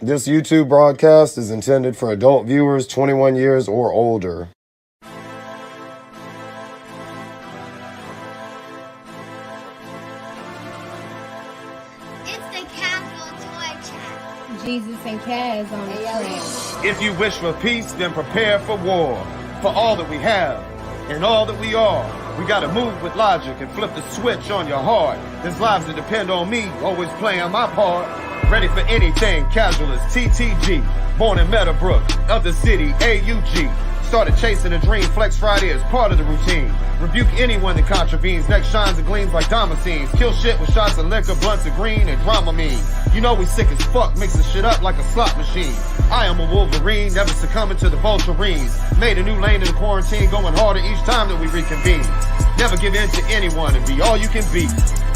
This YouTube broadcast is intended for adult viewers 21 years or older. It's the Casual Toy Chat. Jesus and Kaz on the track. If you wish for peace, then prepare for war. For all that we have and all that we are, we gotta move with logic and flip the switch on your heart. There's lives that depend on me, always playing my part. Ready for anything, casual as TTG. Born in Meadowbrook, of the city, AUG. Started chasing a dream, Flex Friday is part of the routine. Rebuke anyone that contravenes, neck shines and gleams like Damascenes. Kill shit with shots of liquor, blunts of green, and Dramamine. You know we sick as fuck, mixing shit up like a slot machine. I am a Wolverine, never succumbing to the Vulturines. Made a new lane in the quarantine, going harder each time that we reconvene. Never give in to anyone and be all you can be.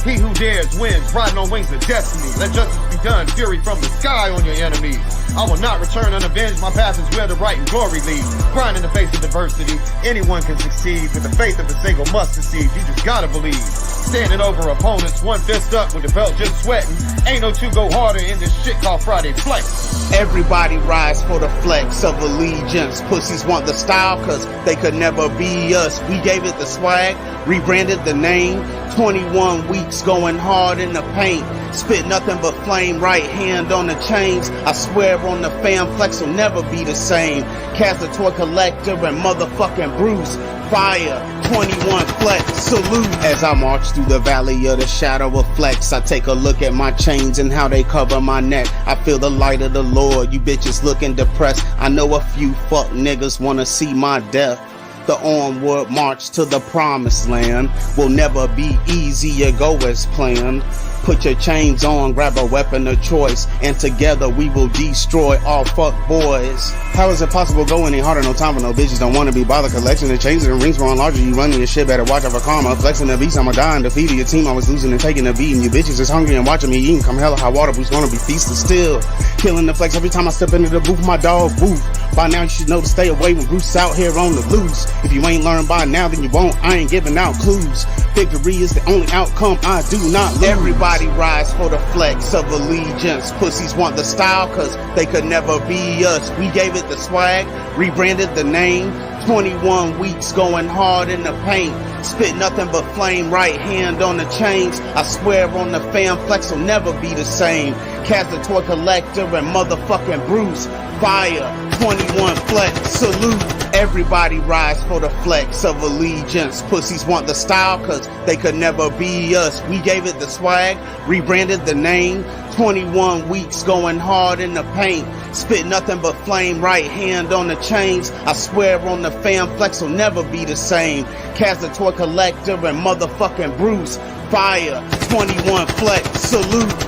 He who dares wins, riding on wings of destiny. Let justice be done, fury from the sky on your enemies. I will not return unavenged, my path is where the right and glory lead. Grind in the face of adversity, anyone can succeed. With the faith of a single mustard seed, you just gotta believe. Standing over opponents, one fist up with the belt just sweating. Ain't no two go harder in this shit called Friday Flex. Everybody rise for the flex of allegiance. Pussies want the style cause they could never be us. We gave it the swag, rebranded the name. 21 weeks going hard in the paint. Spit nothing but flame, right hand on the chains. I swear on the fam, Flex will never be the same. Cast the toy collector and motherfucking Bruce. Fire, 21 Flex, salute. As I march through the valley of the shadow of Flex, I take a look at my chains and how they cover my neck. I feel the light of the Lord, you bitches looking depressed. I know a few fuck niggas wanna see my death. The onward march to the promised land will never be easy or go as planned. Put your chains on, grab a weapon of choice, and together we will destroy all fuck boys. How is it possible go any harder? No time for no bitches, don't wanna be bothered. Collection of chains and rings growing larger. You running your shit, better watch out for karma. Flexing the beast, I'ma die and defeating your team. I was losing and taking a beating. You bitches is hungry and watching me eating. Come hella high water, who's gonna be feasted still. Killing the flex every time I step into the booth, my dog booth. By now you should know to stay away when Bruce out here on the loose. If you ain't learned by now, then you won't. I ain't giving out clues. Victory is the only outcome, I do not lose. Everybody rise for the flex of allegiance. Pussies want the style cause they could never be us. We gave it the swag, rebranded the name. 21 weeks going hard in the paint. Spit nothing but flame, right hand on the chains. I swear on the fam, Flex will never be the same. Cast the toy collector and motherfucking Bruce. Fire, 21 Flex, salute. Everybody rise for the flex of allegiance. Pussies want the style cause they could never be us. We gave it the swag, rebranded the name. 21 weeks going hard in the paint. Spit nothing but flame, right hand on the chains. I swear on the fam, Flex will never be the same. Cast the toy collector and motherfucking Bruce. Fire, 21 Flex, salute.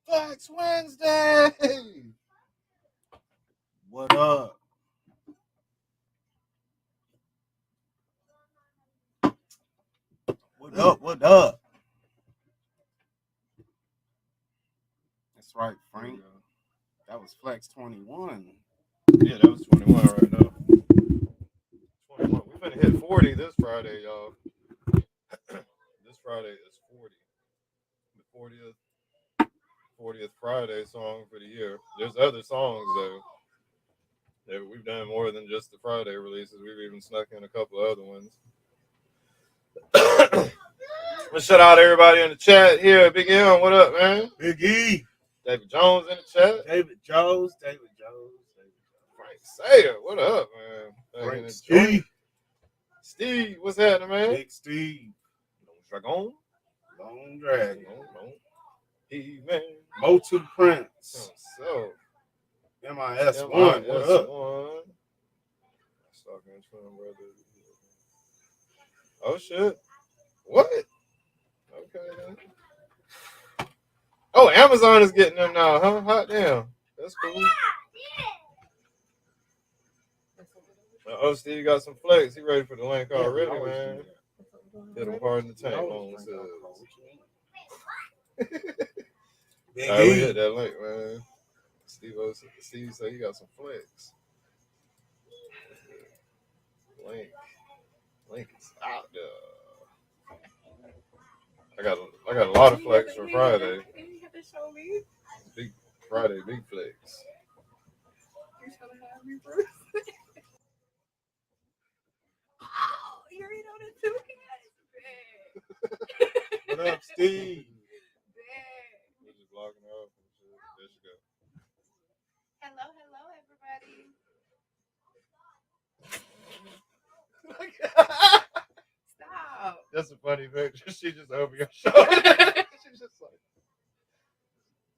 Flex Wednesday. What up? What up? What up? That's right, Frank. That was Flex 21. Yeah, that was 21 right now. 21. We're finna hit 40 this Friday, y'all. This Friday is 40. The 40th Friday song for the year. There's other songs though. Yeah, we've done more than just the Friday releases. We've even snuck in a couple of other ones. Let's shout out everybody in the chat here. Big M, what up, man? Big E. David Jones in the chat. David Jones. Frank Sayer, what up, man? Frank Steve. Steve, what's happening, man? Big Steve. Dragon. Long Dragon. He, man. Motu Prince. So. MIS1. What up? Oh shit! What? Okay then. Oh, Amazon is getting them now, huh? Hot damn. That's cool. Oh, Steve got some flex. He ready for the link already, man. Hit him hard in the tank. Long we hit that link, man. Steve said he got some flex. Link is out there. I got a lot of flex for Friday. You have to show me. Big Friday, big flex. You're trying to have me, Bruce. Oh, you already know the two guys. What up, Steve? We're just blocking her up and shit. There she go. Hello, everybody. Stop. That's a funny picture. She just over your shoulder. She's just like,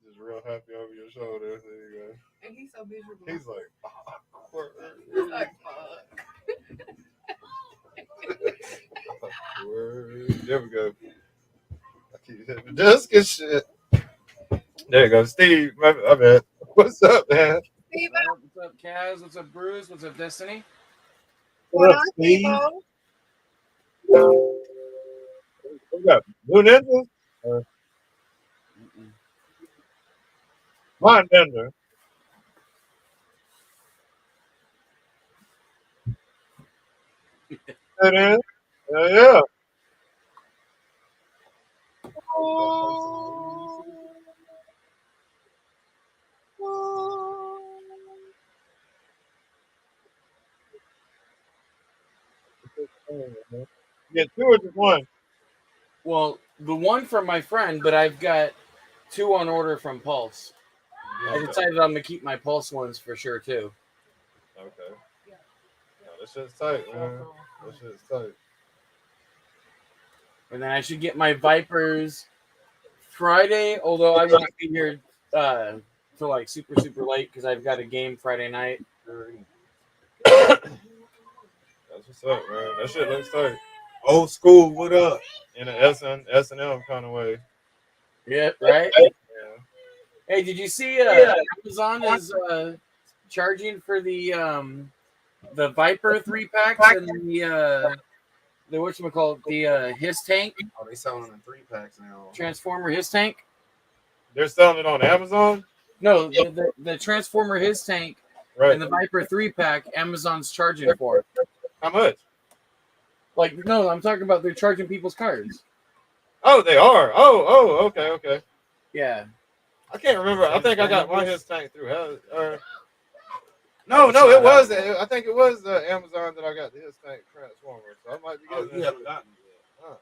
just real happy over your shoulder. There you go. And he's so miserable. He's like, awkward. He's like, fuck. Awkward. There we go. I keep hitting the desk and shit. There you go, Steve. My bad. What's up, man? Steve, What's up, Kaz? What's up, Bruce? What's up, Destiny? What up, Steve? We got Blue Ninja? Mind Bender. It is. Yeah. Yeah, two or just one? Well, the one from my friend, but I've got two on order from Pulse. I decided I'm gonna keep my Pulse ones for sure too. Okay. No, this shit's tight, man. This shit's tight. And then I should get my Vipers Friday, although I won't be here till like super late because I've got a game Friday night. That's what's up, man. That shit looks tight. Old school, what up? In an S&M kind of way. Yeah, right? Yeah. Hey, did you see Amazon is charging for the Viper 3-packs and the whatchamacallit, the his tank? Oh, they selling in 3-packs now. Transformer his tank? They're selling it on Amazon? No, the Transformer his tank Right. and the Viper 3-pack, Amazon's charging for it. How much? Like, no, I'm talking about they're charging people's cards. Oh, they are. Oh, okay. Yeah. I can't remember. I think I got my his tank through. No, it was. I think it was Amazon that I got the his tank Transformer. So I might be getting you haven't gotten it yet. Uh-uh.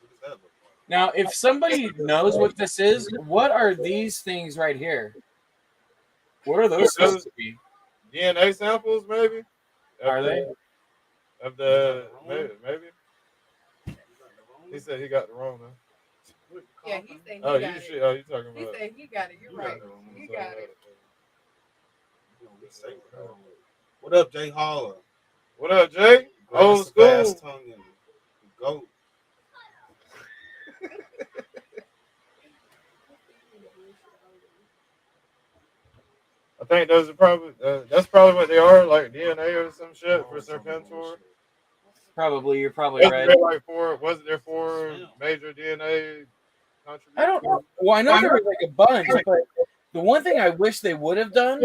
What does that look like? Now, if somebody knows what this is, what are these things right here? What are those supposed to be? DNA samples, maybe? Are they? Of the maybe. He said he got the Rona. Yeah, he said he Oh, got you it. should. Oh, you talking He about? said he got it. You're right. He got it. What up, Jay Holler? What up, Jay? Old school. Fast tongue and goat. I think those are probably that's probably what they are, like DNA or some shit for Serpentor. Probably, you're probably right. Wasn't there four major DNA contributions? I don't know. Well, I know there was like a bunch, but the one thing I wish they would have done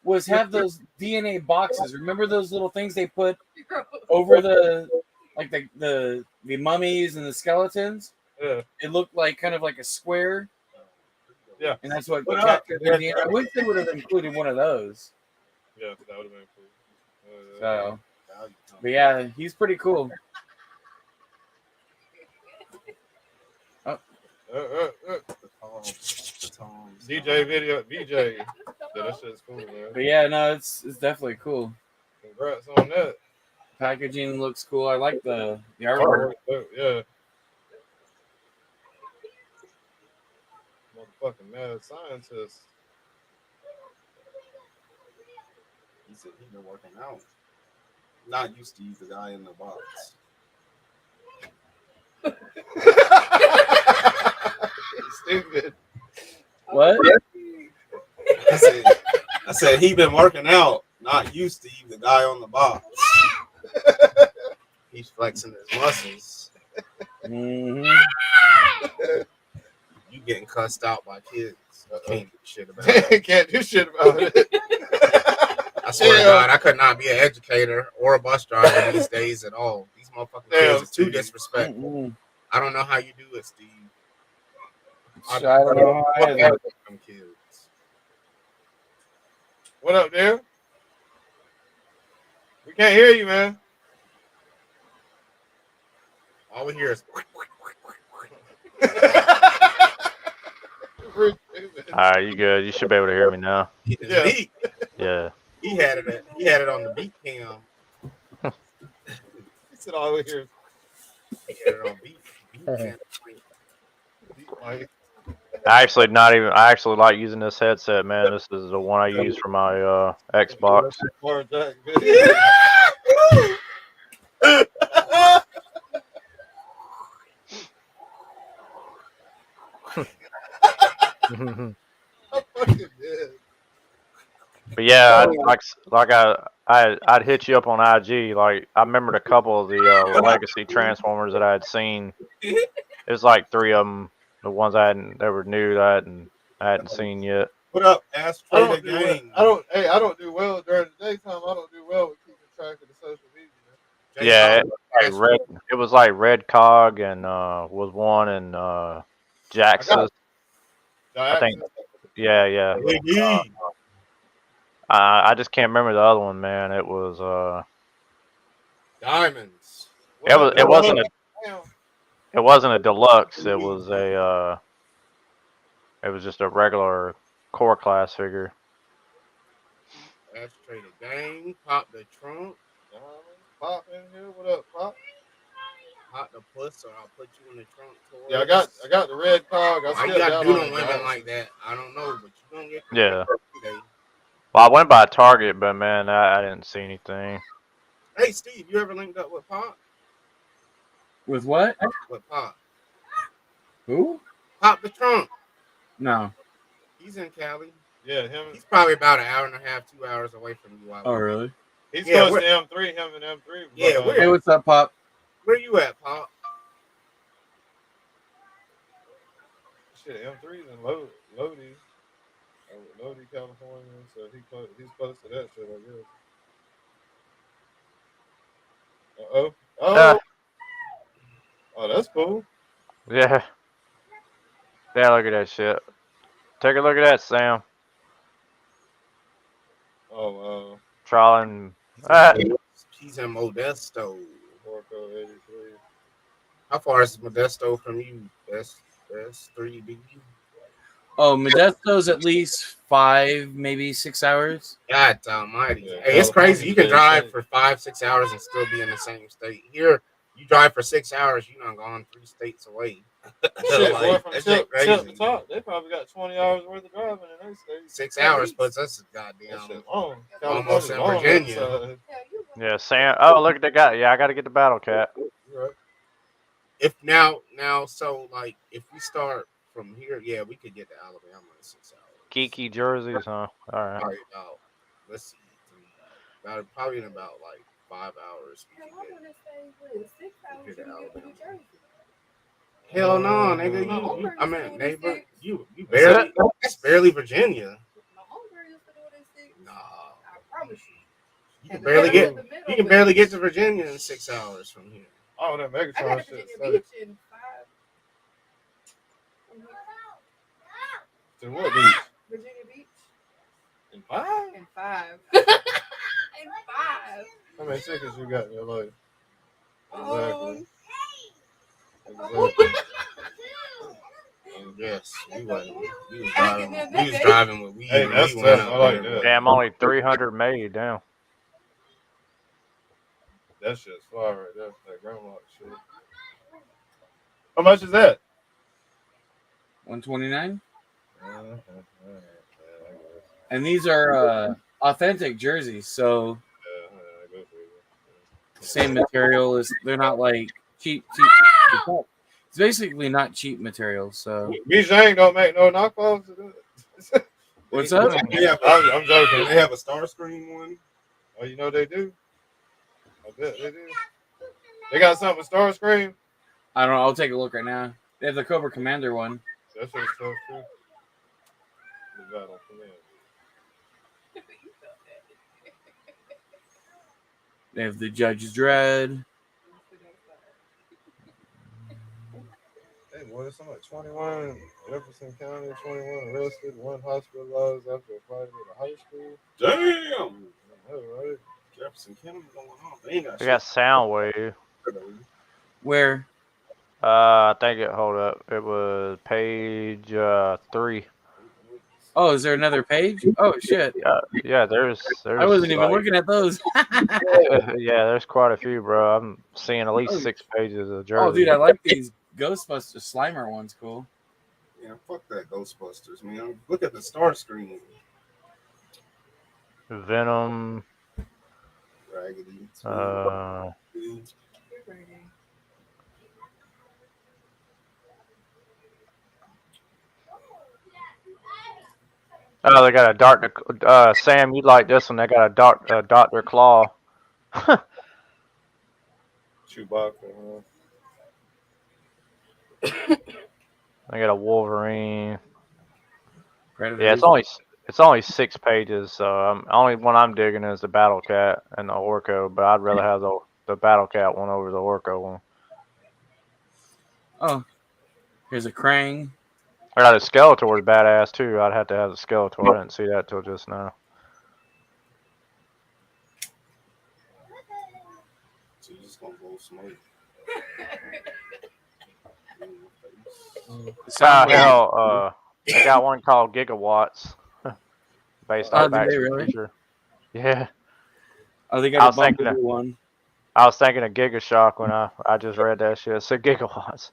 was have those DNA boxes. Remember those little things they put over the mummies and the skeletons? Yeah. It looked like kind of like a square. Yeah. And that's what captured their DNA. I wish they would have included one of those. Yeah, that would have been cool. So, but yeah, he's pretty cool. DJ video, VJ. Yeah, that shit's cool, man. But yeah, no, it's definitely cool. Congrats on that. Packaging looks cool. I like the artwork. Yeah. Motherfucking mad scientist. He said he's been working out. Not you, Steve, the guy in the box. Stupid. What? I said he been working out. Not you, Steve, the guy on the box. He's flexing his muscles. Mm-hmm. You getting cussed out by kids. Can't do shit about it. Can't do shit about it. I swear to God, I could not be an educator or a bus driver these days at all. These motherfucking kids are too disrespectful. I don't know how you do it, Steve. I don't know how I do it. Them kids. What up, there? We can't hear you, man. All we hear is. You good? You should be able to hear me now. Yeah. Beat. Yeah. He had it on the beat cam. He said all we hear. He had it on beat. I actually like using this headset, man. This is the one I use for my Xbox. But yeah, I'd hit you up on IG. Like I remembered a couple of the legacy Transformers that I had seen. It was like 3 of them. The ones I never knew that I hadn't seen yet. What up, Astro the Gang? I don't do well during the daytime. I don't do well with keeping track of the social media. Yeah, it was like Red Cog and was one and Jaxus. I think. Yeah. I just can't remember the other one, man. It was Diamonds. It wasn't a deluxe. It was just a regular core class figure. Ashtray the Gang. Pop the trunk. Pop in here. What up, Pop? Pop the puss, or I'll put you in the trunk. Towards. Yeah, I got the Red Cog. I got to do them women like that. I don't know, but you gonna get. Yeah. Well, I went by Target, but man, I didn't see anything. Hey, Steve, you ever linked up with Pop? With what? With Pop. Who? Pop the trunk. No. He's in Cali. Yeah, him. He's probably about an hour and a half, 2 hours away from you. Oh, really? He's close to M3. Him and M3. Yeah. Hey, what's up, Pop? Where you at, Pop? Shit, M3's in Lodi, California. So he's close to that shit, I guess. Oh, that's cool. Yeah. Yeah, look at that shit. Take a look at that, Sam. Oh, Trolling. He's in Modesto. Porco 83. How far is Modesto from you? That's 3B. Oh, Modesto's at least 5, maybe 6 hours. God almighty. Yeah, hey, it's crazy. You can drive for 5-6 hours and still be in the same state. Here, you drive for 6 hours, you're not gone 3 states away. Shit, like, boy, from tip to top, they probably got 20 hours worth of driving in their state. 6 hours puts us goddamn almost in long, Virginia. Yeah, Sam. Oh, look at that guy. Yeah, I got to get the Battle Cat. Right. If now, so like if we start from here, yeah, we could get to Alabama in 6 hours. Kiki jerseys, huh? All right. Let's see. Probably in about like 5 hours. We could get to Alabama. Hell no, nigga. You I mean, neighbor, you barely. That's barely Virginia. Nah. I promise you. You can barely get to Virginia in 6 hours from here. Oh, that Megatron I got shit. Virginia Beach in 5. To what beach? Virginia Beach. In 5? In 5. In 5. How many tickets you got in your life? Exactly. Yes, we was driving with weed. Hey, that's tough. I like that. Damn, only 300 made. Damn. That shit's fire right there. That grandma shit. How much is that? $129. And these are authentic jerseys, so same material as they're not like cheap. It's basically not cheap material. So Bijang don't make no knockoffs. What's up? I'm joking. They have a Starscream one. Oh, you know they do. I bet they do. They got something with Starscream. I don't know. I'll take a look right now. They have the Cobra Commander one. That shit's tough too. the battle commenced. They have the Judge Dredd. Hey, boy, somebody 21 Jefferson County, 21 arrested, 1 hospitalized after a fight at a high school. Damn. All right. Jefferson County going on. They ain't got We got Soundwave. Where? I think it. Hold up. It was page 3. Oh, is there another page? Oh shit! Yeah. There's. I wasn't even like- looking at those. Yeah, there's quite a few, bro. I'm seeing at least 6 pages of Jersey. Oh, dude, I like these Ghostbusters Slimer ones. Cool. Yeah, fuck that Ghostbusters, man. Look at the star screen. Venom. Raggedy. Oh, they got a Doctor. Sam, you'd like this one? They got a Doctor Claw. Chewbacca, They got a Wolverine. Predator. Yeah, it's only 6 pages. So only one I'm digging is the Battle Cat and the Orko, but I'd rather have the Battle Cat one over the Orko one. Oh, here's a Krang. I got a Skeletor badass too. I'd have to have the Skeletor. I didn't see that till just now. So you just gonna blow smoke. Hell, I got one called Gigawatts, based on Back to the really? Future. Yeah. Oh, they got a Bumblebee one. I was thinking of Gigashock when I just read that shit. It said Gigawatts.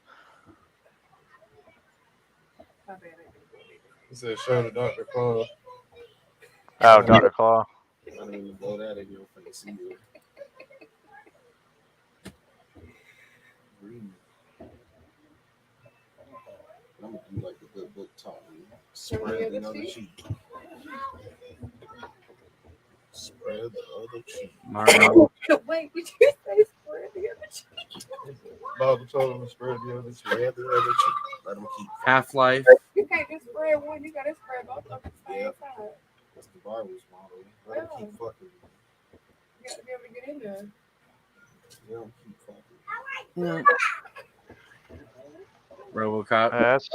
He said, show to Dr. Claw. Oh, Dr. Claw. I didn't even blow that in your face either. I'm gonna do like a good book taught me. Spread the other cheek. Spread the other cheek. Marvel. Wait, did you say spread the other cheek? Bible told him to spread the other cheek. Spread the other cheek. Let them keep. Half-Life. You can't just spread one, you gotta spread both of them at the same time. That's the Bible's motto. Let them keep fucking. You gotta be able to get in there. Let them keep fucking. RoboCop. That's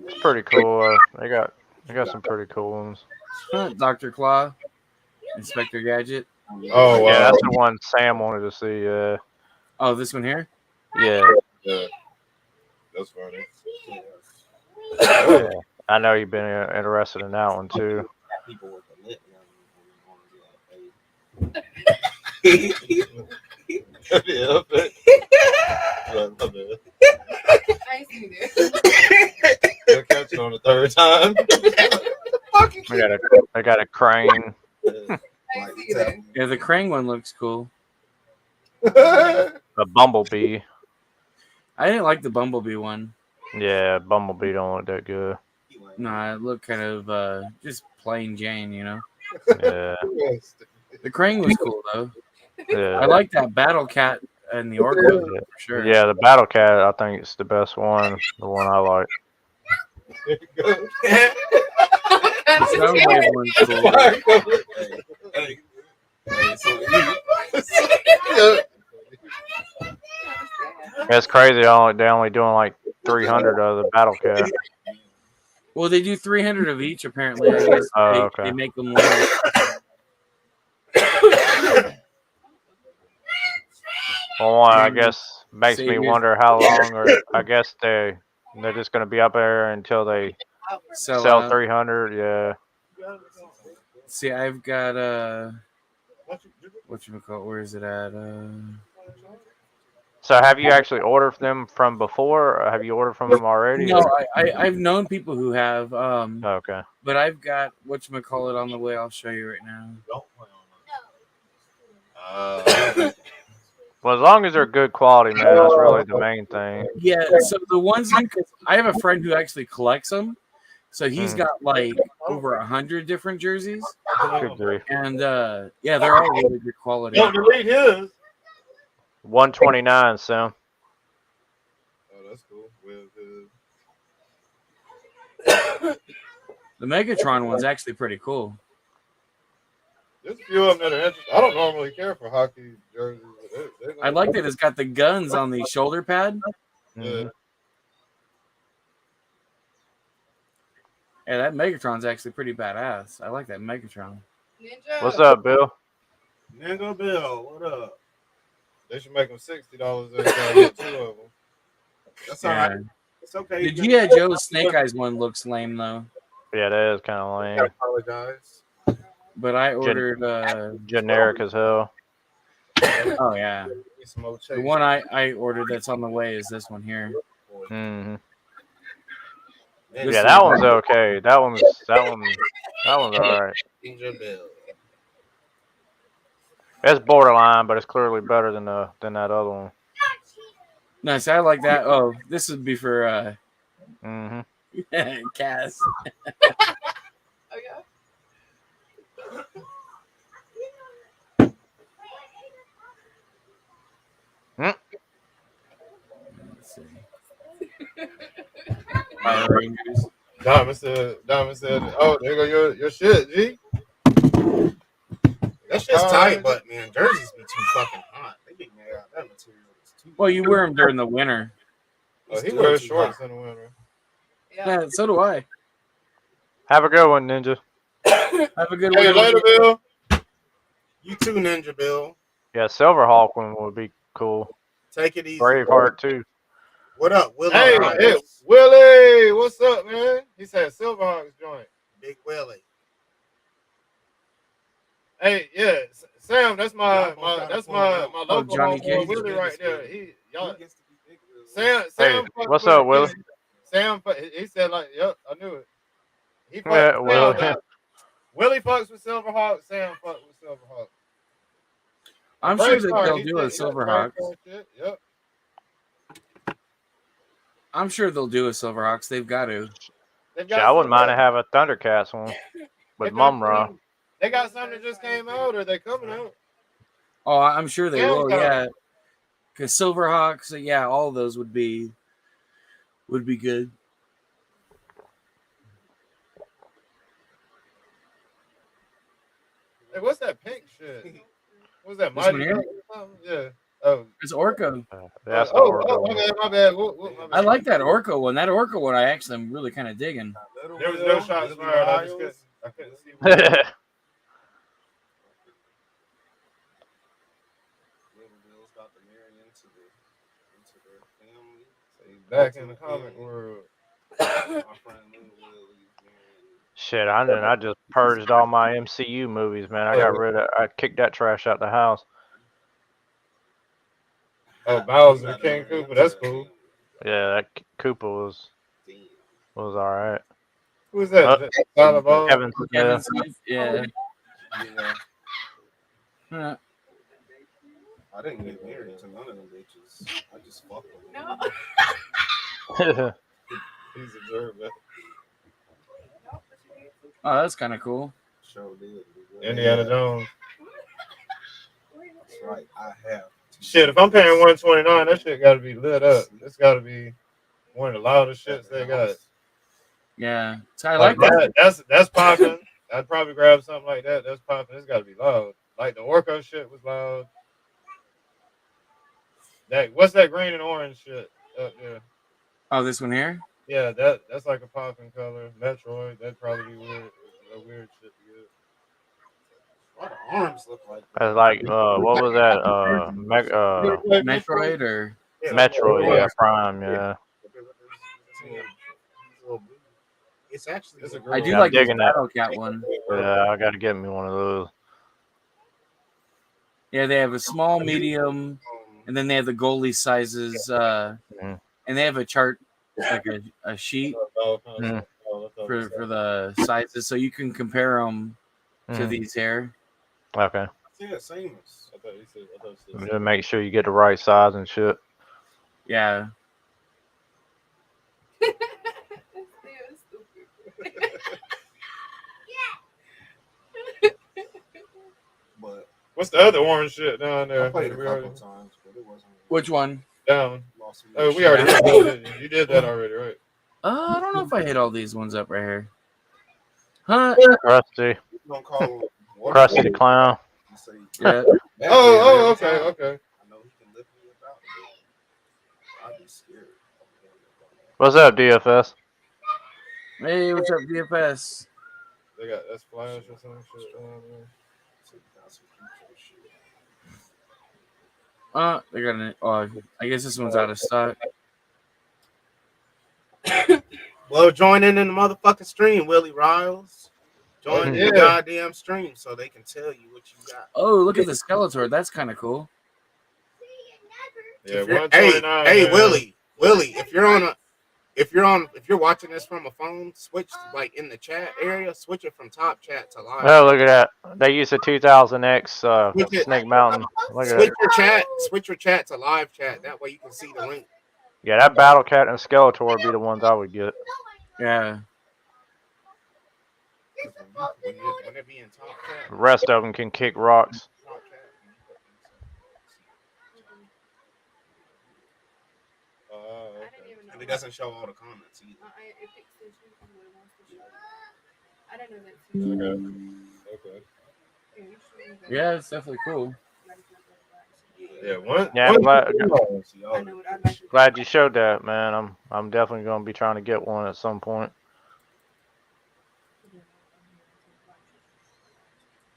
It's pretty cool. They got some pretty cool ones. Dr. Claw. Inspector Gadget. Oh, wow. Yeah, that's the one Sam wanted to see. Oh, this one here? Yeah. Yeah. That's funny. Yeah. I know you've been interested in that one too. People with the lit young. Yeah, but I ain't seen it. they'll catch it on the 3rd time. I got a Crane. I ain't seen it. Yeah, the Krang one looks cool. A Bumblebee. I didn't like the Bumblebee one. Yeah, Bumblebee don't look that good. Nah, it looked kind of just plain Jane, you know. Yeah. The Krang was cool though. Yeah. I like that Battle Cat and the Orko for sure. Yeah, the Battle Cat, I think it's the best one. The one I like. Soundwave one's cool. It's crazy. They're only doing like 300 of the Battle Cat. Well, they do 300 of each apparently. I guess Okay. they make them longer. Well, one, I guess makes me Saviors. wonder how long, or I guess they're just going to be up there until they Sell sell out. 300. Yeah. See, I've got whatchamacallit, where is it at? So have you actually ordered them from before, or have you ordered from them already? No, or- I've known people who have, Okay. but I've got whatchamacallit on the way. I'll show you right now. Well, as long as they're good quality, man, that's really the main thing. Yeah, so the ones I have a friend who actually collects them. So he's got like over 100 different jerseys, Good grief. and yeah, they're all really good quality. Don't delete his. 129, Sam. Oh, that's cool. With his. The Megatron one's actually pretty cool. There's a few of them that are interesting. I don't normally care for hockey jerseys. But I like that it's got the guns on the shoulder pad. Yeah. Yeah, that Megatron's actually pretty badass. I like that Megatron. Ninja. What's up, Bill? Nigga Bill, what up? They should make them $60 every time you get 2 of them. That's all Yeah. right. It's okay. Did G.I. Joe's Snake Eyes one looks lame though? Yeah, that is kind of I lame. apologize. But I ordered. Generic as hell. Oh yeah, Get some more the chase. one I ordered that's on the way is this one here. hmm This Yeah, is- that one's okay. That one's all right. Ninja Bill. It's borderline, but it's clearly better than that other one. Nice, I like that. Oh, this would be for hmm Cass. Oh yeah. Let's see. Power Rangers. Diamond said, oh, there go your shit, G. That shit's tight, but man, jerseys be too fucking hot. They be made out. That material is too. Well, you wear them during the winter. Oh, he wears shorts in the winter. Yeah, so do I. Have a good one, Ninja. Have a good Hey, one. later, Bill. You too, Ninja Bill. Yeah, Silverhawk one would be cool. Take it easy. Braveheart too. What up, Willie? Hey, Willie, what's up, man? He said Silverhawks joint. Big Willie. Hey, yeah, Sam, that's my local Johnny homeboy Cage. Willie right there. Y'all, He gets to be Big Willie. Sam, Hey, fucked what's with up, it. Willie? Sam, he said like, yep, I knew it. He Yeah, fucks with Willie. Sam. Willie fucks with Silverhawk. Sam fucks with Silverhawk. I'm sure that Brave they'll Star, do a he said- Silverhawks. shit. Yep. I'm sure they'll do a Silverhawks. They've got to. They've Yeah, I wouldn't some- mind to have a Thundercats one with If Mumra. They got something that just came out, or they coming out. Oh, I'm sure they Yeah, will. yeah. Yeah, because Silverhawks. Yeah, all of those would be good. Hey, what's that pink shit? What's that? This one Mighty here? Ducks or something? Yeah. Oh. It's Orko. That's the oh, Orca oh, one. my bad. My bad. I like that Orko one. That Orko one, I actually am really kind of digging. There was no shots fired. I couldn't see. Little Bill's about to marry into their family. He's back in the comic world. My friend Little Willie's marrying. Shit, I just purged all my MCU movies, man. I kicked that trash out the house. Oh, Bowser, King Cooper. That's cool. Yeah, that Koopa was all right. Who's that? Is that Tyler Ball? Kevin, Kevin Smith, yeah. Yeah. I didn't get married to none of them bitches. I just fucked them. No. He's observed that. Oh, that's kind of cool. Sure did. Indiana Jones. That's right. I have. Shit, if I'm paying $129, that shit got to be lit up. It's got to be one of the loudest shits they got. Yeah, so I like that. That's popping. I'd probably grab something like that. That's popping. It's got to be loud. Like the Orko shit was loud. What's that green and orange shit up there? Oh, this one here. Yeah, that's like a popping color. Metroid. That'd probably be weird. A weird shit to get. Why the arms look like That's like what was that? Metroid or Metroid, yeah, Prime, yeah. It's actually. It's a I do Yeah, like I'm the digging that. Battle Cat one. Yeah, I got to get me one of those. Yeah, they have a small, medium, and then they have the goalie sizes, Mhm. and they have a chart, like a sheet Mhm. for the sizes, so you can compare them to Mhm. these here. Okay. Yeah, same as. Just make sure you get the right size and shit. Yeah. But What's the other orange shit down there? I played a We couple already- times, but it wasn't. Which one? down. Lost some Oh, we shit. already did that, didn't you? You did that already, right? I don't know if I hit all these ones up right here. Huh? Krusty. Don't call him Krusty the Clown. Yeah. Oh, okay. I know he can lift me about. I'd be scared. What's up, DFS? Hey, what's up, DFS? They got that splash or some shit down there. They got an. Oh, I guess this one's out of stock. Well, join in the motherfucking stream, Willie Riles. Join Yeah. the goddamn stream so they can tell you what you got. Oh, look at the Skeletor. That's kind of cool. Yeah, If you're- 129. hey, man. Willie, if you're watching this from a phone, switch like in the chat area, switch it from top chat to live. Oh, look at that. They use the 2000X Look at- Snake Mountain. Look at Switch that. your chat to live chat. That way you can see the link. Yeah, that Battle Cat and Skeletor would be the ones I would get. Yeah. When it be in top chat. The rest of them can kick rocks. Top chat. Okay. And it doesn't show all the comments either. I don't know that. Okay. Yeah, it's definitely cool. Yeah, one. Yeah, I'm glad, I know what I'd like to glad you showed that, man. I'm definitely going to be trying to get one at some point.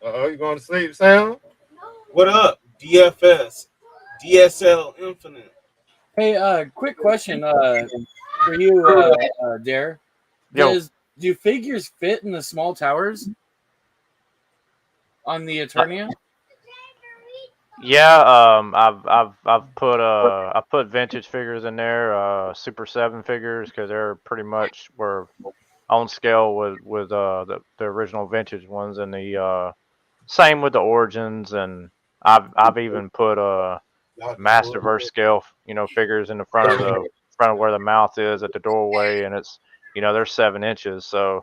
You going to sleep, Sam? What up, DFS, DSL Infinite? Hey, quick question for you, Dare. Yo. Do figures fit in the small towers on the Eternia? Yeah, I've put vintage figures in there, Super 7 figures, because they're pretty much were on scale with the original vintage ones, and the same with the Origins, and I've even put Masterverse scale, figures in the front of where the mouth is at the doorway, and it's, they're 7 inches. So,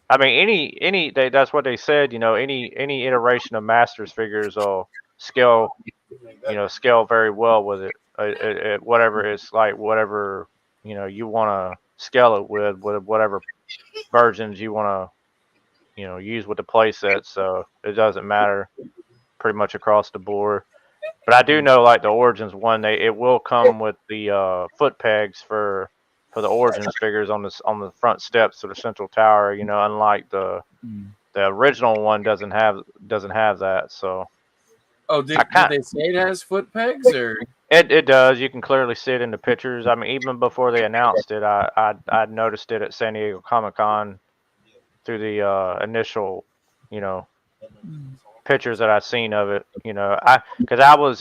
I mean, that's what they said. Any iteration of Masters figures will scale very well with it. Whatever it's like, whatever you want to scale it with whatever versions you want to use with the play set. So it doesn't matter pretty much across the board. But I do know, like the Origins one, it will come with the foot pegs for the Origins figures on the front steps of the central tower. Unlike the original one doesn't have that. So Oh, did they say it has foot pegs or? it does. You can clearly see it in the pictures. I mean, even before they announced it, I noticed it at San Diego Comic-Con through the initial, pictures that I seen of it. Because I was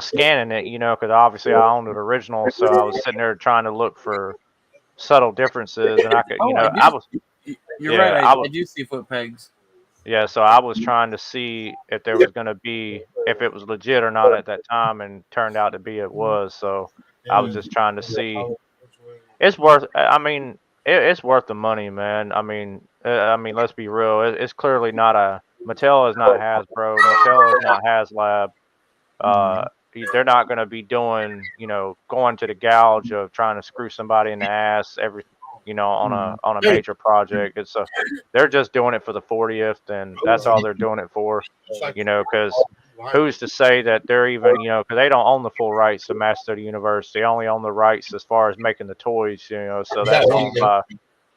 scanning it, because obviously I owned it original, so I was sitting there trying to look for subtle differences, and I could, You're right. I do see foot pegs. Yeah, so I was trying to see if there was going to be, if it was legit or not at that time, and turned out to be it was. So I was just trying to see. It's worth. I mean, it's worth the money, man. I mean, let's be real. It's clearly not Mattel is not Hasbro. Mattel is not HasLab. They're not going to be doing, going to the gouge of trying to screw somebody in the ass on a major project. They're just doing it for the 40th, and that's all they're doing it for. Because who's to say that they're even, because they don't own the full rights to Masters of the Universe. They only own the rights as far as making the toys, so that's owned by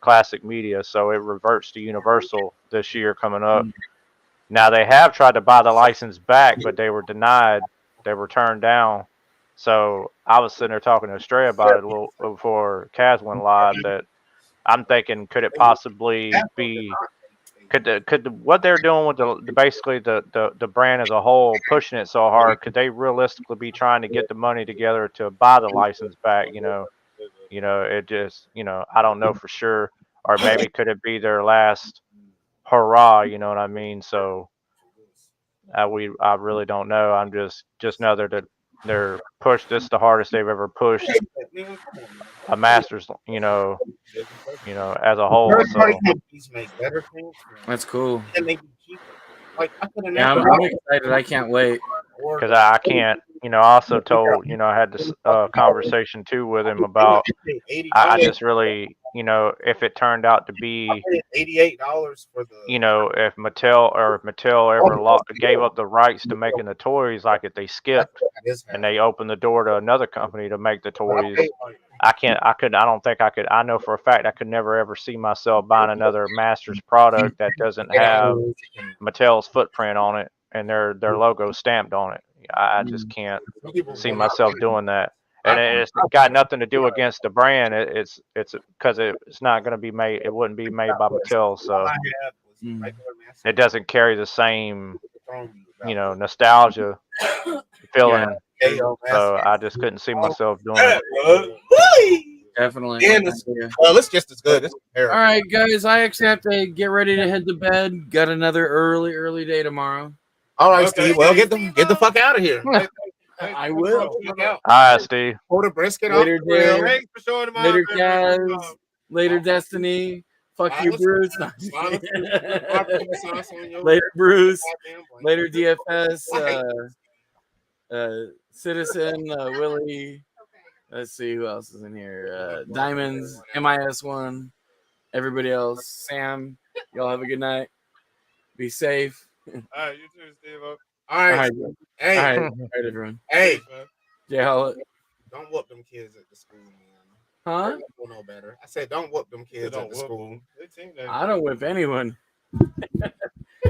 Classic Media. So it reverts to Universal this year coming up. Now they have tried to buy the license back, but they were denied. They were turned down. So I was sitting there talking to Stray about it a little before Kaz went live. That I'm thinking, could it possibly be? Could what they're doing with basically the brand as a whole, pushing it so hard, could they realistically be trying to get the money together to buy the license back? It just I don't know for sure. Or maybe could it be their last hurrah? You know what I mean? So I really don't know. I'm just know they're pushed. This is the hardest they've ever pushed a Masters, as a whole. So. That's cool. I'm excited. I can't wait. Because I can't, I also told, I had this conversation too with him about, I just really, you know, if it turned out to be, $88 for the. you know, if Mattel ever gave up the rights to making the toys, like if they skipped and they opened the door to another company to make the toys, I don't think I could. I know for a fact I could never ever see myself buying another Masters product that doesn't have Mattel's footprint on it and their logo stamped on it. I just can't see myself doing that. And it's got nothing to do against the brand. It's because it's not going to be made. It wouldn't be made by Mattel, so it doesn't carry the same, you know, nostalgia feeling. So I just couldn't see myself doing it. Definitely. And it's just as good. All right, guys. I actually have to get ready to head to bed. Got another early day tomorrow. All right, Steve. Well, get the fuck out of here. I will. All right, Steve. Pull the brisket Later, off. Dale. Thanks for showing them Later, Kaz. Later, Destiny. Fuck you, Bruce. Later, Bruce. Later, DFS. Citizen, Willie. Let's see who else is in here. Diamonds, MIS1. Everybody else. Sam. Y'all have a good night. Be safe. All right, you too, Steve. All right. Hey. All right, everyone. Hey. Yeah. Don't whoop them kids at the school, man. Huh? People know better. I said, don't whoop them kids at the school. I don't whip anyone.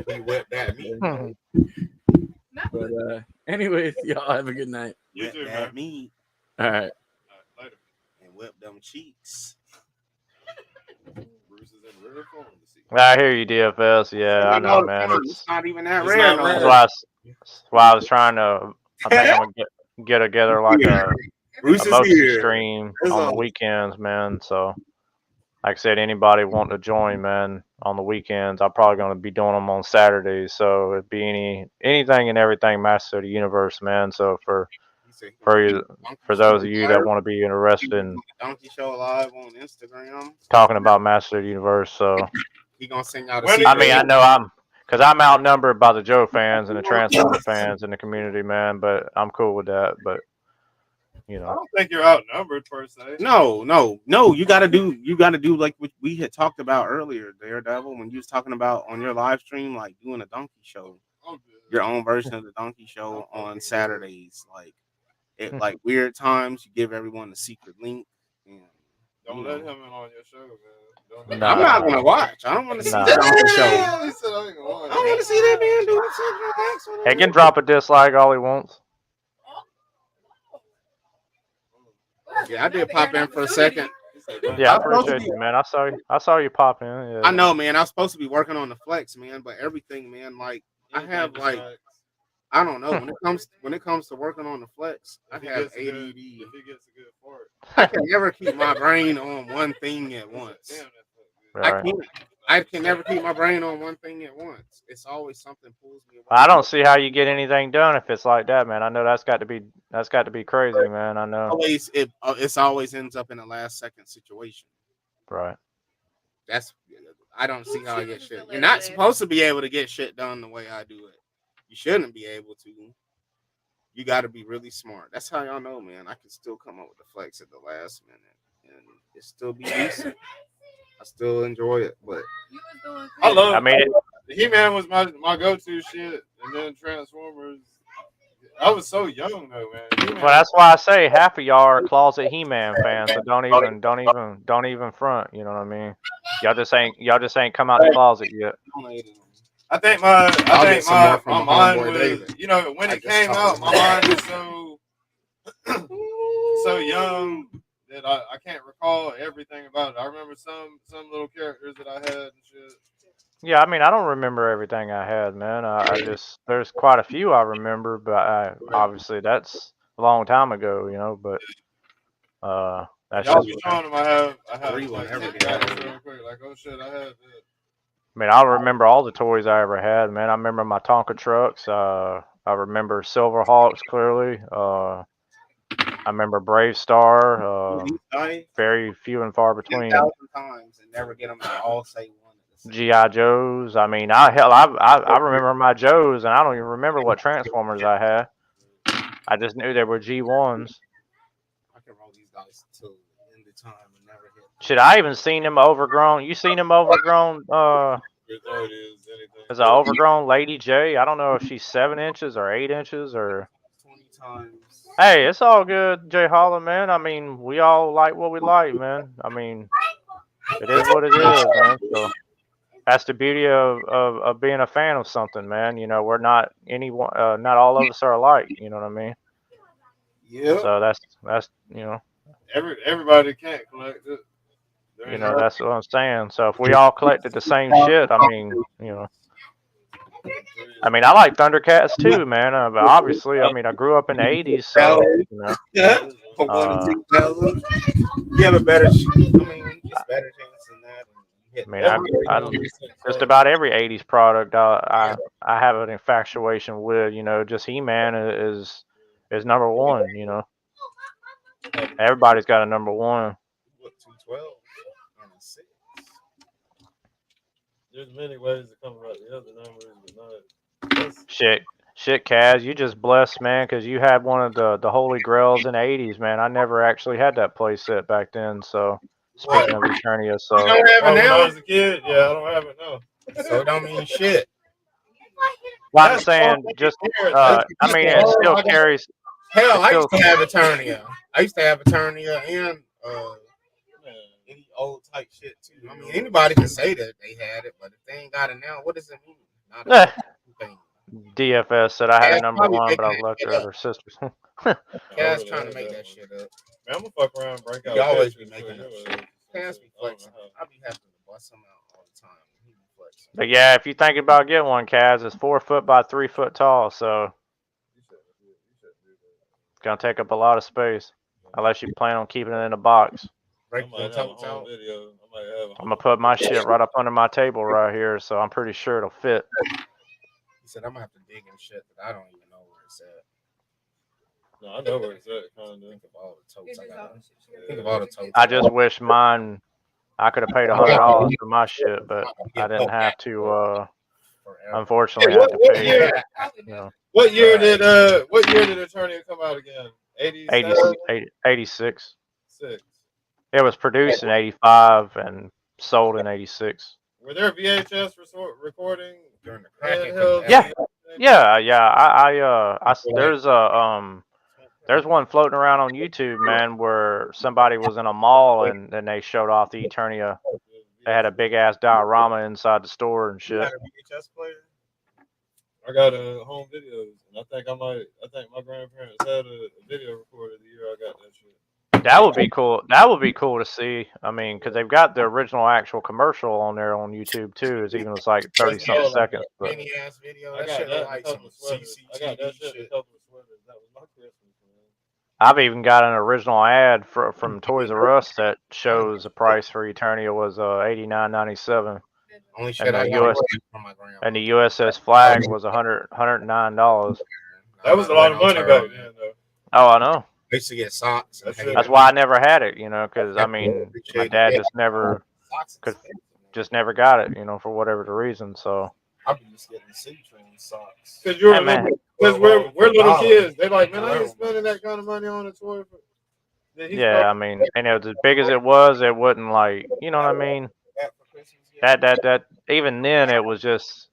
You whip that me. But anyways, y'all have a good night. You too, man. Me. All right. Later. And whip them cheeks. Bruce is in rare form to see. I hear you, DFS. Yeah, I know, man. It's not even that rare. That's why I was trying to. I think I'm gonna get together like a motion stream on the weekends, man. So, like I said, anybody wanting to join, man, on the weekends, I'm probably gonna be doing them on Saturdays. So it'd be anything and everything Master of the Universe, man. So for those of you that want to be interested in Donkey Show Live on Instagram, talking about Master of the Universe, so he gonna sing out. I mean, I know because I'm outnumbered by the Joe fans and the Transformer fans in the community, man. But I'm cool with that. But you know, I don't think you're outnumbered per se. No. You gotta do like what we had talked about earlier, Daredevil, when you was talking about on your live stream, like doing a donkey show, your own version of the donkey show on Saturdays, like at like weird times. You give everyone a secret link. And, don't let him in on your show, man. I'm not gonna watch. I don't want to see that donkey show. I don't want to see that man do it. He can drop a dislike all he wants. Yeah, I did pop in for a second. Yeah, I appreciate you, man. I saw you pop in. Yeah. I know, man. I was supposed to be working on the flex, man, but everything, man, like I have like I don't know when it comes to working on the flex, I have ADD. If he gets a good fart, I can never keep my brain on one thing at once. Right. I can never keep my brain on one thing at once. It's always something pulls me away. I don't see how you get anything done if it's like that, man. I know that's got to be crazy, man. I know. It's always ends up in a last second situation. Right. I don't see how I get shit. You're not supposed to be able to get shit done the way I do it. You shouldn't be able to. You got to be really smart. That's how y'all know, man. I can still come up with the flex at the last minute and it still be decent. I still enjoy it, but I love. I mean, He-Man was my go-to shit, and then Transformers. I was so young though, man. well, that's why I say half of y'all are closet He-Man fans, so don't even front. You know what I mean? Y'all just ain't come out the closet yet. I think my mind was, you know, when it came out, my mind was so young that I can't recall everything about it. I remember some little characters that I had and shit. Yeah, I mean, I don't remember everything I had, man. I just there's quite a few I remember, but obviously that's a long time ago, you know. But that's Y'all just. be showing them I have like real quick, like oh shit, I had that. I mean, I remember all the toys I ever had, man. I remember my Tonka trucks. I remember Silverhawks clearly. I remember Brave Star. Very few and far between. 10,000 times and never get them to all say one. G.I. Joes. I mean, I remember my Joes, and I don't even remember what Transformers I had. I just knew they were G1s. I can roll these dice till the end of time and never hit. Shit, I even seen him overgrown. You seen him overgrown? As an overgrown Lady J. I don't know if she's 7 inches or 8 inches or. 20 times. Hey, it's all good, Jay Holler, man. I mean, we all like what we like, man. I mean, it is what it is, man. So that's the beauty of being a fan of something, man. You know, we're not anyone, not all of us are alike. You know what I mean? Yeah. So that's you know. Everybody can't collect it. You know, that's what I'm saying. So if we all collected the same shit, I mean, you know. I mean, I like Thundercats too, man. But obviously, I mean, I grew up in the '80s, so you know. Yeah. You have a better. I mean, it's better chance than that. I mean, I just about every '80s product I have an infatuation with. You know, just He-Man is number one. You know, everybody's got a number one. 212 and a 6. There's many ways to come about the other numbers, but not. Shit, Kaz, you just blessed, man, because you had one of the holy grails in the '80s, man. I never actually had that play set back then. So speaking of Eternia, so you don't have it now? When I was a kid, yeah, I don't have it now. So it don't mean shit. well, I'm saying just, I mean, it still carries. Hell, I used to have Eternia. I used to have Eternia and any old type shit too. I mean, anybody can say that they had it, but if they ain't got it now, what does it mean? Not a thing. DFS said I had a number one, but I left her at her sister's. Cass trying to make that shit up. Man, I'm gonna fuck around and break out. You always be making up shit. Cass be flexing. I be having to bust him out all the time. He be flexing. But yeah, if you thinking about getting one, Kaz, it's 4 foot by 3 foot tall, so it's gonna take up a lot of space unless you plan on keeping it in a box. Break the totes out. I'm gonna put my shit right up under my table right here, so I'm pretty sure it'll fit. He said I'm gonna have to dig in shit that I don't even know where it's at. No, I know where it's at. Kind of. Think of all the totes I got. Think of all the totes. I just wish mine. I could have paid $100 for my shit, but I didn't have to. Unfortunately, I had to pay. You know. What year did Eternia come out again? 86. 6. It was produced in 85 and sold in 86. Were there VHS recording during the cracking? Yeah. There's one floating around on YouTube, man, where somebody was in a mall and then they showed off the Eternia. They had a big ass diorama inside the store and shit. I got a home videos, and I think my grandparents had a video recorder the year I got that shit. That would be cool. That would be cool to see. I mean, because they've got the original actual commercial on there on YouTube too. It's even it's like 30-something seconds. But Mini ass video. I got that couple sweaters. I got that shit. A couple of sweaters. That was my Christmas, man. I've even got an original ad from Toys R Us that shows the price for Eternia was $89.97. Only shit I got from my grandma. And the USS Flag was $109. That was a lot of money back then, though. Oh, I know. I used to get socks. That's why I never had it, you know, because I mean, my dad just never got it, you know, for whatever the reason. So I've been just getting C-Train socks. Because we're little kids. They're like, man, I ain't spending that kind of money on a toy. Yeah, I mean, and it was as big as it was, it wouldn't like, you know what I mean? That even then it was just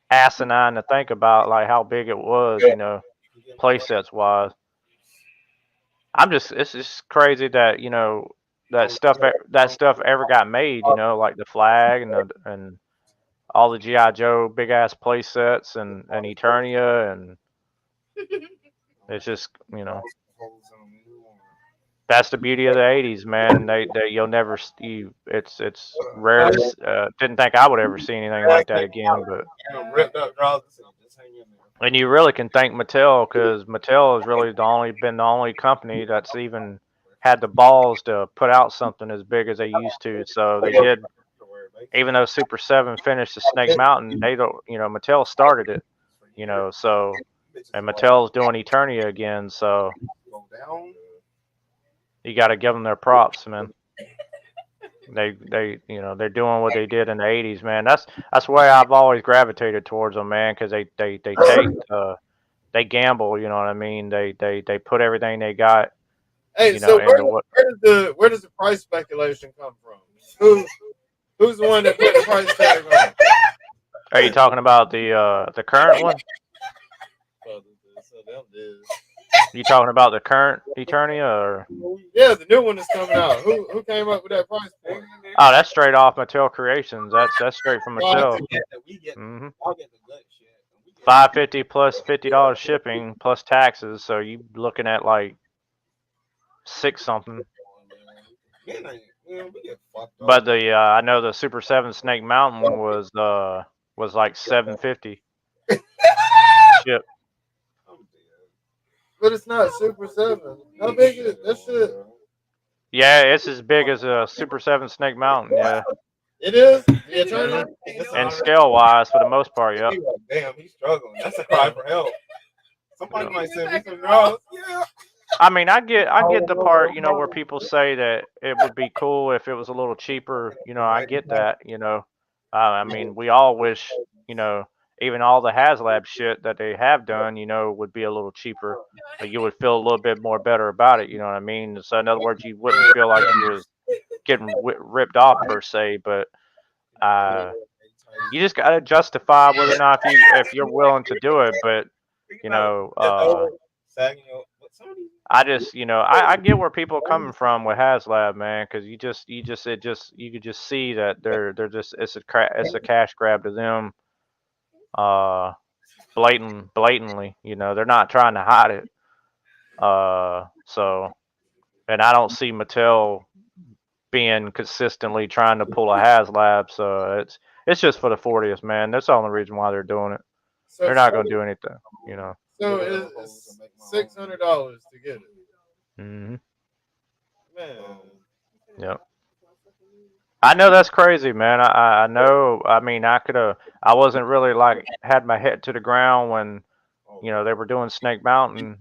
asinine to think about like how big it was, you know, play sets wise. It's just crazy that, you know, that stuff ever got made, you know, like the flag and all the G.I. Joe big ass play sets and Eternia, and it's just, you know, that's the beauty of the '80s, man. You'll never see. It's rare. Didn't think I would ever see anything like that again, but. And you really can thank Mattel, because Mattel has really been the only company that's even had the balls to put out something as big as they used to. So they did, even though Super 7 finished the Snake Mountain, Mattel started it, you know. So, and Mattel's doing Eternia again, so you got to give them their props, man. They're doing what they did in the '80s, man. That's why I've always gravitated towards them, man, because they gamble, you know what I mean? They put everything they got Hey, you so know, into what. where does the price speculation come from? Who's the one that put the price tag on it? Are you talking about the current one? So them did. You talking about the current Eternia or? Yeah, the new one is coming out. Who came up with that price point? Oh, that's straight off Mattel Creations. That's straight from Mattel. Mm-hmm. $550 plus $50 shipping plus taxes, so you looking at like $6 something. But the I know the Super 7 Snake Mountain was like $750 ship. But it's not Super 7. How big is that shit? Yeah, it's as big as a Super 7 Snake Mountain. Yeah. It is? The Eternia? And scale wise, for the most part, yeah. Damn, he's struggling. That's a cry for help. Somebody might send me some drugs. Yeah. I mean, I get the part, you know, where people say that it would be cool if it was a little cheaper. You know, I get that. You know, I mean, we all wish, you know, even all the HasLab shit that they have done, you know, would be a little cheaper. You would feel a little bit more better about it. You know what I mean? So in other words, you wouldn't feel like you was getting ripped off per se, but you just gotta justify whether or not if you're willing to do it. But you know, I just, you know, I get where people are coming from with HasLab, man, because you could just see that they're just it's a cash grab to them, blatantly, you know, they're not trying to hide it, so, and I don't see Mattel being consistently trying to pull a HasLab, so it's just for the 40th, man. That's the only reason why they're doing it. They're not gonna do anything, you know. So it's $600 to get it. Mm-hmm. Man. Yep. I know that's crazy, man. I know. I mean, I wasn't really like had my head to the ground when, you know, they were doing Snake Mountain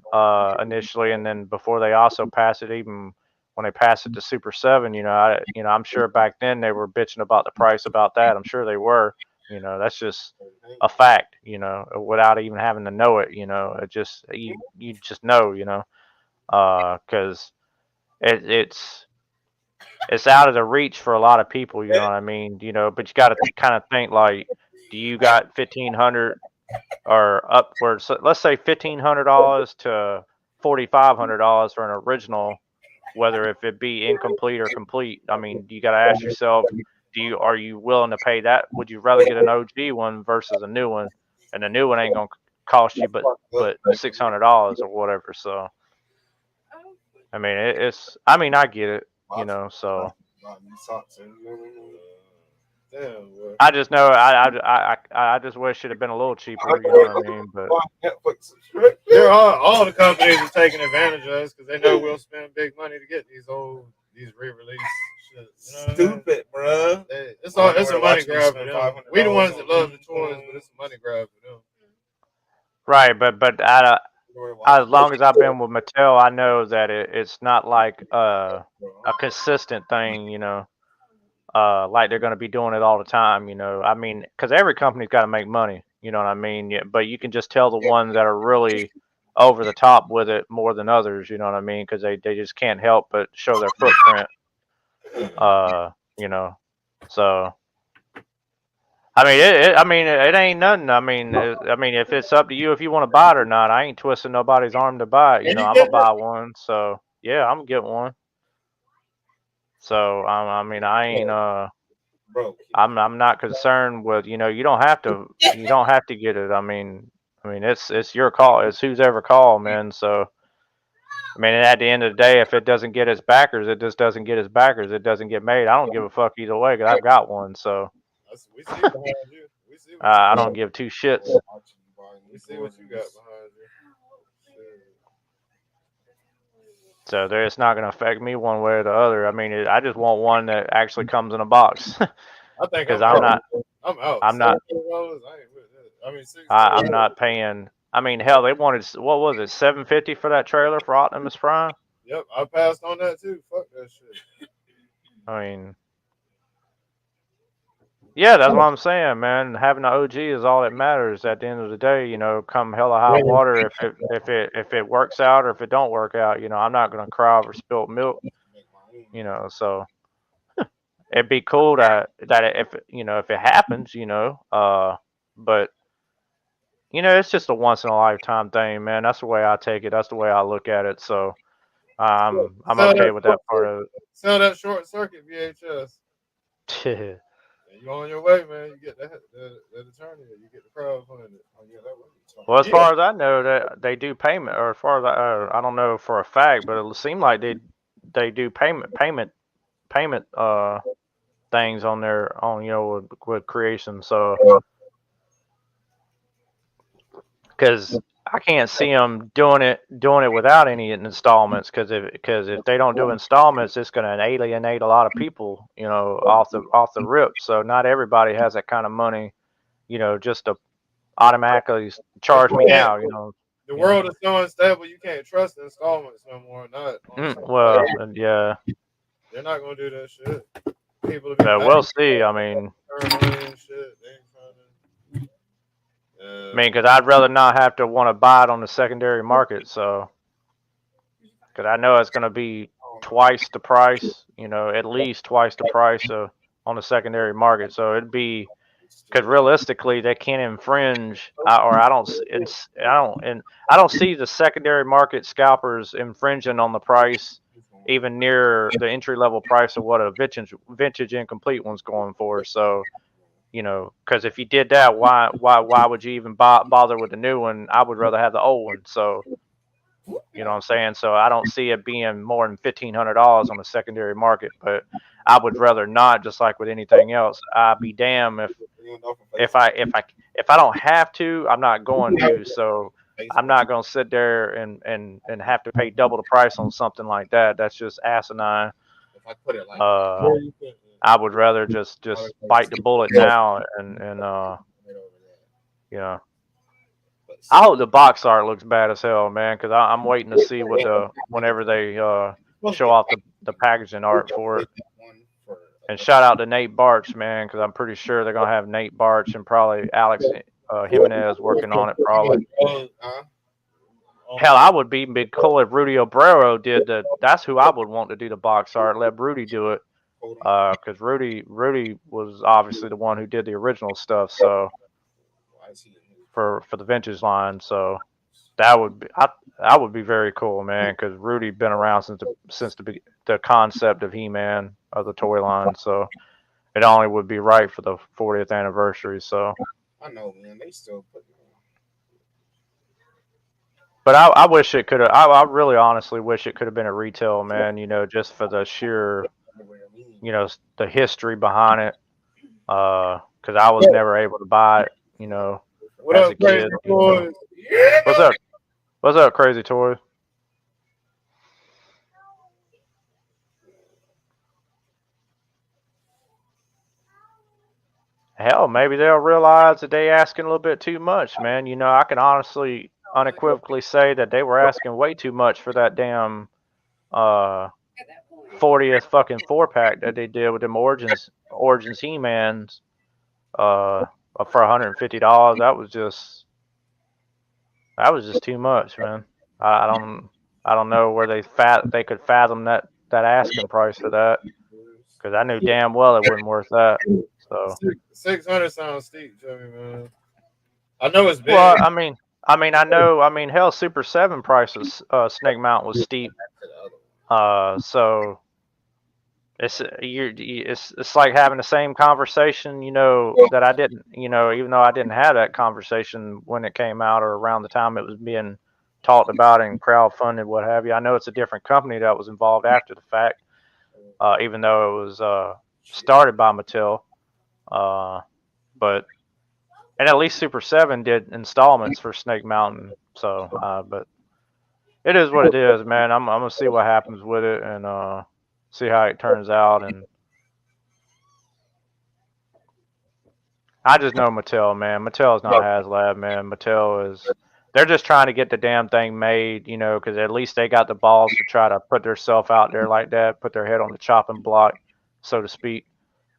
initially, and then before they also passed it, even when they passed it to Super 7, you know, I'm sure back then they were bitching about the price about that. I'm sure they were. You know, that's just a fact, you know, without even having to know it, you know, it just, you just know, you know, because it's out of the reach for a lot of people, you know what I mean, you know, but you got to kind of think like, do you got 1,500 or upwards, so let's say $1,500 to $4,500 for an original, whether if it be incomplete or complete. I mean, you got to ask yourself, are you willing to pay that? Would you rather get an OG one versus a new one? And the new one ain't gonna cost you but $600 or whatever. So, I mean, I get it, you know. So, I just know I just wish it had been a little cheaper. You know what I mean? But all the companies are taking advantage of us because they know we'll spend big money to get these re-release. Stupid, bro. It's a money grab for them. We the ones that love the toys, but it's a money grab for them. Right, but as long as I've been with Mattel, I know that it's not like a consistent thing, you know. Like they're going to be doing it all the time, you know. I mean, because every company's got to make money, you know what I mean. Yeah, but you can just tell the ones that are really over the top with it more than others, you know what I mean, because they just can't help but show their footprint. You know, so I mean, it ain't nothing. I mean, if it's up to you if you want to buy it or not, I ain't twisting nobody's arm to buy it. You know, I'm gonna buy one. So yeah, I'm gonna get one. So I mean, I ain't I'm not concerned with, you know, you don't have to get it. I mean, it's your call. It's who's ever call, man. So. I mean, at the end of the day, if it doesn't get its backers, it just doesn't get its backers. It doesn't get made. I don't give a fuck either way because I've got one. So I don't give two shits. We see what you got behind you. So it's not going to affect me one way or the other. I mean, I just want one that actually comes in a box. I think because I'm not. I'm not paying. I mean, hell, they wanted, what was it, $750 for that trailer for Optimus Prime? Yep, I passed on that too. Fuck that shit. I mean, Yeah, that's what I'm saying, man. Having an OG is all that matters at the end of the day. You know, come hell or high water, if it works out or if it don't work out, you know, I'm not gonna cry over spilt milk. You know, so it'd be cool that if you know if it happens, you know, but you know, it's just a once in a lifetime thing, man. That's the way I take it. That's the way I look at it. So I'm Sell okay that with that part of sell that short circuit VHS. it. And you on your way, man. You get that attorney. You get the crowdfunding. Oh, yeah, that way. Well, as far as I know, that they do payment, or as far as I don't know for a fact, but it seemed like they do payment things on their on you know with creation. So because I can't see them doing it without any installments. Because if they don't do installments, it's going to alienate a lot of people, you know, off the rip. So not everybody has that kind of money, you know, just to automatically charge me now, you know. The world is so unstable, you can't trust installments no more. Not well, yeah. They're not gonna do that shit. People we'll see. I mean, because I'd rather not have to want to buy it on the secondary market. So, because I know it's going to be twice the price, you know, at least twice the price on the secondary market. So it'd be because realistically they can't infringe, or I don't see the secondary market scalpers infringing on the price even near the entry level price of what a vintage incomplete one's going for. So, you know, because if you did that, why would you even bother with the new one? I would rather have the old one. So, you know what I'm saying? So I don't see it being more than $1,500 on the secondary market, but I would rather not. Just like with anything else, I'd be damn if I don't have to, I'm not going to. So I'm not going to sit there and have to pay double the price on something like that. That's just asinine. If I put it like I would rather just bite the bullet now and you know. I hope the box art looks bad as hell, man, because I'm waiting to see whenever they show off the packaging art for it. And shout out to Nate Barch, man, because I'm pretty sure they're gonna have Nate Barch and probably Alex Jimenez working on it, probably. Hell, I would be cool if Rudy Obrero did that's who I would want to do the box art. Let Rudy do it, because Rudy was obviously the one who did the original stuff. So for the vintage line, so that would be very cool, man, because Rudy been around since the concept of He-Man of the toy line. So it only would be right for the 40th anniversary. So I know, man, they still put. But I wish it could have. I really honestly wish it could have been a retail, man. You know, just for the sheer, you know, the history behind it. Because I was never able to buy it. You know, what as up, a kid. Crazy Toys? What's up? What's up, Crazy Toys? Hell, maybe they'll realize that they asking a little bit too much, man. You know, I can honestly, unequivocally say that they were asking way too much for that damn 40th fucking 4-pack that they did with them Origins He-Mans for $150. That was just too much, man. I don't know where they could fathom that asking price for that, because I knew damn well it wasn't worth that. So 600 sounds steep, Jimmy, man. I know it's big. Well, I mean, hell, Super 7 prices, Snake Mountain was steep. So it's like having the same conversation, you know, that I didn't, you know, even though I didn't have that conversation when it came out or around the time it was being talked about and crowdfunded, what have you. I know it's a different company that was involved after the fact, even though it was started by Mattel. But at least Super 7 did installments for Snake Mountain. So, but it is what it is, man. I'm gonna see what happens with it and see how it turns out. And I just know Mattel, man. Mattel is not HasLab, man. They're just trying to get the damn thing made, you know, because at least they got the balls to try to put themselves out there like that, put their head on the chopping block, so to speak.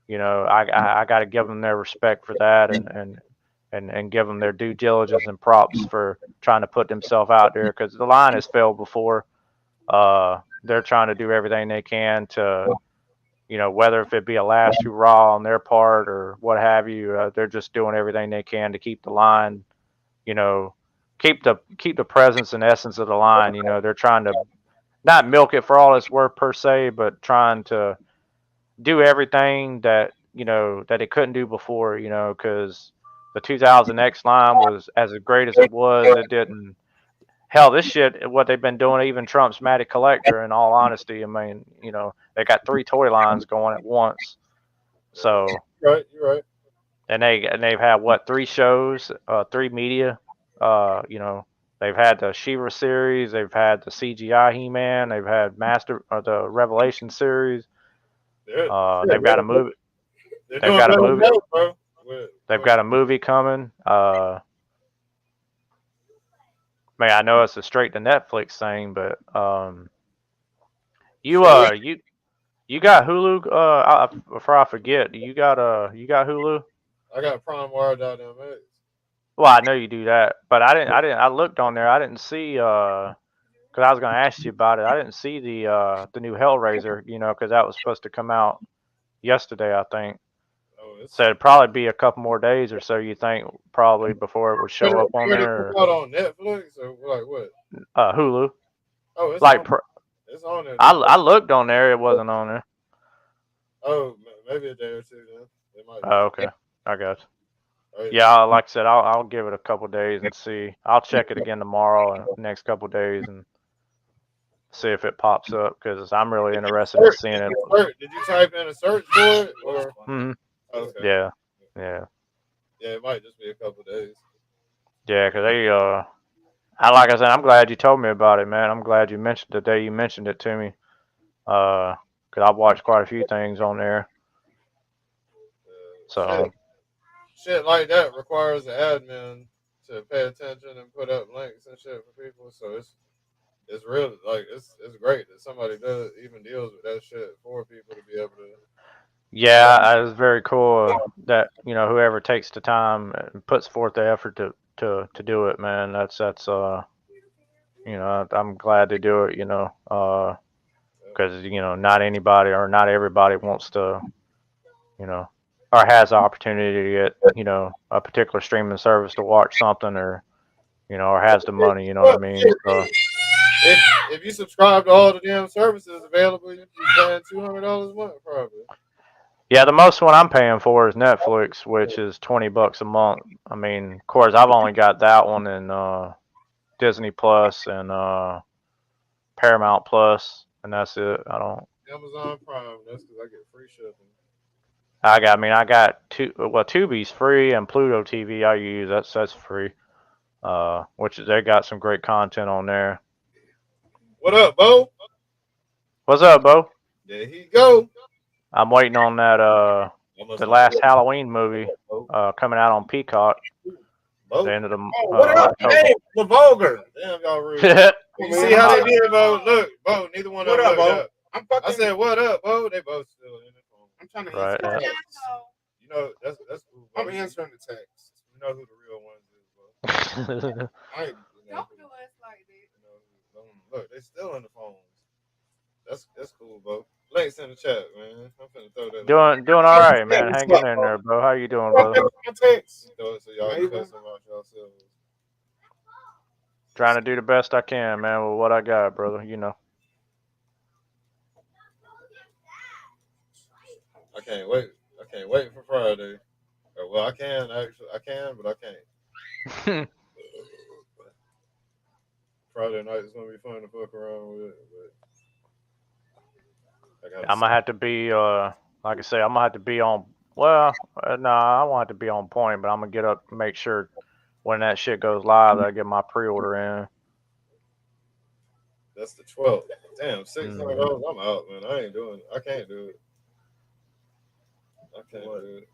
you know, I got to give them their respect for that, and give them their due diligence and props for trying to put themselves out there, because the line has failed before. They're trying to do everything they can to, you know, whether if it be a last hurrah on their part or what have you, they're just doing everything they can to keep the line, you know, keep the presence and essence of the line. You know, they're trying to not milk it for all it's worth per se, but trying to do everything that, you know, that it couldn't do before, you know, because the 2000X line was as great as it was. It didn't. Hell, this shit, what they've been doing, even Trump's Matic Collector, in all honesty, I mean, you know, they got 3 toy lines going at once. So, Right, you're right. and they've had what, 3 shows, 3 media. You know, they've had the She-Ra series, they've had the CGI He-Man, they've had the Revelation series. They've got a movie. They've got a movie. They've got a movie coming. Man, I know it's a straight to Netflix thing, but you got Hulu? Before I forget, you got Hulu? I got PrimeWire.mx. Well, I know you do that, but I didn't. I looked on there. I didn't see because I was going to ask you about it. I didn't see the new Hellraiser, you know, because that was supposed to come out yesterday, I think. So it'd probably be a couple more days or so. You think probably before it would show up on there? Out on Netflix or like what? Hulu. Oh, it's like on, it's on there. I looked on there. It wasn't on there. Oh, maybe a day or two then. It might be. Oh, okay. I got you. Yeah, like I said, I'll give it a couple days and see. I'll check it again tomorrow and the next couple days and see if it pops up, because I'm really interested in seeing it. Did you type in a search for it or? Mm-hmm. Okay. Yeah. Yeah, it might just be a couple days. Yeah, because they like I said, I'm glad you told me about it, man. I'm glad you mentioned the day you mentioned it to me. Because I've watched quite a few things on there. So. Shit like that requires an admin to pay attention and put up links and shit for people. So it's really like it's great that somebody even deals with that shit for people to be able to. Yeah, it's very cool that, you know, whoever takes the time and puts forth the effort to do it, man. That's you know, I'm glad to do it, you know, because, you know, not anybody or not everybody wants to, you know, or has the opportunity to get, you know, a particular streaming service to watch something, or, you know, or has the money, you know what I mean? So, if you subscribe to all the damn services available, you're paying $200 a month probably. yeah, the most one I'm paying for is Netflix, which is $20 a month. I mean, of course, I've only got that one and Disney Plus and Paramount Plus, and that's it. I don't. Amazon Prime. That's because I get free shipping. I got Tubi's free, and Pluto TV I use. That's free. Which they got some great content on there. What up, Bo? What's up, Bo? There he go. I'm waiting on that the last Halloween movie coming out on Peacock. Bo? The end of the what up? Hey, the vulgar. Damn, y'all rude. You see how they did, Bo? Look, Bo. Neither one of them. What up, Bo? I said, what up, Bo? They both still in the phone. I'm trying to answer the text. You know, that's cool. Bo. I'm answering the text. You know who the real ones is, Bo. Don't do us like that. Look, they still in the phones. That's cool, Bo. Links in the chat, man. I'm finna throw that. Doing all right, man. Hanging in there, bro. How you doing, brother? So y'all can cuss them out yourselves. Trying to do the best I can, man, with what I got, brother. You know. I can't wait for Friday. Well, I can, but I can't. Friday night is gonna be fun to fuck around with, but I'm gonna have to be like I say, I'm gonna have to be on. Well, I won't have to be on point, but I'm gonna get up and make sure when that shit goes live that I get my pre-order in. That's the 12th. Damn, $600. I'm out, man. I ain't doing it. I can't do it. I can't do it.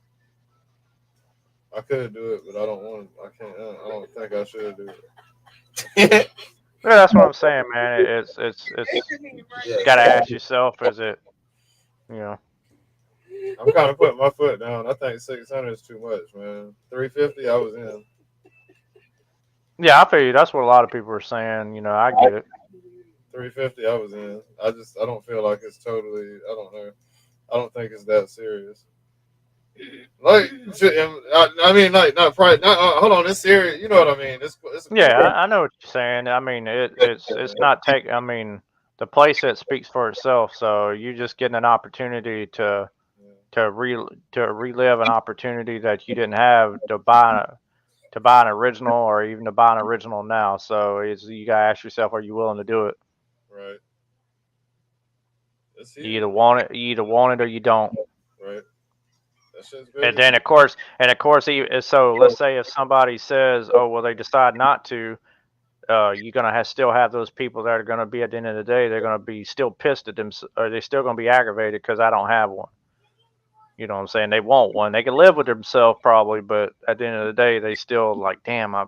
I could do it, but I don't want to. I can't. I don't think I should do it. Yeah, that's what I'm saying, man. It's you gotta ask yourself, is it, you know, I'm kind of putting my foot down. I think 600 is too much, man. 350, I was in. Yeah, I feel you. That's what a lot of people are saying. You know, I get it. 350, I was in. I don't feel like it's totally. I don't know. I don't think it's that serious. Like, I mean, like, not probably. Not, hold on, it's serious. You know what I mean? It's Yeah, I know what you're saying. I mean, it's not take. I mean, the playset speaks for itself. So you're just getting an opportunity to relive an opportunity that you didn't have to buy an original or even to buy an original now. So you gotta ask yourself, are you willing to do it? Right. You either want it or you don't. Right. And then of course, so let's say if somebody says, oh well, they decide not to, you're gonna still have those people that are gonna be at the end of the day, they're gonna be still pissed at them, or they're still gonna be aggravated because I don't have one. You know what I'm saying? They want one. They can live with themselves probably, but at the end of the day, they still like, damn, I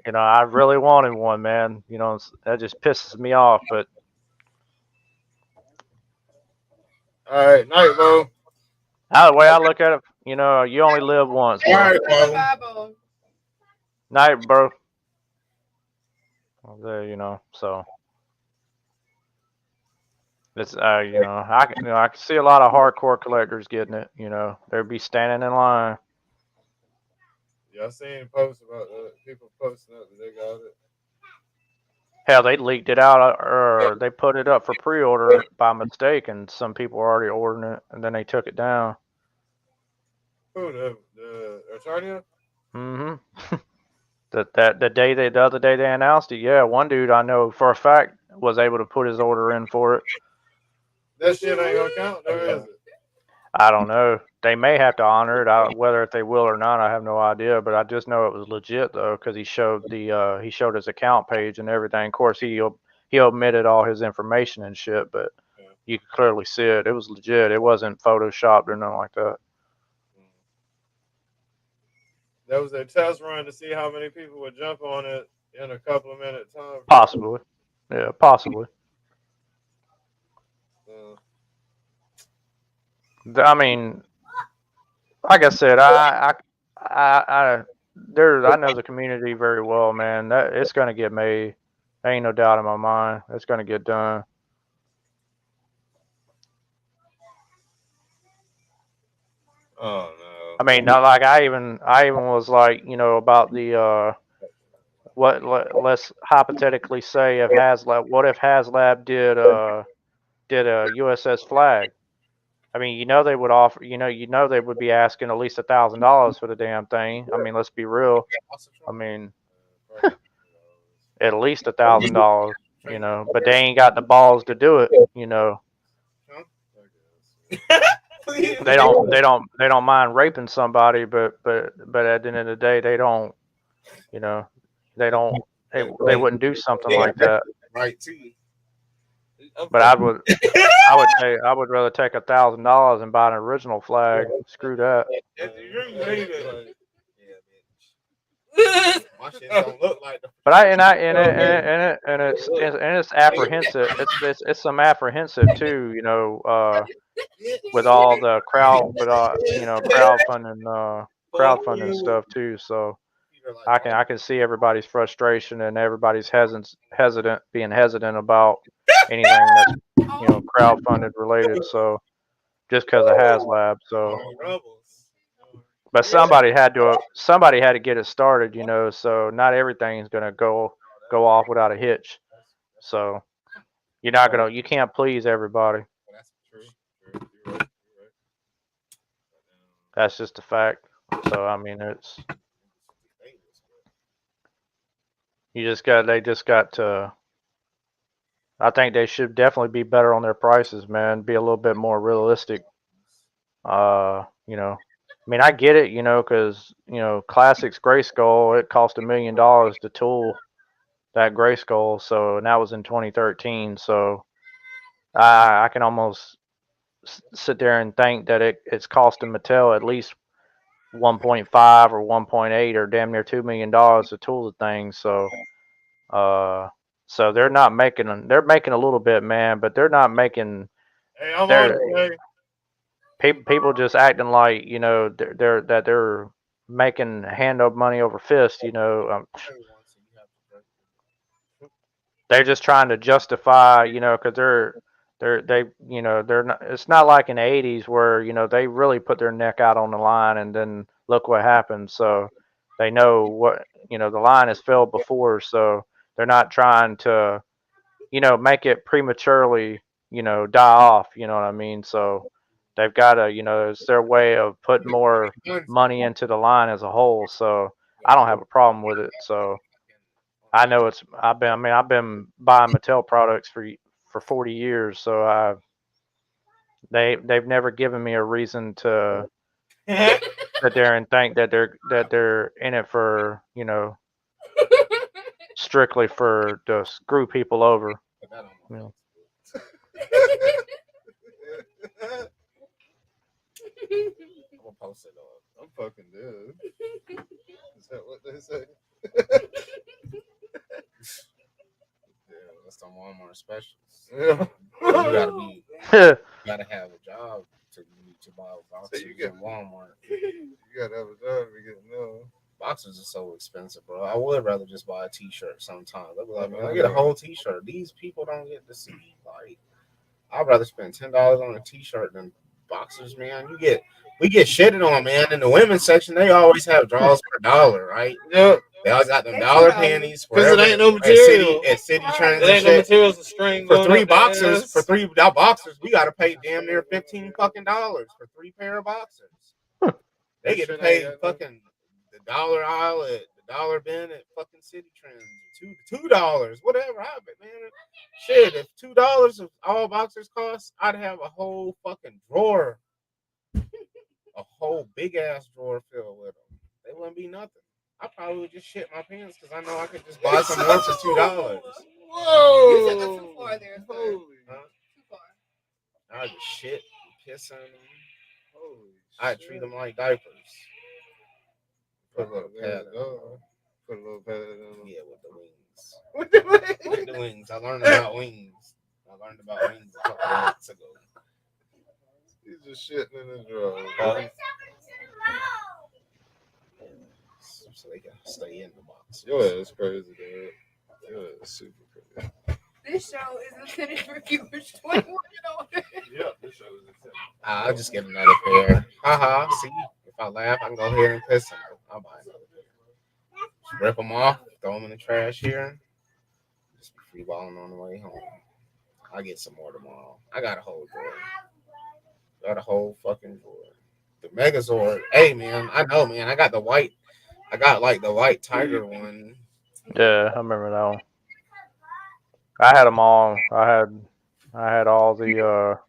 you know, I really wanted one, man. You know, that just pisses me off. But all right, night, bro. The way I look at it, you know, you only live once. Bro. All right, bro. Night, bro. There, you know, so. It's you know, I can see a lot of hardcore collectors getting it. You know, they'd be standing in line. Yeah, I seen posts about people posting up that they got it. Hell, they leaked it out, or they put it up for pre-order by mistake, and some people were already ordering it, and then they took it down. Who, the Eternia? Mm-hmm. The other day they announced it. Yeah, one dude I know for a fact was able to put his order in for it. That shit ain't gonna count, though, is it? I don't know. They may have to honor it. Whether if they will or not, I have no idea. But I just know it was legit though, because he showed his account page and everything. Of course, he omitted all his information and shit, but you could clearly see it. It was legit. It wasn't photoshopped or nothing like that. That was a test run to see how many people would jump on it in a couple of minutes time. Possibly. Yeah, possibly. I mean, like I said, I know the community very well, man. That it's gonna get made. There ain't no doubt in my mind. It's gonna get done. Oh no. I mean, not like I even was like, you know, about the let's hypothetically say if HasLab did a USS Flag. I mean, you know they would offer, you know they would be asking at least $1,000 for the damn thing. I mean, let's be real. I mean, at least $1,000, you know, but they ain't got the balls to do it, you know. They don't mind raping somebody, but at the end of the day, they don't, you know, they wouldn't do something like that. Right too. But I would rather take $1,000 and buy an original flag. Screw that. But it's apprehensive. It's some apprehensive too, you know, with all the crowdfunding stuff too. So I can see everybody's frustration and everybody's being hesitant about anything that's, you know, crowdfunded related. So just because of HasLab, so. But somebody had to get it started, you know. So not everything's gonna go off without a hitch. So you can't please everybody. That's just a fact. So I mean, they just got to. I think they should definitely be better on their prices, man. Be a little bit more realistic. You know. I mean, I get it, you know, because, you know, Classics Grayskull, it cost $1 million to tool that Grayskull. So, and that was in 2013. So, I can almost sit there and think that it's costing Mattel at least 1.5 or 1.8 or damn near $2 million to tool the thing. So, so they're making a little bit, man, but they're not making Hey, I'm They're- on it, people just acting like, you know, they're making hand over money over fist, you know. They're just trying to justify, you know, because they, you know, they're not. It's not like in the '80s where, you know, they really put their neck out on the line and then look what happens. So they know what, you know, the line has failed before, so they're not trying to, you know, make it prematurely, you know, die off. You know what I mean? So they've got to, you know, it's their way of putting more money into the line as a whole. So I don't have a problem with it. So I know I've been buying Mattel products for 40 years. So they've never given me a reason to sit there and think that they're in it for, you know, strictly for to screw people over. You know. I'm gonna post it on. I'm fucking dead. Is that what they say? Yeah, that's the Walmart specials. Yeah. You gotta have a job to buy boxes at Walmart. You gotta have a job to get no. Boxers are so expensive, bro. I would rather just buy a T-shirt sometimes. I'd be like, man, I get a whole T-shirt. These people don't get to see. Like, I'd rather spend $10 on a T-shirt than boxers, man. We get shitted on, man. In the women's section, they always have draws for $1, right? Yep. They always got them dollar panties. Because it ain't no material. At city trends, it ain't no materials to string for three boxers. For three boxers, we gotta pay damn near $15 fucking for 3 pair of boxers. They get to pay fucking the dollar aisle at the dollar bin at fucking City Trends. $2, whatever. Man, shit. If $2 of all boxers cost, I'd have a whole fucking drawer, a whole big ass drawer filled with them. They wouldn't be nothing. I probably would just shit my pants because I know I could just buy some more for $2. Whoa! You took it too far there, sir. Too far. I just shit and piss on them. I treat them like diapers. Put a little pad on. Put a little pad on. Yeah, with the wings. With the wings. I learned about wings. A couple of months ago. He's just shitting in the drawer. So they can stay in the box. Yo, it's crazy, dude. Yo, it's super crazy. This show is intended for viewers 21 and older. Yeah, this show is intended. I'll just get another pair. Haha. See, if I laugh, I can go ahead and piss them. I'll buy another pair. Just rip them off, throw them in the trash here. Just be free balling on the way home. I'll get some more tomorrow. I got a whole drawer. Got a whole fucking drawer. The Megazord. Hey, man, I know, man. I got the white. I got like the white tiger one. Yeah, I remember that one. I had them all. I had all the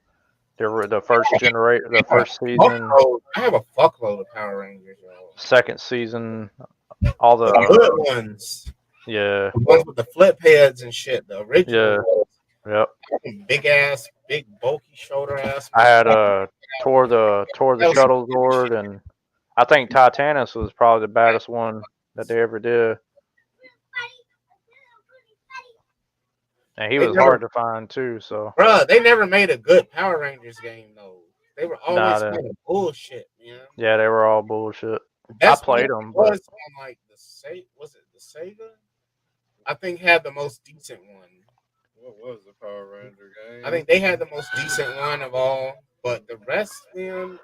first generation, the first season. I have a fuckload of Power Rangers. Second season, all the good ones. Yeah. The ones with the flip heads and shit. The original. Yeah. Yep. Big bulky shoulder ass. I had tore the Shuttle Zord, and I think Titanus was probably the baddest one that they ever did. And he was hard to find too. So, bruh, they never made a good Power Rangers game though. They were always bullshit, man. Yeah, they were all bullshit. I played them. Was on like was it the Sega? I think had the most decent one. What was the Power Ranger game? I think they had the most decent one of all, but the rest, man,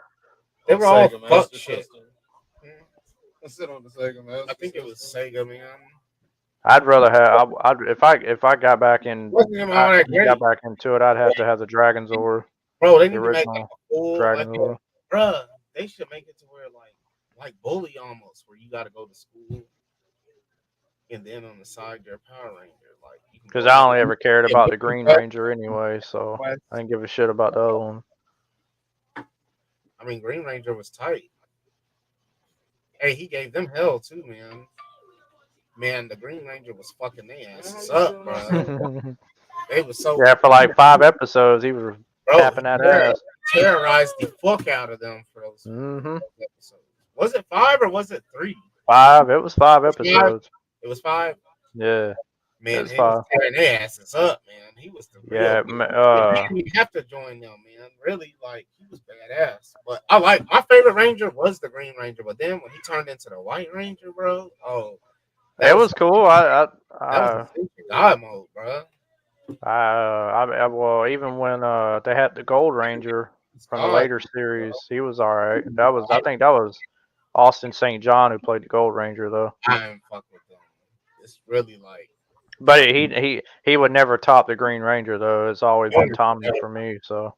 they were all fuck shit. I sit on the Sega Master. I think it was Sega, man. I'd rather have. If I got back in, got back into it, I'd have to have the Dragon Zord. Bro, they need to make like a full Dragon Zord. Bro, they should make it to where like Bully almost, where you got to go to school, and then on the side you're a Power Ranger. Like, because I only ever cared about the Green Ranger anyway, so I didn't give a shit about the other one. I mean, Green Ranger was tight. Hey, he gave them hell too, man. Man, the Green Ranger was fucking their asses up, bro. They was so for like 5 episodes, he was tapping that ass. Terrorized the fuck out of them for those episodes. Was it 5 or was it 3? 5. It was 5 episodes. It was 5. Yeah. Man, It's he was fine. tearing their asses up, man. He was the Yeah, real. He didn't even have to join them, man. Really, like he was badass. But I like my favorite Ranger was the Green Ranger. But then when he turned into the White Ranger, bro, it was cool. that was God mode, bro. Well, even when they had the Gold Ranger from the later series, he was all right. I think that was Austin St. John who played the Gold Ranger though. I ain't fuck with them. It's really like. But he would never top the Green Ranger though. It's always been Tommy for me. So.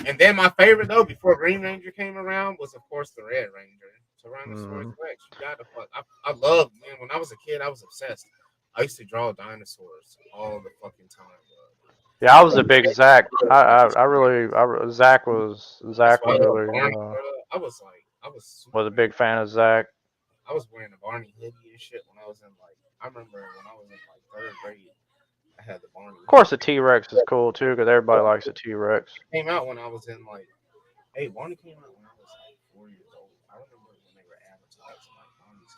And then my favorite though, before Green Ranger came around, was of course the Red Ranger. Tyrannosaurus Rex. You gotta fuck. I love, man. When I was a kid, I was obsessed. I used to draw dinosaurs all the fucking time, bro. Yeah, I was a big Zach. Zach was really. I was a big fan of Zach. I was wearing a Barney hoodie and shit when I was in I remember when I was in third grade. I had the Barney. Of course, the T-Rex is cool too because everybody likes the T-Rex. It came out when I was in hey, Barney came out when I was 4 years old. I remember when they were advertising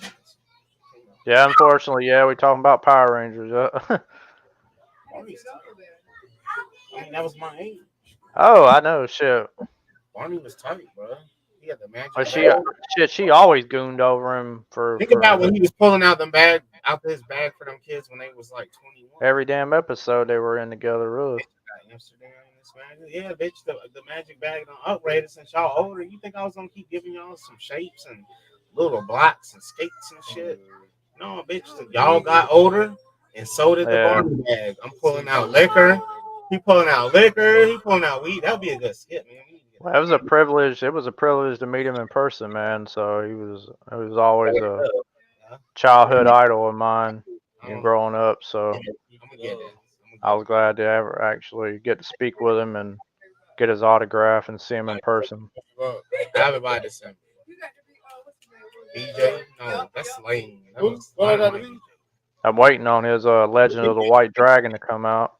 Barney's. Yeah, unfortunately, yeah, we're talking about Power Rangers. I mean, that was my age. Oh, I know, shit. Barney was tight, bro. He had the magic. She always gooned over him for. Think about when he was pulling out his bag for them kids when they was 21. Every damn episode they were in together, really. Amsterdam, yeah, bitch, the magic bag done upgraded since y'all older. You think I was gonna keep giving y'all some shapes and little blocks and skates and shit? No, bitch, y'all got older and so did the Barney bag. I'm pulling out liquor. He pulling out liquor. He pulling out weed. That'd be a good skit, man. Well, it was a privilege. It was a privilege to meet him in person, man. So it was always a childhood idol of mine growing up. So I was glad to ever actually get to speak with him and get his autograph and see him in person. Everybody December. BJ? No, that's lame. I'm waiting on his Legend of the White Dragon to come out.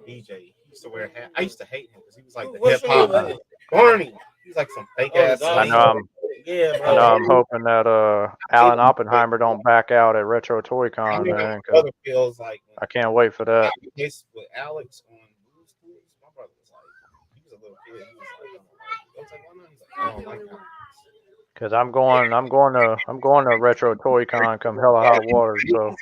BJ, he used to wear a hat. I used to hate him because he was like the hip hop Barney. He's like some fake ass. I know. I'm hoping that Alan Oppenheimer don't back out at Retro Toy Con, man. Feels like I can't wait for that. With Alex on Blue's Clues, my brother was like, he was a little kid. He was like, why not? He's like, I don't like that. Cause I'm going to Retro Toy Con come hell or hot water. So.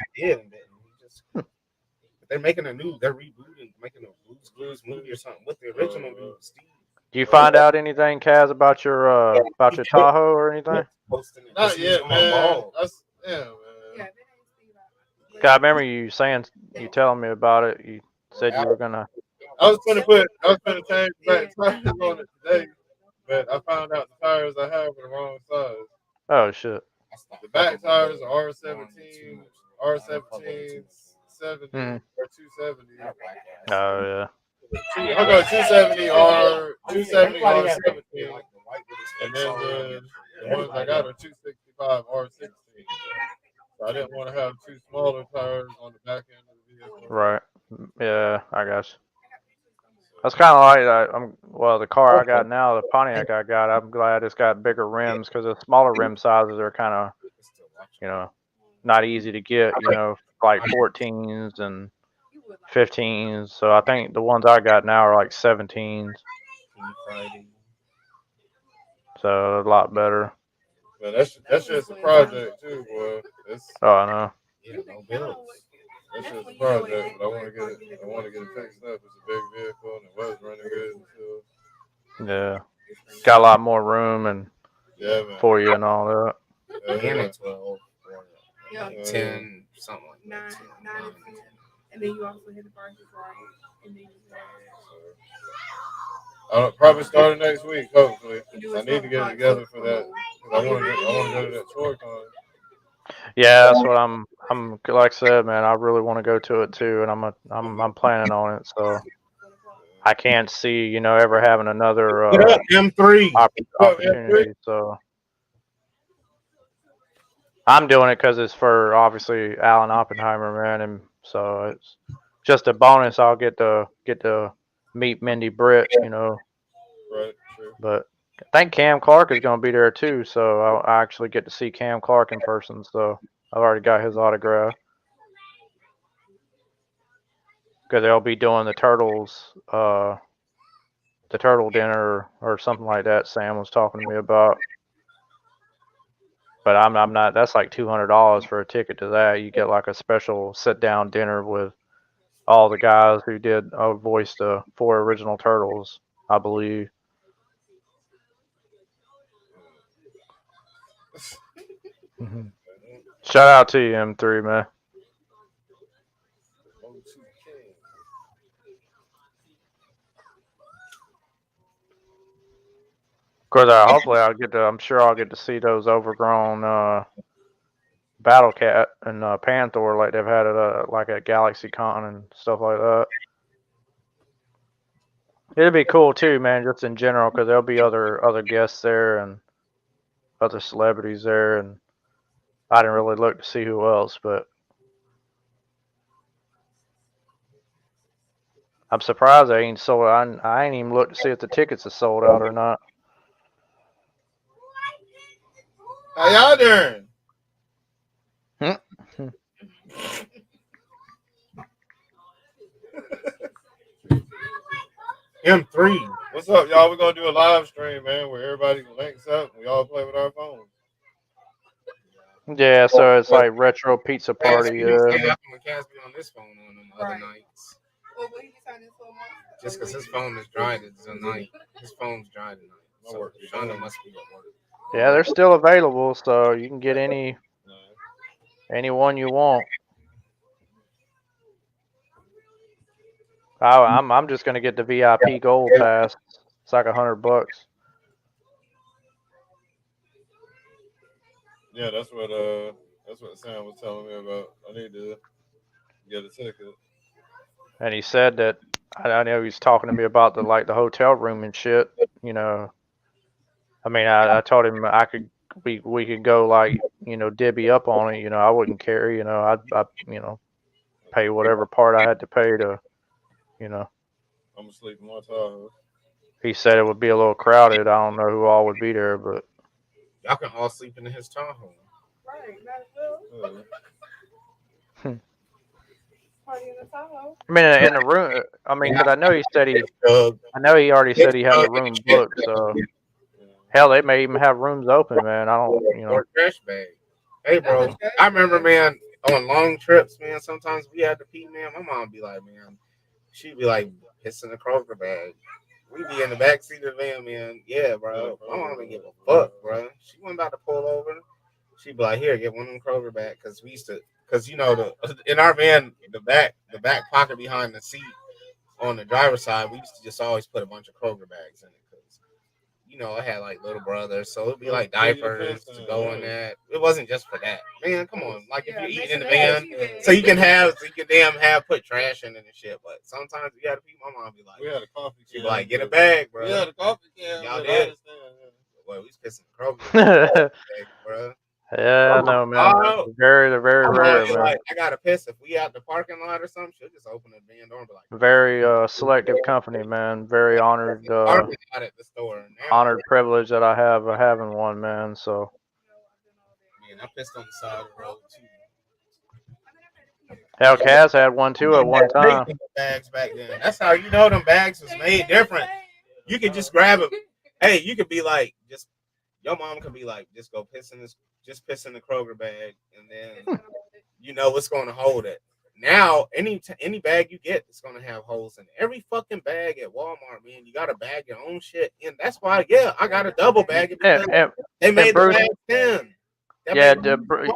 They're making they're rebooting, making a Blue's movie or something with the original dude, Steve. Do you find out anything, Kaz, about your Tahoe or anything? Not yet, man. Man. I remember you telling me about it. You said you were gonna. I was gonna change back tires on it today, but I found out the tires I have are the wrong size. Oh shit. The back tires are R17, 70 or 270. Oh yeah. I go 270 or 270 R17, and then the ones I got are 265 R16. So I didn't want to have two smaller tires on the back end of the vehicle. Right. Yeah, I guess. That's kind of like the car I got now, the Pontiac I got. I'm glad it's got bigger rims because the smaller rim sizes are kind of, not easy to get. Like 14s and 15s. So I think the ones I got now are like 17s. So a lot better. But that's just a project too, boy. I know. Yeah, no bills. That's just a project, but I want to get it fixed up. It's a big vehicle and it was running good. Yeah. Got a lot more room and for you and all that. And it's 12, 10, something like that. 9 and 10. And then you also hit the bar right. And then I'll probably start next week, hopefully. I need to get it together for that. I want to go to that ToyCon. Yeah, that's what I'm like I said, man, I really want to go to it too, and I'm planning on it, so I can't see, ever having another M3 opportunity. So I'm doing it because it's for obviously Alan Oppenheimer, man, and so it's just a bonus. I'll get to meet Mindy Britt, Right, true. But I think Cam Clark is going to be there too, so I actually get to see Cam Clark in person. So I've already got his autograph. Because they'll be doing the turtle dinner or something like that. Sam was talking to me about. But I'm not. That's like $200 for a ticket to that. You get like a special sit down dinner with all the guys who did voice the 4 original turtles, I believe. Shout out to you, M3, man. Of course, hopefully I'm sure I'll get to see those overgrown Battle Cat and Panther like they've had at like at GalaxyCon and stuff like that. It'd be cool too, man, just in general, because there'll be other guests there and other celebrities there, and I didn't really look to see who else, but I'm surprised they ain't sold. I ain't even looked to see if the tickets are sold out or not. How y'all doing? M3. What's up, y'all? We're gonna do a live stream, man, where everybody links up and we all play with our phones. Yeah, so it's like retro pizza party. On this phone on them other nights. Just because his phone is dry tonight. His phone's dry tonight. So Shonda must be at work. Yeah, they're still available, so you can get any one you want. I'm just gonna get the VIP gold pass. It's like $100. Yeah, that's what Sam was telling me about. I need to get a ticket. And he said that I know he's talking to me about the hotel room and shit. You know, I mean, I told him we could go like, you know, divvy up on it. You know, I wouldn't care. You know, I you know, pay whatever part I had to pay to, you know. I'm gonna sleep in my Tahoe. He said it would be a little crowded. I don't know who all would be there, but y'all can all sleep in his Tahoe. Right, might as well. Party in the Tahoe. I mean, in the room. I mean, because I know he said I know he already said he had the room booked. So hell, they may even have rooms open, man. I don't, you know. Or trash bag. Hey, bro, I remember, man, on long trips, man. Sometimes we had to pee, man. My mom would be like, man, she'd be like pissing the Kroger bag. We'd be in the back seat of the van, man. Yeah, bro. My mom didn't give a fuck, bro. She wasn't about to pull over. She'd be like, here, get one of them Kroger bags, because you know, in our van, the back pocket behind the seat on the driver's side, we used to just always put a bunch of Kroger bags in it, because, you know, I had like little brothers, so it'd be like diapers to go in that. It wasn't just for that, man. Come on, like if you're eating in the van, so you can put trash in it and shit. But sometimes you gotta pee. My mom be like, we had a coffee can. She'd be like, get a bag, bro. We had a coffee can. Y'all did. Well, we was pissing Kroger, bro. Yeah, I know, man. Very rare, man. Like, I gotta piss. If we out the parking lot or something, she'll just open the van door and be like, very selective company, man. Very honored, at the store. Honored privilege that I have of having one, man. So. Man, I pissed on the side of the road too. Hell, Kaz had one too at one time. Bags back then. That's how you know them bags was made different. You could just grab it. Hey, you could be like, just your mom could be like, just go piss in the Kroger bag, and then you know what's going to hold it. Now, any bag you get, it's going to have holes in it. Every fucking bag at Walmart, man, you got to bag your own shit, and that's why, yeah, I got a double bag. They made the bag thin.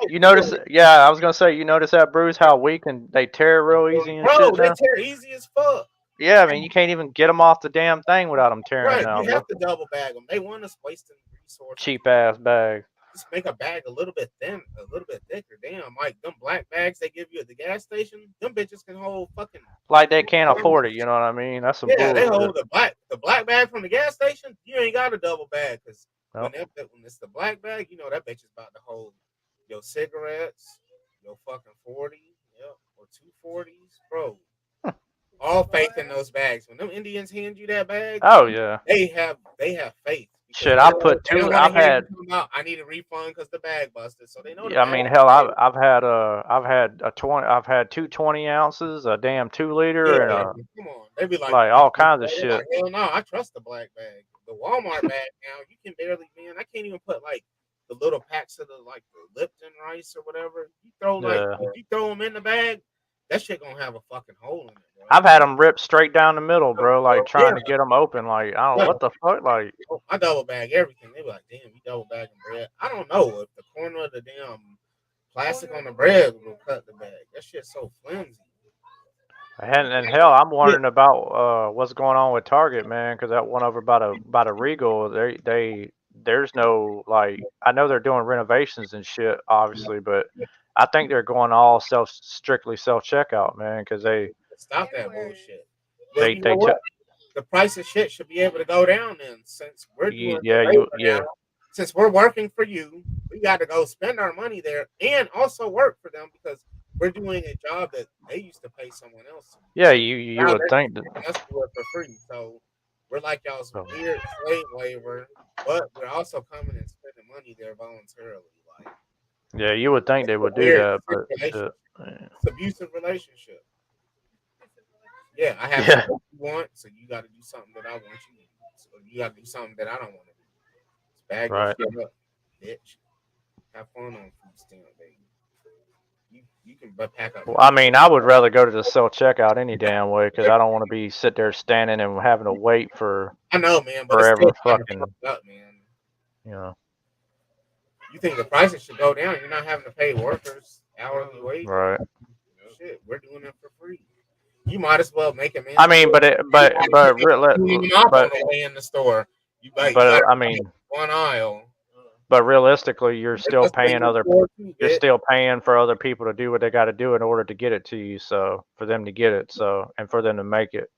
You notice? Yeah, I was gonna say, you notice that, Bruce? How weak and they tear real easy and shit. They tear easy as fuck. Yeah, I mean, you can't even get them off the damn thing without them tearing out. You have to double bag them. They want us wasting resources. Cheap ass bag. Just make a bag a little bit thin, a little bit thicker. Damn, like them black bags they give you at the gas station, them bitches can hold fucking. Like they can't afford it, you know what I mean? That's some bullshit. They hold the black bag from the gas station. You ain't got a double bag, because when it's the black bag, you know that bitch is about to hold your cigarettes, your fucking 40, or 240s, bro. All faith in those bags. When them Indians hand you that bag, oh yeah, they have faith, Shit, I put They don't two. wanna I've hear you had. talking about, I need a refund because the bag busted. So they know the Yeah, I bag mean, busted. hell, I've had a 20. I've had two 20 ounces, a damn 2 liter, and Yeah, a come on. They be like all kinds of they shit. like, hell no, I trust the black bag. The Walmart bag now, you can barely, man. I can't even put like the little packs of the Lipton rice or whatever. You throw Yeah. if you throw them in the bag, that shit gonna have a fucking hole in it, bro. I've had them ripped straight down the middle, bro. Like trying to get them open. Like I don't know Yeah. what the fuck. Like I double bag everything. They be like, damn, you double bagging bread. I don't know if the corner of the damn plastic on the bread will cut the bag. That shit's so flimsy. and hell, I'm wondering about what's going on with Target, man, because that one over by the Regal, there's no like I know they're doing renovations and shit, obviously, but I think they're going all strictly self checkout, man, because they Stop that bullshit. They- You know they what? The price of shit should be able to go down then, since we're doing since we're working for you, we got to go spend our money there and also work for them because we're doing a job that they used to pay someone else. Yeah, you Now would they're think that. let's do it for free. So we're like y'all's weird slave labor, but we're also coming and spending money there voluntarily. Like Yeah, you would think they would do weird that, but relationship. yeah. It's abusive relationship. Yeah, I have Yeah. something you want, so you got to do something that I want you to do. So you got to do something that I don't want to do. It's bag your Right. shit up, bitch. Have fun on food stamp, baby. You can but pack up. Well, I mean, I would rather go to the self checkout any damn way because I don't want to be sit there standing and having to wait for I know, man, but forever. it's still Fucking, fucked up, man. you know, You think the prices should go down? You're not having to pay workers hourly wage. right? Shit, we're doing it for free. You might as well make it, man. I mean, but you but way in the store. You but gotta I mean, one aisle. but realistically, you're still That's what paying you're still paying for other people to do what they got to do in order to get it to you. So for them to get it, and for them to make it,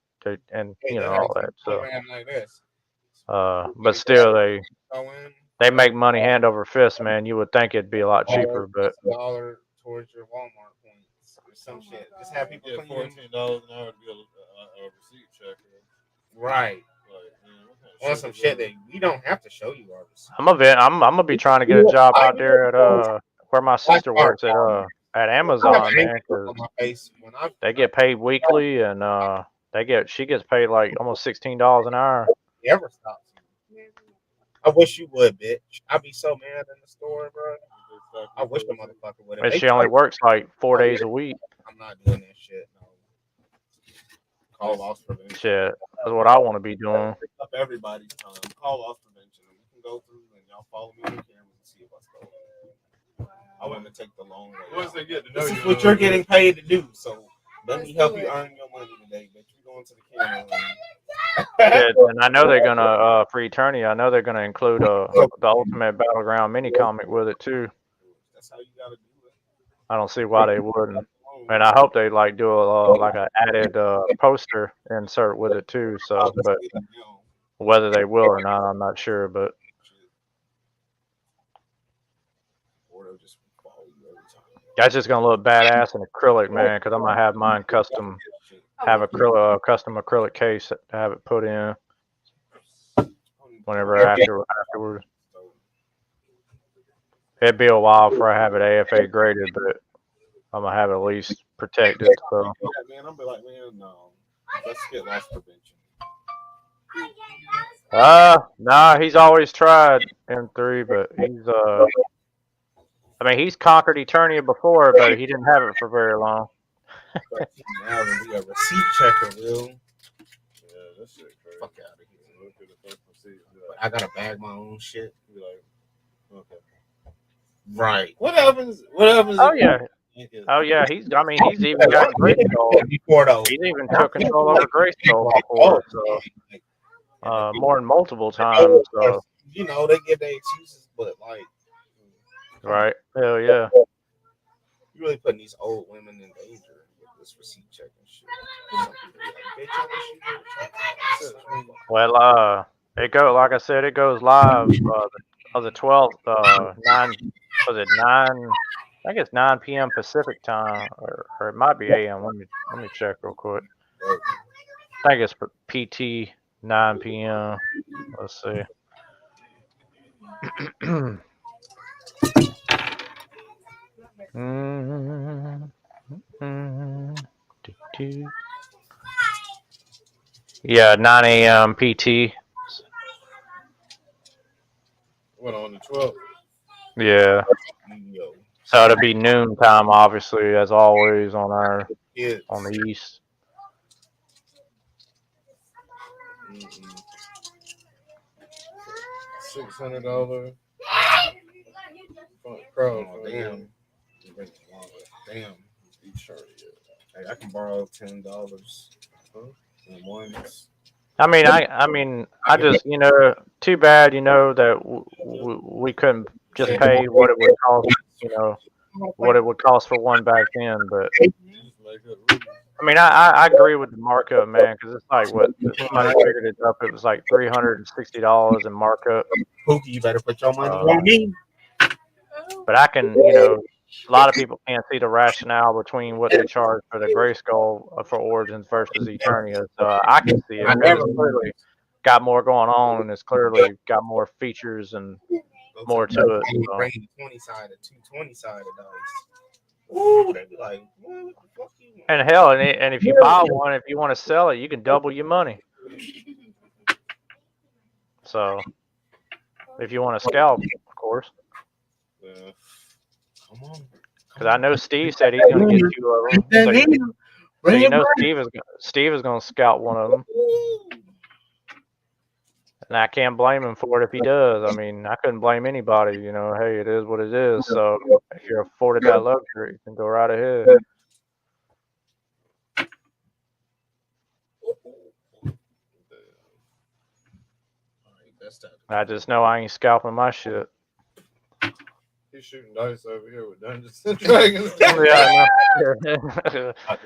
and you know all that. So, like this. but still they make money hand over fist, man. You would think it'd be a lot cheaper, but $1 towards your Walmart points or some shit. Just have people $14 an hour to be a receipt checker. Right. On some shit that we don't have to show you our receipt. I'm gonna be trying to get a job out there at where my sister works at Amazon, man, because they get paid weekly and she gets paid like almost $16 an hour. Never stops. I wish you would, bitch. I'd be so mad in the store, bro. I wish the motherfucker would. And she only works like 4 days a week. I'm not doing that shit. No. Call loss prevention. Shit, that's what I want to be doing. Up everybody's time. Call loss prevention. We can go through and y'all follow me on the cameras and see what's going on. I want to take the long way. Once they get to know This you, is what you're getting paid to do. So let me help you earn your money today, bitch. You're going to the camera. Shit, and I know they're gonna for Eternity. I know they're gonna include the Ultimate Battleground mini comic with it too. That's how you gotta do it. I don't see why they wouldn't. And I hope they like do like an added poster insert with it too. So, but whether they will or not, I'm not sure. But that's just gonna look badass in acrylic, man. Because I'm gonna have mine custom, have a custom acrylic case to have it put in whenever afterwards. It'd be a while before I have it AFA graded, but I'm gonna have it at least protected. So. Man, I'm be like, man, no. Let's get loss prevention. Nah, he's always tried M3, but he's conquered Eternia before, but he didn't have it for very long. Now we a receipt checker, Will. Yeah, that shit crazy. Fuck out of here. But I gotta bag my own shit. Be like, okay. Right. What happens? Oh yeah. He's even got Grayskull. He's even took control over Grayskull before, so more than multiple times. So you know they give their excuses, but like, right? Hell yeah. You really putting these old women in danger with this receipt checking shit. Well, like I said, it goes live on the 12th. 9. I think it's 9 p.m. Pacific time, or it might be a.m. Let me check real quick. I think it's PT 9 p.m. Let's see. Yeah, 9 a.m. PT. What, on the 12th? Yeah. Yo. So it'll be noon time, obviously, as always on the east. $600 crowd. Oh, damn. Damn. Hey, I can borrow $10 in ones. I mean, I just, too bad, that we couldn't just pay what it would cost, what it would cost for one back then. But I mean, I agree with the markup, man, because it's like what somebody figured it up. It was like $360 in markup. Pookie, you better put your money on me. But I can, a lot of people can't see the rationale between what they charge for the Grayskull for Origins versus Eternia. So I can see it. It's clearly got more going on, and it's clearly got more features and more to it. So. Bring the 20-sided, 220-sided dice. Ooh, they be like, what the fuck you want? And hell, and if you buy one, if you want to sell it, you can double your money. So, if you want to scalp, of course. Yeah. Come on. Because I know Steve said he's going to get 2 of them. So Steve is going to scout one of them. And I can't blame him for it if he does. I mean, I couldn't blame anybody. Hey, it is what it is. So if you're afforded that luxury, you can go right ahead. I just know I ain't scalping my shit. He's shooting dice over here with Dungeons and Dragons. Yeah,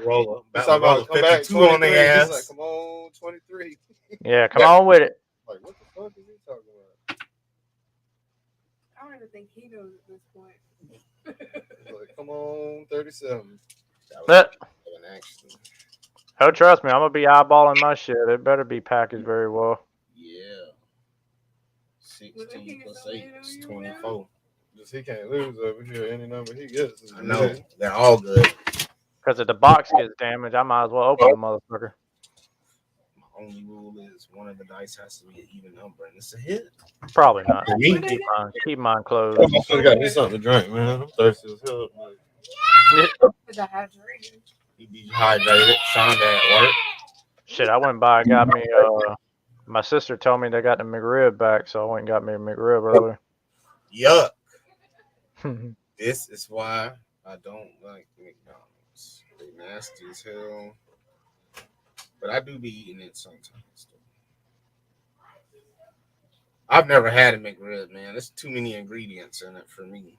roll up. He's talking about come back 52 on their ass. He's like, come on, 23. Yeah, come on with it. Like, what the fuck is he talking about? I don't even think he knows at this point. He's like, come on, 37. Oh, trust me, I'm gonna be eyeballing my shit. It better be packaged very well. Yeah. 16 plus 8 is 24. Just he can't lose over here. Any number he gets is I know. They're all good. Because if the box gets damaged, I might as well open the motherfucker. My only rule is one of the dice has to be an even number, and it's a hit. Probably not. Keep mine closed. I still got me something to drink, man. I'm thirsty as hell. You dehydrated. Shonda at work. Shit, I went by and got me, my sister told me they got the McRib back, so I went and got me a McRib earlier. Yuck. This is why I don't like McDonald's. They nasty as hell. But I do be eating it sometimes. I've never had a McRib, man. There's too many ingredients in it for me.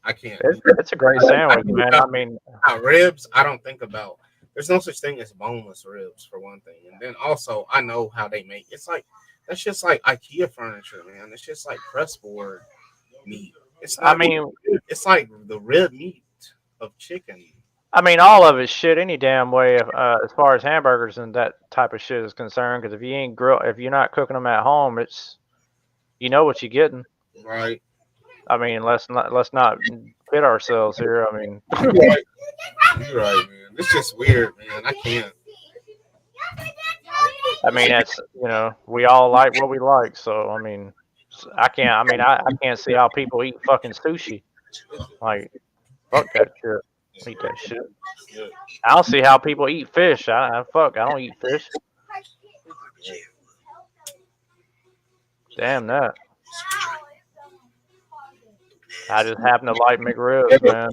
I can't. It's a great sandwich, man. I mean, ribs, I don't think about. There's no such thing as boneless ribs, for one thing. And then also, I know how they make it. It's like, that's just like IKEA furniture, man. It's just like press board meat. It's not, it's like the rib meat of chicken. I mean, all of it's shit any damn way as far as hamburgers and that type of shit is concerned. Because if you ain't if you're not cooking them at home, it's what you're getting. Right. I mean, let's not kid ourselves here. I mean, you're right, man. It's just weird, man. I can't. I mean, that's we all like what we like. So I mean, I can't see how people eat fucking sushi. Like, fuck that shit. Eat that shit. I don't see how people eat fish. I don't eat fish. Damn that. I just happen to like McRibs, man.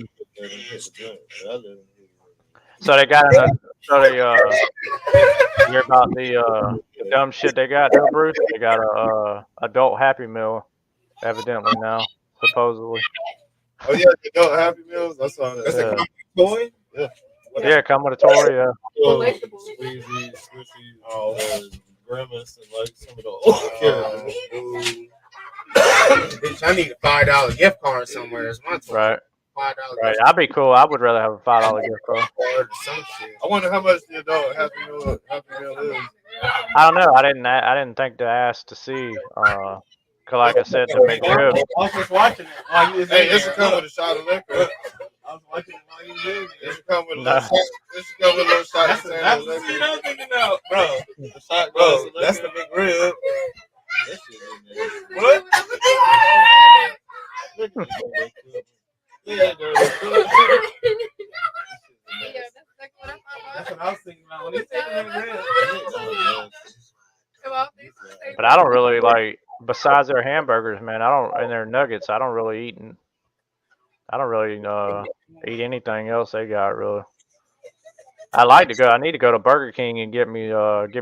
So they got hear about the dumb shit they got there, Bruce? They got a adult Happy Meal, evidently now, supposedly. Oh yeah, the adult Happy Meals. I saw that. That's a toy. Yeah. Yeah, come with a toy. Yeah. Squeezy, squishy, Grimace, and like some of the. Bitch, I need a $5 gift card somewhere. It's my toy. Right. $5. Right. I'd be cool. I would rather have a $5 gift card. I wonder how much the adult Happy Meal is. I don't know. I didn't think to ask to see. like I said, the McRib. I was just watching it while you was Hey, in this there. should come with a shot of liquor. I was watching it while you was in This there. should come with a Nah. little shot. This should come with a little shot of That's the liquor. scene I'm thinking of, bro. The shot Bro, glass of that's the liquor. McRib. That shit in there. What? Yeah, girl. That's what I was thinking about when he said the McRib. But I don't really like. Besides their hamburgers, man, I don't and their nuggets. I don't really eat anything else they got really. I like to go. I need to go to Burger King and give me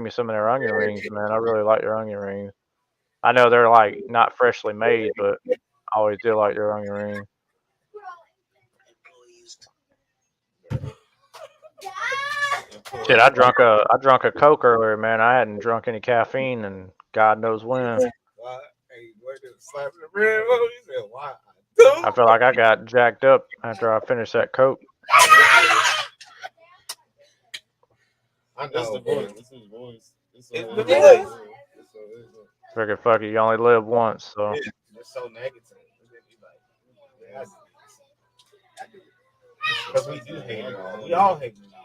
some of their onion rings, man. I really like their onion rings. I know they're like not freshly made, but I always did like their onion rings. Shit, I drunk a Coke earlier, man. I hadn't drunk any caffeine and God knows when. Hey, where did it slap in the rib? Oh, he said, why? I feel like I got jacked up after I finished that Coke. I know the voice. This is voice. It's the voice. Figure, fuck it, you only live once, so. It's so negative. Because we do hate it all. We all hate it all.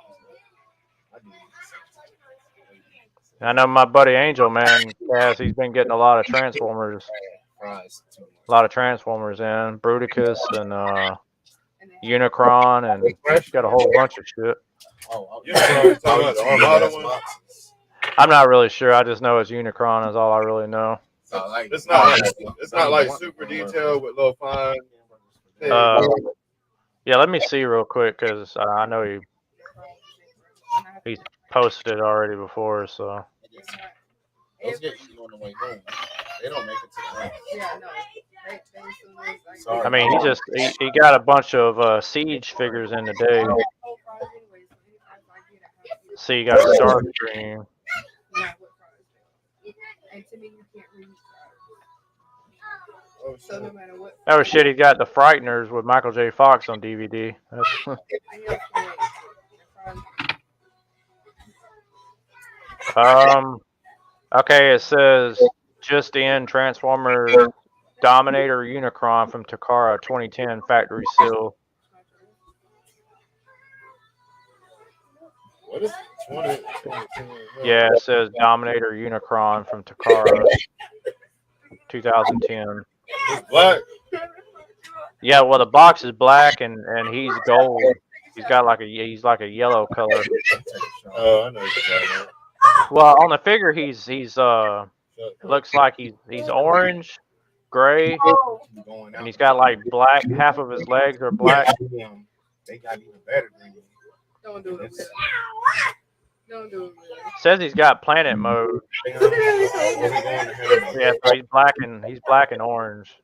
I know my buddy Angel, man, Cass, he's been getting a lot of Transformers in, Bruticus and Unicron, and he's got a whole bunch of shit. I'm not really sure. I just know it's Unicron is all I really know. It's not like super detailed with little fine. Yeah, let me see real quick because I know he's posted it already before, so. Those get eaten on the way home. They don't make it to the house. I mean, he got a bunch of Siege figures in today. See, you got a Starscream. Oh shit, he got the Frighteners with Michael J. Fox on DVD. Okay, it says just in Transformers Dominator Unicron from Takara 2010 factory seal. What is 20? Yeah, it says Dominator Unicron from Takara 2010. It's black. Yeah, well the box is black and he's gold. He's like a yellow color. Oh, I know what you're talking about. Well, on the figure he's looks like he's orange, gray, and he's got like black. Half of his legs are black. They got even better than you. Don't do it. Don't do it. Says he's got planet mode. Yeah, so he's black and orange.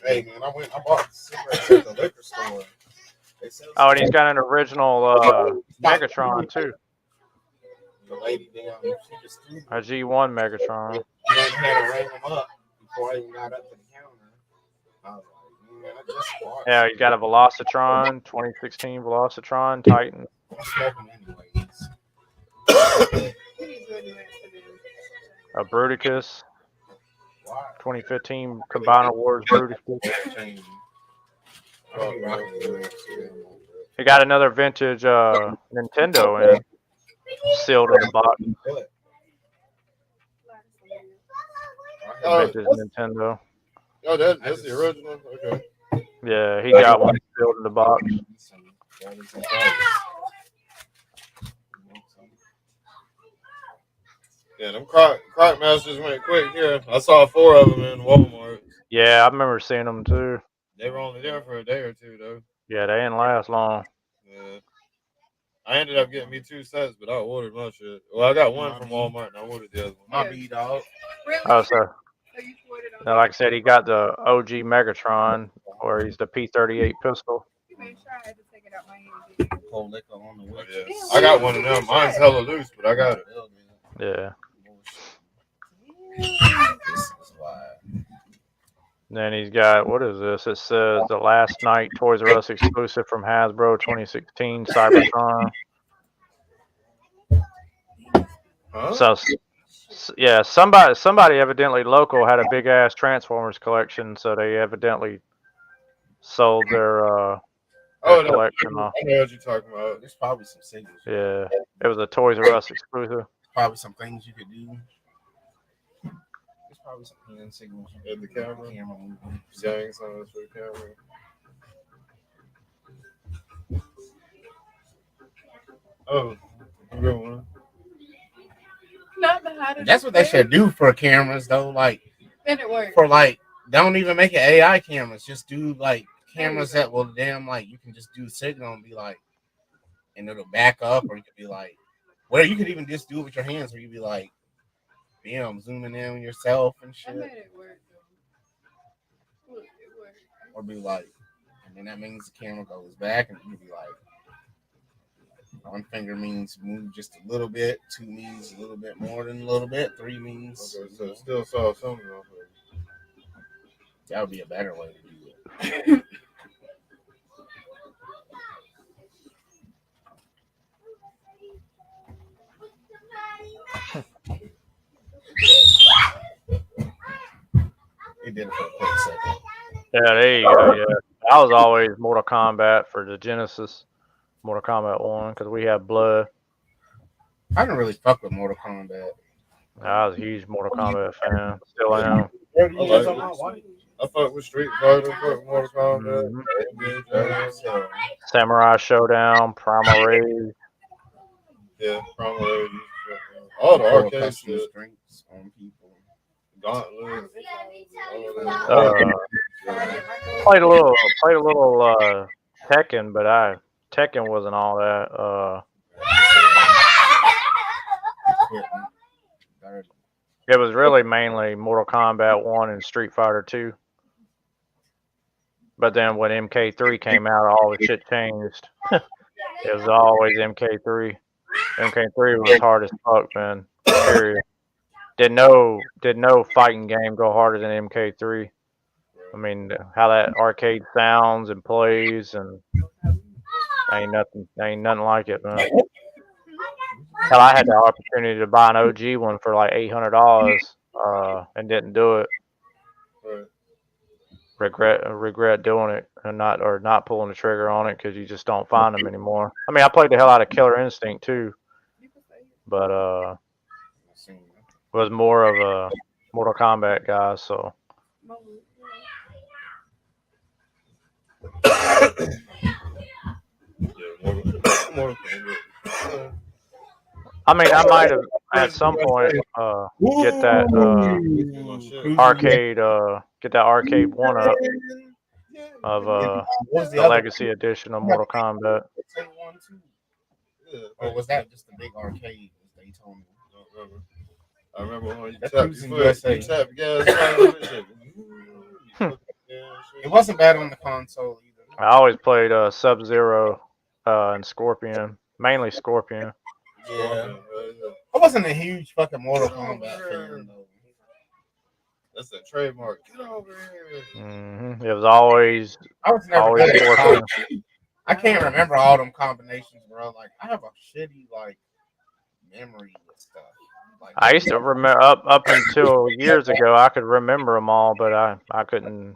Hey man, I bought cigarettes at the liquor store. Oh, and he's got an original Megatron too. The lady down, she just threw me. A G1 Megatron. And I had to ring them up before I even got up to the counter. I was like, man, I just bought it. Yeah, he's got a Velocitron, 2016 Velocitron Titan. I'm smoking anyways. A Bruticus, 2015 Combiner Wars Bruticus. He got another vintage Nintendo in, sealed in the box. Vintage Nintendo. Oh, that's the original? Okay. Yeah, he got one sealed in the box. Yeah, them Croc Masters went quick here. I saw 4 of them in Walmart. Yeah, I remember seeing them too. They were only there for a day or two, though. Yeah, they didn't last long. Yeah. I ended up getting me 2 sets, but I ordered my shit. Well, I got one from Walmart, and I ordered the other one. My B dog. Oh, so like I said, he got the OG Megatron, or he's the P38 pistol. Cold liquor on the way. Yeah. I got one of them. Mine's hella loose, but I got it. Yeah. Then he's got, what is this? It says the Last Night Toys R Us exclusive from Hasbro 2016 Cybertron. Huh? So Yeah, somebody evidently local had a big ass Transformers collection, so they evidently sold their collection off. I know what you're talking about. There's probably some signals. Yeah, it was a Toys R Us exclusive. Probably some things you could do. There's probably some hand signals. At the camera. movement. Gang signs for the camera. Oh, good one. Not the hottest. That's what they should do for cameras, though. Like, Then it works. for like, don't even make it AI cameras. Just do like cameras that will you can just do signal and be like, and it'll back up, or you could be like, well, you could even just do it with your hands, where you'd be like, bam, zooming in on yourself and I shit, made it work. Though. Look, it worked. or be like, and then that means the camera goes back, and you'd be like, one finger means move just a little bit, 2 means a little bit more than a little bit, 3 means. Okay, so it still saw something off of it. That would be a better way to do it. It did it for a quick second. Yeah, there you go. Yeah, I was always Mortal Kombat for the Genesis, Mortal Kombat 1, because we had blood. I didn't really fuck with Mortal Kombat. I was a huge Mortal Kombat fan. Still am. I fuck with Street Fighter, fuck with Mortal Kombat. Mm-hmm. Samurai Showdown, Primal Rage. Yeah, Primal Rage. All the arcade shit. Strengths on people. Gauntlet. Played a little Tekken, but Tekken wasn't all that. It was really mainly Mortal Kombat 1 and Street Fighter 2. But then when MK3 came out, all the shit changed. It was always MK3. MK3 was hard as fuck, man. Period. Did no fighting game go harder than MK3. I mean, how that arcade sounds and plays, and ain't nothing like it, man. Hell, I had the opportunity to buy an OG one for like $800, and didn't do it. Regret doing it and not pulling the trigger on it, because you just don't find them anymore. I mean, I played the hell out of Killer Instinct too, but was more of a Mortal Kombat guy. So I mean, I might have at some point get that arcade one up of the Legacy Edition of Mortal Kombat. Or was that just a big arcade? Daytona. I remember when you That's tap using your USA. gas. It wasn't bad on the console either. I always played Sub-Zero and Scorpion, mainly Scorpion. Yeah. I wasn't a huge fucking Mortal Kombat fan though. That's a trademark. Get over here. Mm-hmm. It was always I was never always good at Scorpion. I can't remember all them combinations, bro. Like, I have a shitty memory with stuff. I used to remember up until years ago. I could remember them all, but I couldn't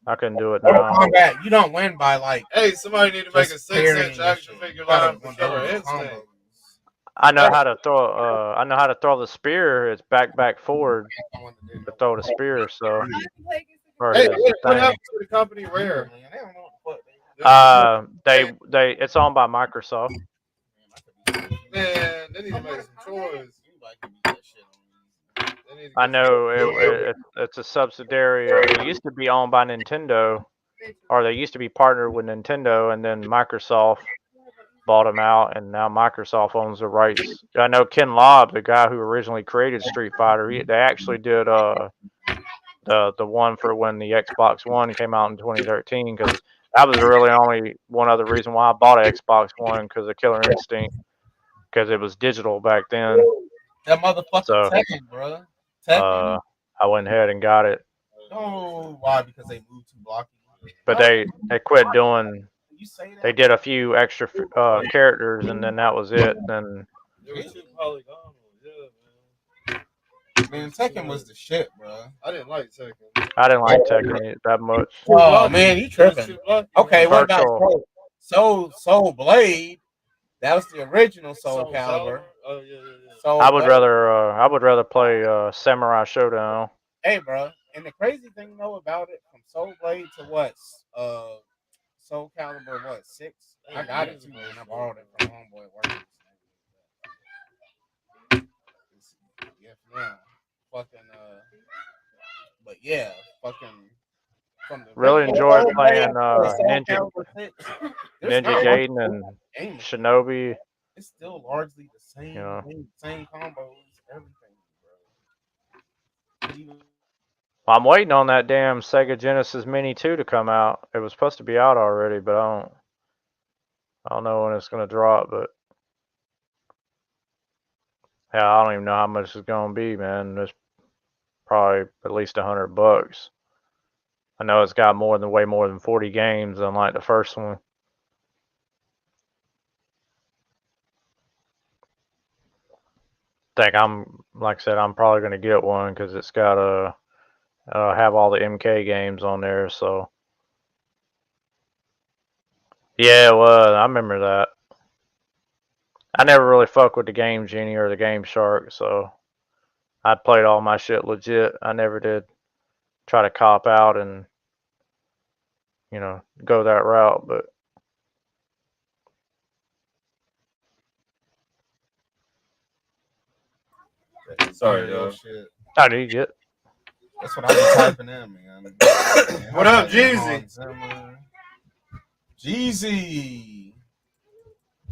do it Mortal now. Kombat, you don't win by Hey, somebody need to make a just 6-inch parrying action shit. figure You gotta line for do Killer the Instinct. combos. I know how to throw. I know how to throw the spear. It's back forward to throw the spear. So Hey, what happened to the company Rare? It's owned by Microsoft. Man, they need to make some toys. I know it's a subsidiary. It used to be owned by Nintendo, or they used to be partnered with Nintendo, and then Microsoft bought them out, and now Microsoft owns the rights. I know Ken Lobb, the guy who originally created Street Fighter, they actually did the one for when the Xbox One came out in 2013, because that was really only one other reason why I bought an Xbox One, because of Killer Instinct, because it was digital back then. That motherfucker So, Tekken, bro. Tekken. I went ahead and got it, No, why? Because they moved too blocky. but they quit doing. They did a few extra characters, and then that was it. Then It was too polygonal, yeah, man. Man, Tekken was the shit, bro. I didn't like Tekken. I didn't like Tekken that much. Oh man, you tripping? Okay, what about Soul Blade? That was the original Soul Calibur. Oh yeah. Soul I would Blade. I would rather play Samurai Showdown. Hey, bro, and the crazy thing though about it, from Soul Blade to what? Soul Calibur, what, 6? I got it too, man. I borrowed it from homeboy at work. Yeah, now, fucking, but yeah, fucking. From the Really enjoyed playing Ninja Ninja Gaiden and Shinobi. It's still largely the same, You know. same combos, everything, bro. I'm waiting on that damn Sega Genesis Mini 2 to come out. It was supposed to be out already, but I don't know when it's gonna drop. But yeah, I don't even know how much it's gonna be, man. It's probably at least $100. I know it's got way more than 40 games, unlike the first one. Like I said, I'm probably gonna get one because it's got have all the MK games on there. So yeah, it was. I remember that. I never really fucked with the Game Genie or the Game Shark, so I played all my shit legit. I never did try to cop out and go that route, but Sorry, yo. how do you get? That's what I was typing in, man. What up, Jeezy? Jeezy.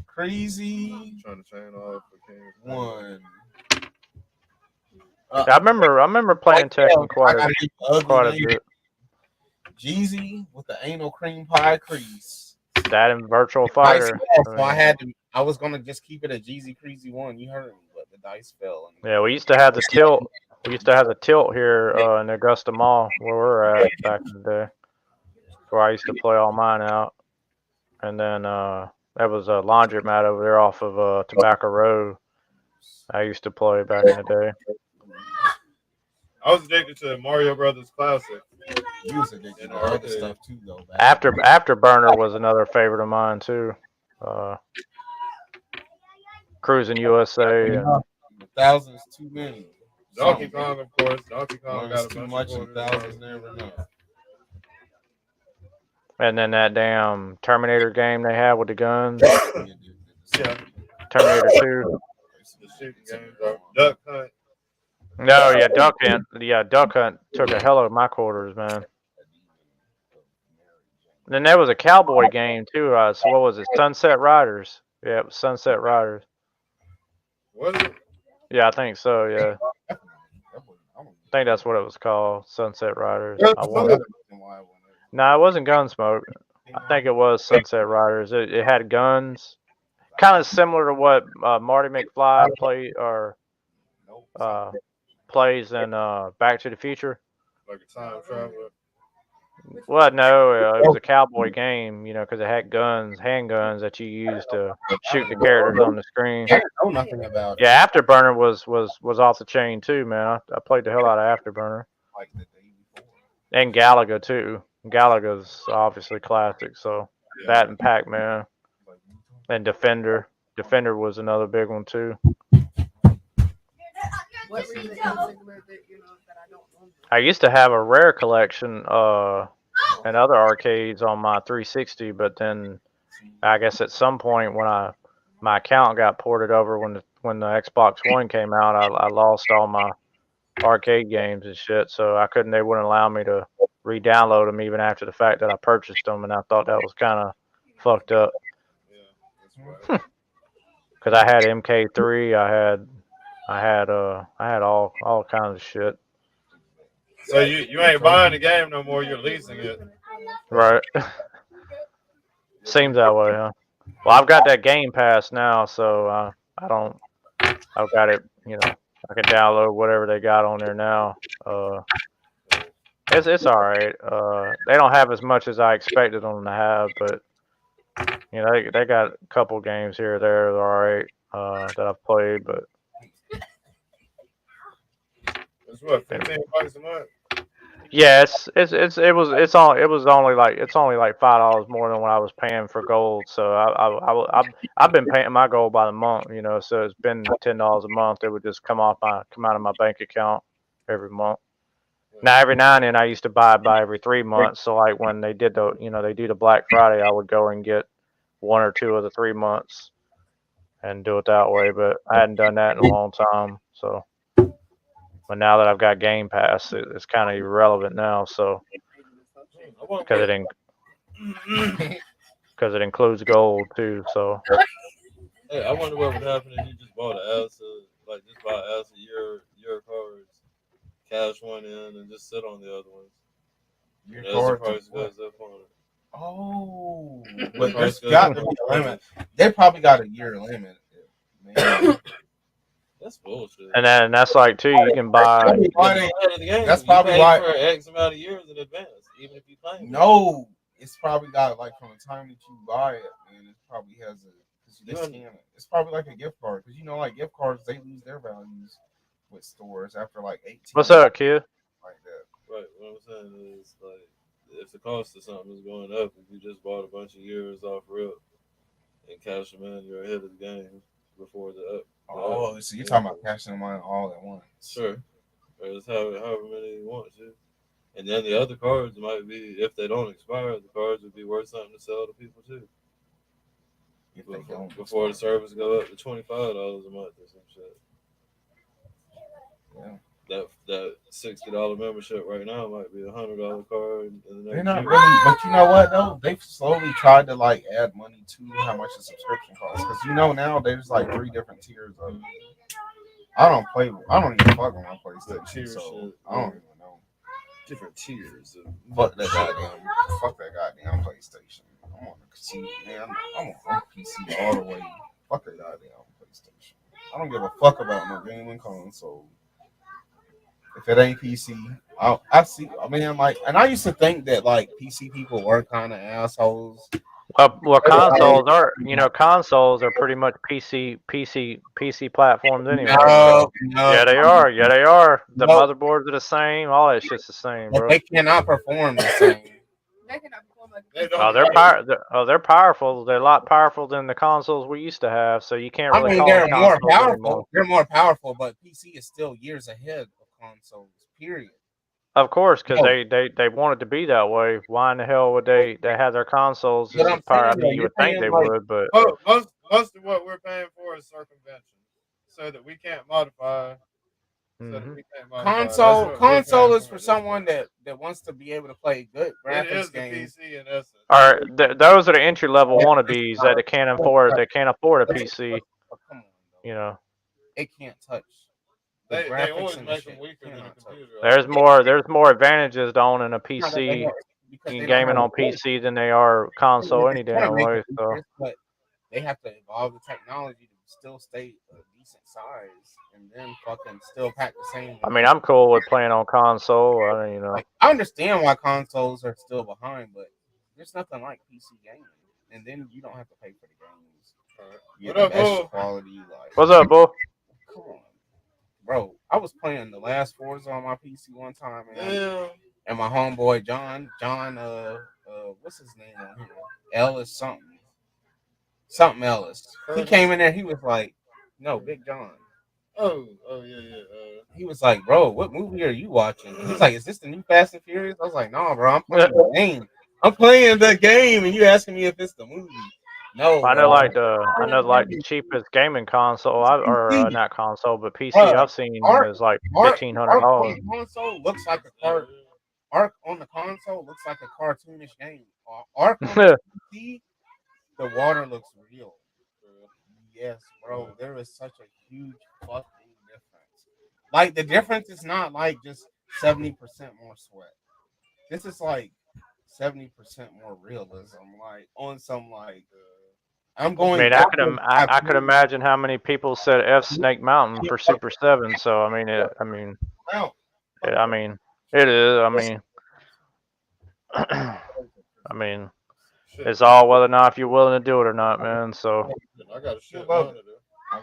Crazy. Trying to chain off the King. One. I remember playing Tekken quite a bit. Jeezy with the anal cream pie crease. That and Virtual Fighter. So I was gonna just keep it a Jeezy Crazy 1. You heard me, but the dice fell. Yeah, we used to have the tilt. We used to have the tilt here in Augusta Mall where we're at back in the day. Where I used to play all mine out. And then there was a laundromat over there off of Tobacco Road. I used to play back in the day. I was addicted to Mario Brothers Classic. You was addicted to other stuff too, though. Afterburner was another favorite of mine too. Cruising USA. And 1,000 is too many. Donkey Kong, of course. Donkey Kong got too much, and 1,000 never enough. And then that damn Terminator game they had with the guns. Yeah. Terminator 2. The shooting games, Duck Hunt. No, yeah, Duck Hunt. Yeah, Duck Hunt took a hell of my quarters, man. And then there was a cowboy game too. So what was it? Sunset Riders. Yeah, it was Sunset Riders. Was it? Yeah, I think so. Yeah, I think that's what it was called, Sunset Riders. No, it wasn't Gunsmoke. I think it was Sunset Riders. It had guns, kind of similar to what Marty McFly plays in Back to the Future. Like a time traveler. Well, no, it was a cowboy game, because it had handguns that you used to shoot the characters on the screen. I know nothing about it. Yeah, Afterburner was off the chain too, man. I played the hell out of Afterburner. Like the day before. And Galaga too. Galaga's obviously classic, so that and Pac-Man. And Defender. Defender was another big one too. I used to have a Rare collection and other arcades on my 360, but then I guess at some point when my account got ported over when the Xbox One came out, I lost all my arcade games and shit, so they wouldn't allow me to re-download them even after the fact that I purchased them, and I thought that was kind of fucked up. Because I had MK3, I had all kinds of shit. So you ain't buying the game no more, you're leasing it. Right. Seems that way, huh? Well, I've got that Game Pass now, so I've got it, I can download whatever they got on there now. It's all right. They don't have as much as I expected them to have, but they got a couple games here or there that are all right that I've played, but It's what, $15 a month? Yeah, it's only like $5 more than what I was paying for gold. So I've been paying my gold by the month, you know. So it's been $10 a month. It would just come out of my bank account every month. Now every now and then I used to buy every 3 months. So like when they did they do the Black Friday, I would go and get 1 or 2 of the 3 months and do it that way. But I hadn't done that in a long time. So. But now that I've got Game Pass, it's kind of irrelevant now. So because it includes gold too. So hey, I wonder what would happen if you just bought an ASA, like just buy ASA your cards, cash one in, and just sit on the other ones. Your as cards the price goes up on it. Oh, but there's got to be a limit. They probably got a year limit. Man. That's bullshit. And then that's like too. You can buy. That's probably why. For X amount of years in advance, even if you play. No, it's probably got like from the time that you buy it, and it probably has a. Cause they scan it. It's probably like a gift card, because you know, like gift cards, they lose their values with stores after like 18. What's up, kid? Like that. Right. What I'm saying is like, if the cost of something is going up, if you just bought a bunch of years off rip and cash them in, you're ahead of the game before the up. Oh, so you're talking about cashing them on all at once? Sure. Or just however many you want to. And then the other cards might be, if they don't expire, the cards would be worth something to sell to people too. Before the service go up to $25 a month or some shit. Yeah. That $60 membership right now might be $100 card. They're not really, but you know what though? They've slowly tried to like add money to how much a subscription costs, because you know now there's like 3 different tiers of. I don't even fuck with my PlayStation, so I don't even know. Different tiers. Fuck that goddamn PlayStation. I'm on the PC, man. I'm on PC all the way. Fuck that goddamn PlayStation. I don't give a fuck about no gaming console. If it ain't PC, I see. I mean, like, and I used to think that like PC people were kind of assholes. Well, consoles are pretty much PC platforms anyway. No. Yeah, they are. Yeah, they are. The motherboards are the same. All that shit's the same, bro. They cannot perform the same. They're powerful. They're a lot powerful than the consoles we used to have. So you can't really. They're more powerful. Anymore. They're more powerful, but PC is still years ahead of consoles. Period. Of course, because they wanted to be that way. Why in the hell would they have their consoles as power? I mean, you would think they would, but most of what we're paying for is circumvention, so that we can't modify. Console is for someone that wants to be able to play good graphics games. PC in essence. All right, those are the entry level wannabes that can't afford a PC. You know, it can't touch. They always make them weaker than a computer. There's more advantages to owning a PC and gaming on PC than they are console any damn way. So, but they have to evolve the technology to still stay a decent size and then fucking still pack the same. I mean, I'm cool with playing on console. You know, I understand why consoles are still behind, but there's nothing like PC gaming, and then you don't have to pay for the games. You get the best quality. What's up, Bull? Come on. Bro, I was playing the last Forza on my PC one time, and my homeboy John, what's his name on here? Ellis something Ellis. He came in there. He was like, "No, Big John." Oh yeah. He was like, "Bro, what movie are you watching?" He's like, "Is this the new Fast and Furious?" I was like, "No, bro, I'm playing the game. I'm playing the game, and you asking me if it's the movie." No, I know the cheapest gaming console, not console, but PC I've seen is like $1,500. Console looks like a card. Ark on the console looks like a cartoonish game. Ark on the PC, the water looks real. Yes, bro, there is such a huge fucking difference. Like the difference is not like just 70% more sweat. This is like 70% more realism. Like on some like. I'm going. I mean, I could imagine how many people said F Snake Mountain for Super 7. So I mean, it is. I mean, it's all whether or not if you're willing to do it or not, man. So. I got a shit monitor.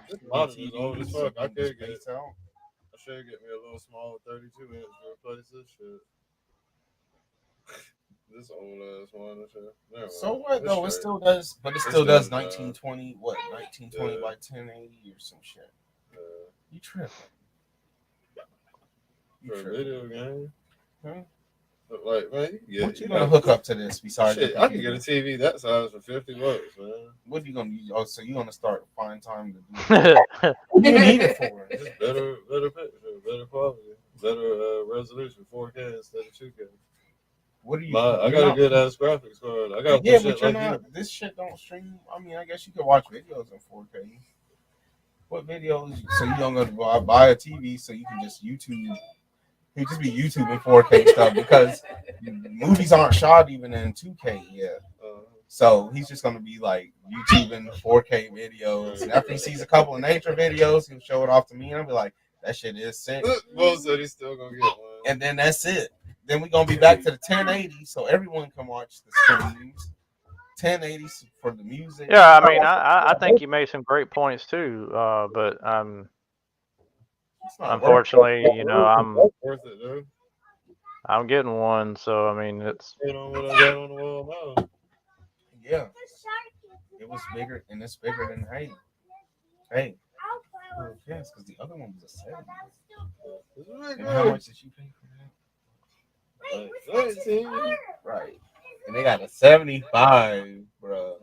This monitor is old as fuck. I can't get it out. shit. Get me a little small 32 inch to replace this shit. This old ass one and shit. Never So mind. what It's though? It straight. still does, but it still does 1920. What 1920 by 1080 or some shit. You tripping? For a video game? Huh? But like, man, What you gonna hook up to this besides? Shit, I can get a TV that size for $50, man. What are you gonna use? Oh, so you gonna start find time to do? What do you need it for? Just better picture, better quality, better resolution, 4K instead of 2K. What are you? I got a good ass graphics card. I got Yeah, some but shit you're like not. This shit don't stream. I mean, I guess you could watch videos in 4K. What videos? So you don't go to buy a TV so you can just YouTube. You just be YouTubing 4K stuff because movies aren't shot even in 2K yet. So he's just gonna be like YouTubing 4K videos. And after he sees a couple of nature videos, he'll show it off to me, and I'll be like, "That shit is sick." Well, so he's still gonna get one. And then that's it. Then we're gonna be back to the 1080, so everyone can watch the streams. 1080 for the music. Yeah, I mean, I think you made some great points too, but unfortunately, you know, Worth it, dude. I'm getting one, so I mean, it's. You know what I got on the wall now? Yeah, it was bigger, and it's bigger than hey. Yes, because the other one was a 70. And how much did you pay for that? 19. Right, and they got a 75, bro,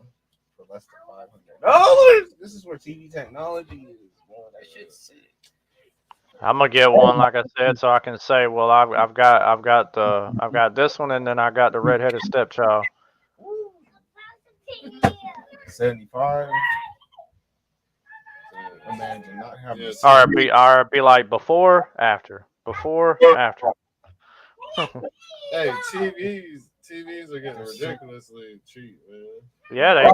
for less than $500. This is where TV technology is. Boy, that shit's sick. I'm gonna get one, like I said, so I can say, well, I've got this one, and then I got the redheaded stepchild. 75. Imagine not having. Or it'd be like before, after. Hey, TVs are getting ridiculously cheap, man. Yeah,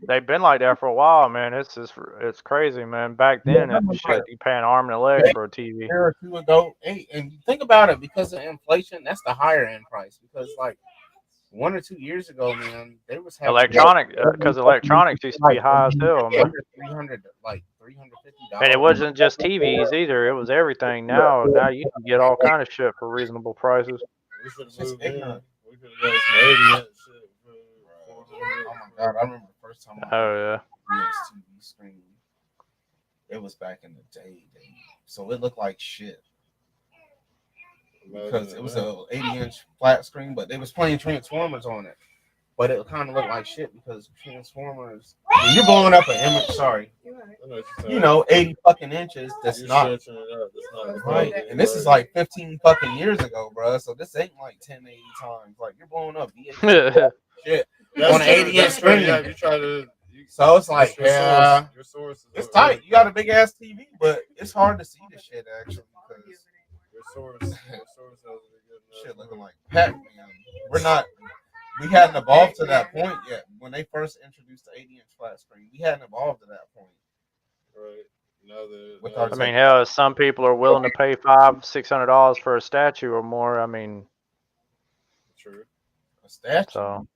they've been like that for a while, man. It's crazy, man. Back then, shit, you paying arm and a leg for a TV. A year or two ago, and think about it, because of inflation, that's the higher end price. Because like 1 or 2 years ago, man, they was having because electronics used to be high as hell, man. $350. And it wasn't just TVs either; it was everything. Now you can get all kind of shit for reasonable prices. We should have moved in. We could have got some 80 inch shit for Oh my god, I remember the first time I yeah. TV screen. It was back in the day, so it looked like shit. Because it was a 80-inch flat screen, but they was playing Transformers on it. But it kind of looked like shit because Transformers. When you're blowing up an image, sorry, 80 fucking inches. That's not right. And this is like 15 fucking years ago, bro. So this ain't like 1080 times. Like you're blowing up VHS shit on an 80-inch screen. Yeah, you try to. So it's like, your source it's tight. You got a big ass TV, but it's hard to see the shit actually because your source has to be good. Shit looking like Pac-Man. We hadn't evolved to that point yet. When they first introduced the 80-inch flat screen, we hadn't evolved to that point. Right. I mean, hell, some people are willing to pay $500-$600 for a statue or more. I mean, true. A statue. So,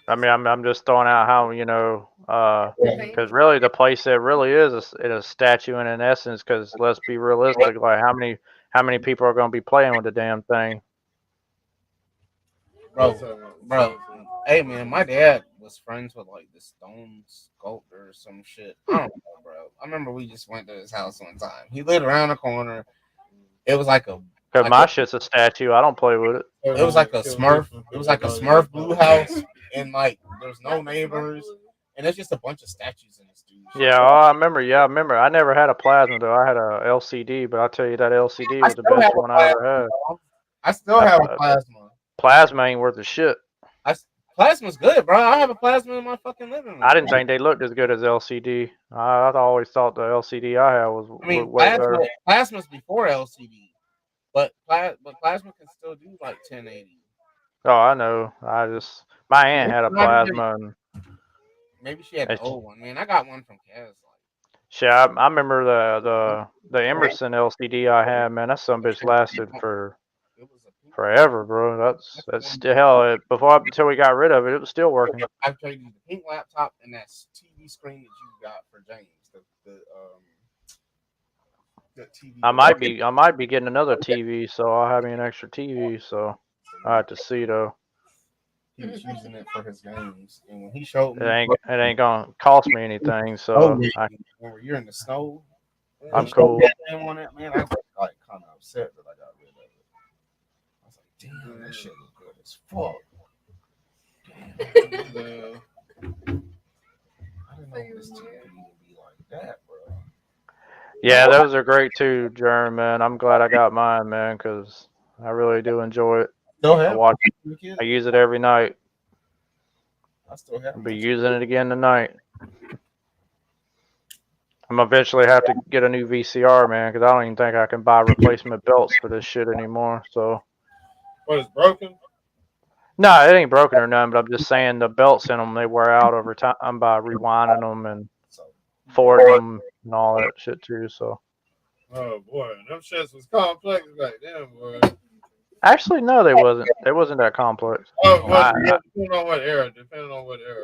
I mean, I'm just throwing out how, you know, because really the playset really is a statue in essence. Because let's be realistic, like how many people are going to be playing with the damn thing? Bro, hey man, my dad was friends with like the stone sculptor or some shit. I don't know, bro. I remember we just went to his house one time. He lived around the corner. It was like my shit's a statue. I don't play with it. It was like a Smurf. It was like a Smurf blue house, and like there's no neighbors, and it's just a bunch of statues in this dude. Yeah, I remember. I never had a plasma though. I had a LCD, but I'll tell you that LCD was the best one I ever had. I still have a plasma. Plasma ain't worth a shit. Plasma's good, bro. I have a plasma in my fucking living room. I didn't think they looked as good as LCD. I always thought the LCD I had was way better. Plasma's before LCD, but plasma can still do like 1080. Oh, I know. My aunt had a plasma. And maybe she had the old one. Man, I got one from Kaz. Shit, I remember the Emerson LCD I had. Man, that some bitch lasted for forever, bro. That's still hell. Until we got rid of it, it was still working. I traded you the pink laptop and that TV screen that you got for James. I might be getting another TV, so I'll have me an extra TV. So I have to see though. He was using it for his games, and when he showed me, It ain't gonna cost me anything. So when you're in the snow, I'm cool. On it, man, I was like kind of upset that I got rid of it. I was like, damn, that shit look good as fuck. Damn. I didn't know this TV would be like that, bro. Yeah, those are great too, Jeremy, man. I'm glad I got mine, man, because I really do enjoy it. I watch it. I use it every night. I still have. I'll be using it again tonight. I'm eventually have to get a new VCR, man, because I don't even think I can buy replacement belts for this shit anymore. So. What, is broken? No, it ain't broken or nothing, but I'm just saying the belts in them, they wear out over time by rewinding them and forwarding them and all that shit too. So. Oh boy, them shits was complex back then, boy. Actually, no, they wasn't. They wasn't that complex. Oh, well, depending on what era.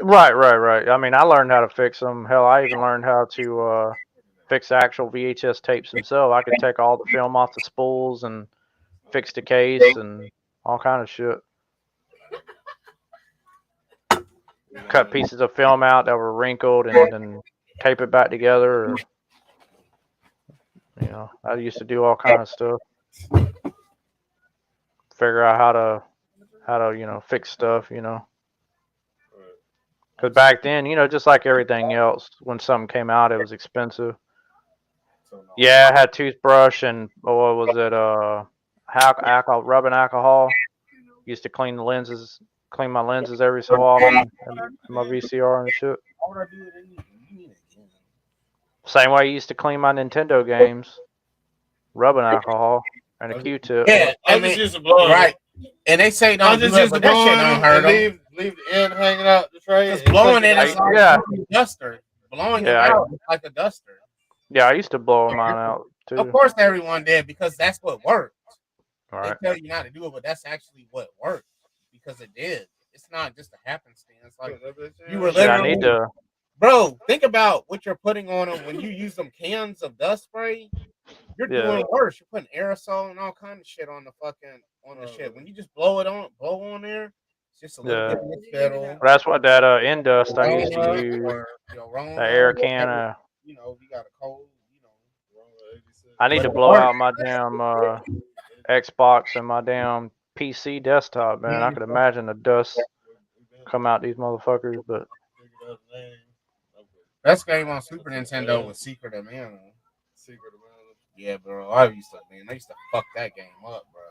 Right. I mean, I learned how to fix them. Hell, I even learned how to fix the actual VHS tapes themselves. I could take all the film off the spools and fix the case and all kind of shit. Cut pieces of film out that were wrinkled and then tape it back together. Or, you know, I used to do all kind of stuff. Figure out how to you know, fix stuff, you know. Because back then, you know, just like everything else, when something came out, it was expensive. Yeah, I had toothbrush and what was it? Alcohol, rubbing alcohol. Used to clean my lenses every so often. My VCR and shit. Same way I used to clean my Nintendo games. Rubbing alcohol and a Q-tip. Yeah, I just used to blow right. And they say don't do it, but that shit don't hurt them. Leave the end hanging out the tray. Just blowing it is like a duster. Blowing it out is like a duster. Yeah, I used to blow mine out too. Of course, everyone did because that's what worked. Right. They tell you not to do it, but that's actually what worked because it did. It's not just a happenstance. Like you were literally, bro. Think about what you're putting on them when you use them cans of dust spray. You're doing worse. You're putting aerosol and all kind of shit on the shit. When you just blow on there, it's just a little bit of spittle. That's what that Indust I used to use. The air can. You know, you got a cold. You know, I need to blow out my damn Xbox and my damn PC desktop, man. I could imagine the dust come out these motherfuckers, but best game on Super Nintendo was Secret of Mana. Yeah, bro. I used to fuck that game up, bro.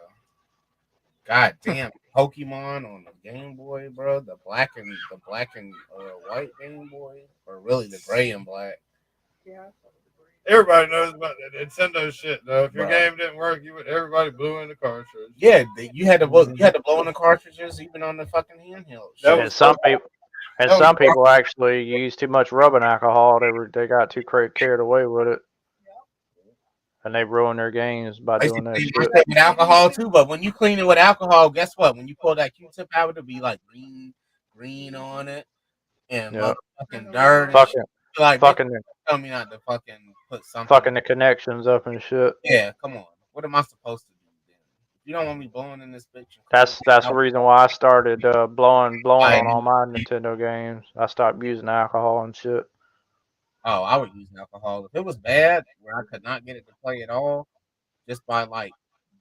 God damn, Pokemon on the Game Boy, bro. The black and white Game Boy, or really the gray and black. Yeah. Everybody knows about that Nintendo shit, though. If your game didn't work, everybody blew in the cartridge. Yeah, you had to blow in the cartridges even on the fucking handheld. And some people actually use too much rubbing alcohol. They got too carried away with it. And they ruin their games by doing that shit. With alcohol too, but when you clean it with alcohol, guess what? When you pull that Q-tip out, it'll be like green on it, and fucking dirt. Tell me not to fucking put something. Fucking the connections up and shit. Yeah, come on. What am I supposed to do then? If you don't want me blowing in this bitch. That's the reason why I started blowing on all my Nintendo games. I stopped using alcohol and shit. Oh, I would use alcohol. If it was bad, where I could not get it to play at all, just by like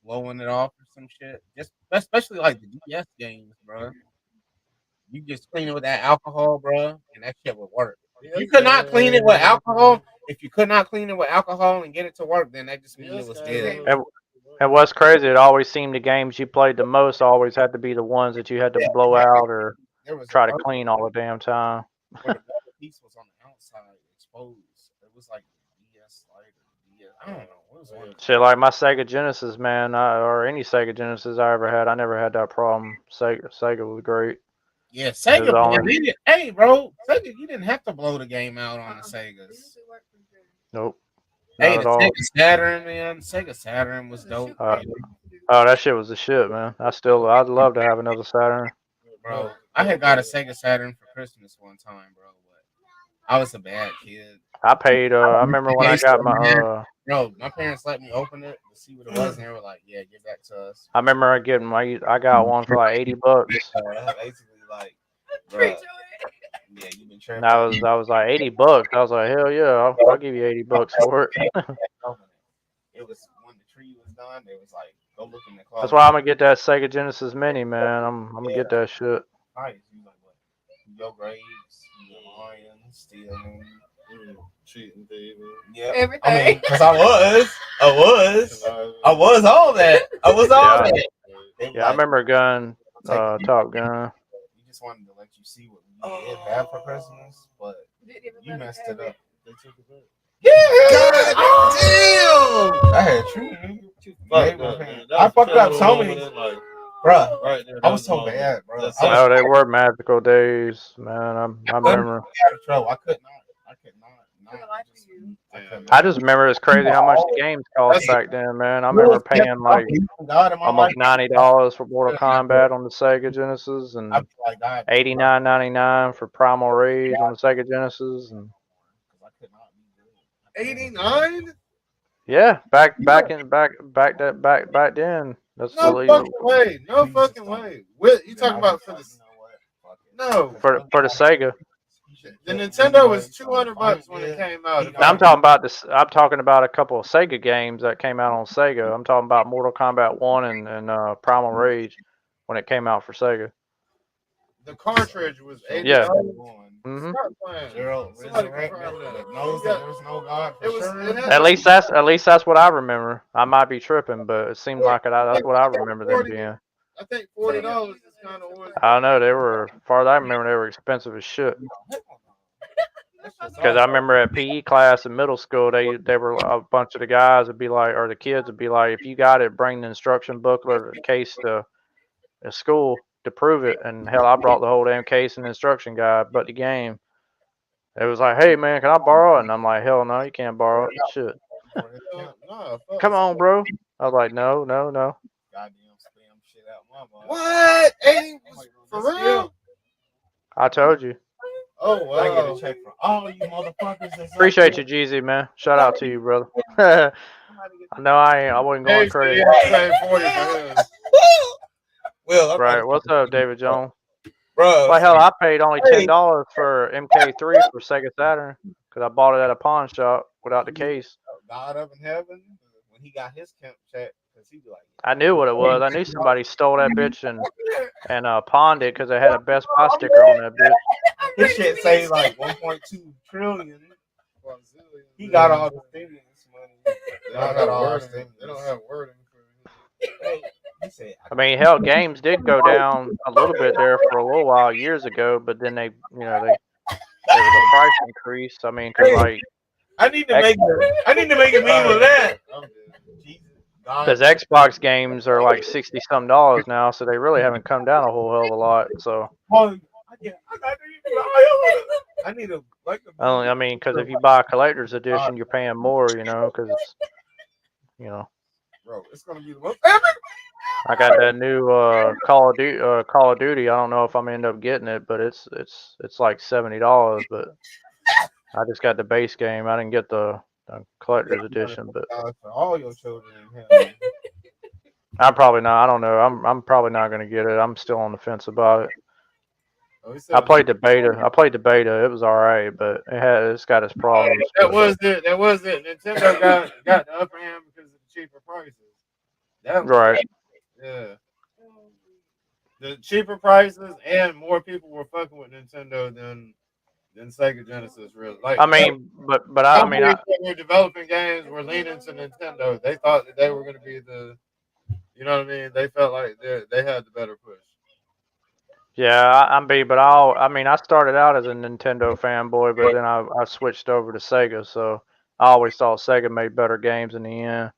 blowing it off or some shit. Just especially like the DS games, bro. You just clean it with that alcohol, bro, and that shit would work. If you could not clean it with alcohol, and get it to work, then that just means it was dead. And what's crazy, it always seemed the games you played the most always had to be the ones that you had to blow out or try to clean all the damn time. The piece was on the outside. It was like DS I don't know. What was it? Shit, like my Sega Genesis, man, or any Sega Genesis I ever had, I never had that problem. Sega was great. Yeah, Sega. Hey, bro, Sega, you didn't have to blow the game out on the Segas. Nope. Hey, the Sega Saturn, man. Sega Saturn was dope. Oh, that shit was the shit, man. I'd love to have another Saturn. Bro, I had got a Sega Saturn for Christmas one time, bro. I was a bad kid. I paid. I remember when I got my. Bro, my parents let me open it to see what it was, and they were like, "Yeah, give that to us." I remember I got one for like $80. Basically, like, bro, yeah, you been tripping. I was like $80. I was like, hell yeah, I'll give you $80 for it. It was when the tree was done. It was like, go look in the closet. That's why I'm gonna get that Sega Genesis Mini, man. I'm gonna get that shit. Nice. You like what? Your grades, your lying, stealing, cheating, thieving. Yeah, Everything. I mean, because I was all that. I was all that. Yeah, I remember Gun, Top Gun. We just wanted to let you see what we did have for Christmas, but you messed it up. They took it back. Yeah, God damn! I had true. I fucked up so many. Bruh, right there, I was so bad, bro. Oh, they were magical days, man. I remember. I could not. I just remember it's crazy how much the games cost back then, man. I remember paying like almost $90 for Mortal Kombat on the Sega Genesis and $89.99 for Primal Rage on the Sega Genesis and 89? yeah, back then. That's no fucking way. No fucking way. What you talking about for this? No. For the Sega. The Nintendo was $200 when it came out. I'm talking about this. I'm talking about a couple of Sega games that came out on Sega. I'm talking about Mortal Kombat 1 and Primal Rage when it came out for Sega. The cartridge was $80. Yeah. Mm-hmm. At least that's what I remember. I might be tripping, but it seemed like that's what I remember them being. I think $40 is kind of. I don't know. They were, as far as I remember, they were expensive as shit. Because I remember at PE class in middle school, they were a bunch of the guys would be like, or the kids would be like, if you got it, bring the instruction booklet or the case to school to prove it. And hell, I brought the whole damn case and instruction guide, but the game. It was like, hey man, can I borrow it? And I'm like, hell no, you can't borrow it. Shit. Come on, bro. I was like, no. What? 80 for real? I told you. Oh wow! I get a check for all you motherfuckers. Appreciate you, Jeezy, man. Shout out to you, brother. I know I wasn't going crazy. Well, right. What's up, David Jones? Bro, well, hell, I paid only $10 for MK3 for Sega Saturn because I bought it at a pawn shop without the case. God up in heaven, when he got his camp check, because he be like, I knew what it was. I knew somebody stole that bitch and pawned it because they had a Best Buy sticker on that bitch. His shit say like 1.2 trillion. He got all the stimulus money. They don't have wording for it. I mean, hell, games did go down a little bit there for a little while years ago, but then there was a price increase. I mean, cause like I need to make a meme of that. Because Xbox games are like $60-some now, so they really haven't come down a whole hell of a lot. So I need a I mean, because if you buy a collector's edition, you're paying more, because it's, Bro, it's gonna be the most. I got that new Call of Duty. I don't know if I'm gonna end up getting it, but it's like $70. But I just got the base game. I didn't get the collector's edition. But for all your children, I'm probably not. I don't know. I'm probably not gonna get it. I'm still on the fence about it. I played the beta. It was all right, but it's got its problems. That was it. Nintendo got the upper hand because of the cheaper prices. Right. Yeah. The cheaper prices and more people were fucking with Nintendo than Sega Genesis really. Like, I mean, but we're developing games. We're leaning to Nintendo. They thought that they were going to be the, you know what I mean? They felt like they had the better push. Yeah, I started out as a Nintendo fanboy, but then I switched over to Sega, so I always thought Sega made better games in the end.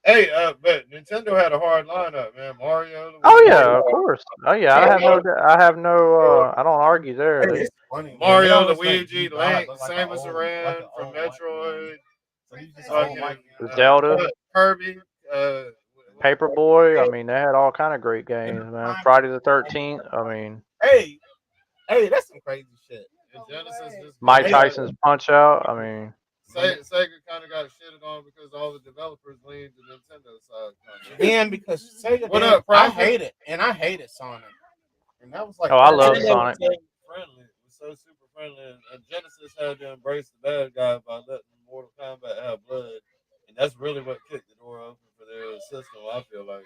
Hey, but Nintendo had a hard lineup, man. Mario. Oh yeah, of course. Oh yeah, I don't argue there. Mario, Luigi, Link, Samus Aran from Metroid, Zelda, Kirby, Paperboy. I mean, they had all kind of great games, man. Friday the 13th. I mean, hey, that's some crazy shit. And Genesis just Mike Tyson's Punch Out. I mean, Sega kind of got shitted on because all the developers leaned to Nintendo side. Then because Sega, What did, up, I Prophet? hate it, and I hated Sonic, and that was like, oh, I love Nintendo Sonic. was so friendly. It was so super friendly, and Genesis had to embrace the bad guy by letting Mortal Kombat have blood, and that's really what kicked the door open for their system. I feel like.